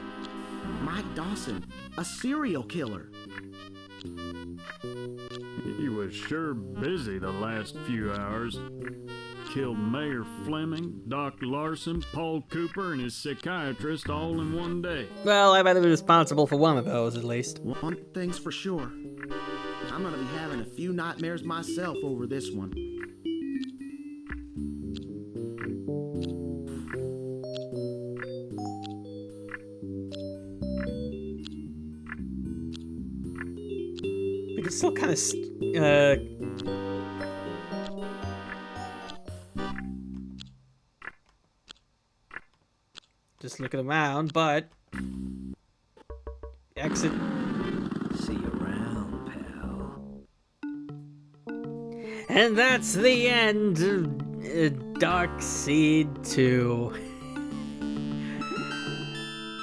Mike Dawson, a serial killer. He was sure busy the last few hours. Killed Mayor Fleming, Doc Larson, Paul Cooper, and his psychiatrist all in one day. Well, I bet he was responsible for one of those, at least. One thing's for sure. I'm gonna be having a few nightmares myself over this one. We can still kind of, just looking around, but exit. See you around, pal. And that's the end of Darkseid 2.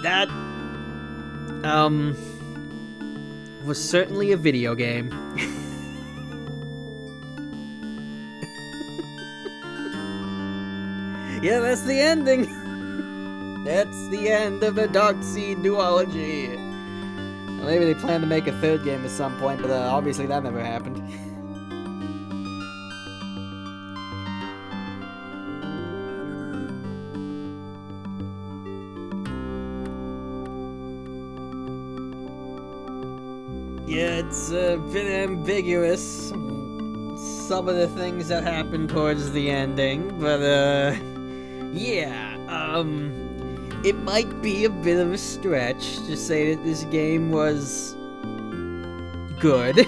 That was certainly a video game. Yeah, that's the ending. That's the end of a Darkseid duology. Well, maybe they plan to make a third game at some point, but obviously that never happened. it's a bit ambiguous, some of the things that happen towards the ending, but, yeah, it might be a bit of a stretch to say that this game was good.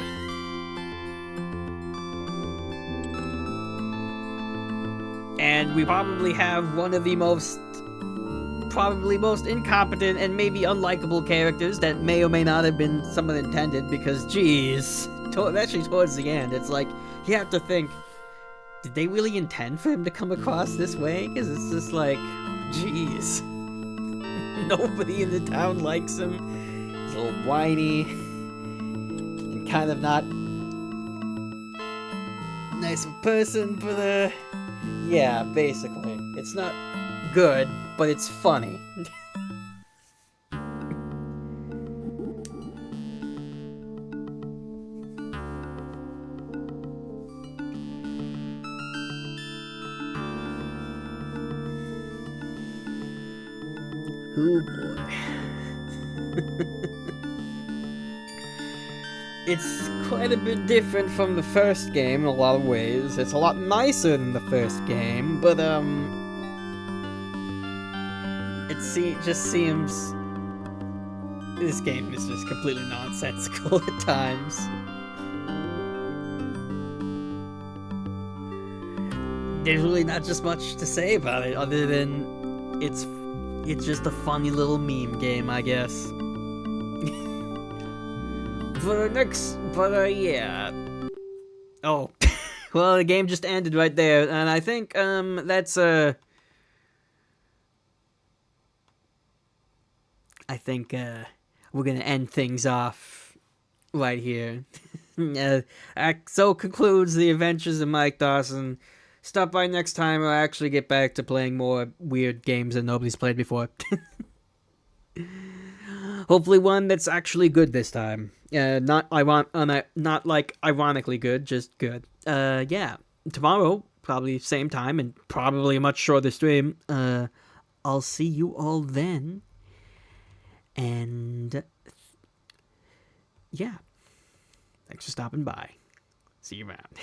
And we probably have one of the most incompetent and maybe unlikable characters that may or may not have been someone intended, because, geez, especially towards the end, it's like, you have to think, did they really intend for him to come across this way? Because it's just like, geez. Nobody in the town likes him. He's a little whiny and kind of not nice of a person, but, yeah, basically. It's not good, but it's funny. Oh boy. It's quite a bit different from the first game in a lot of ways. It's a lot nicer than the first game, but just seems this game is just completely nonsensical at times. There's really not just much to say about it other than it's just a funny little meme game, I guess. Yeah. Oh, well, the game just ended right there, and I think that's I think we're gonna end things off right here. So concludes the adventures of Mike Dawson. Stop by next time, I'll actually get back to playing more weird games that nobody's played before. Hopefully one that's actually good this time. Not like ironically good, just good. Yeah. Tomorrow, probably same time, and probably a much shorter stream. I'll see you all then. And yeah. Thanks for stopping by. See you around.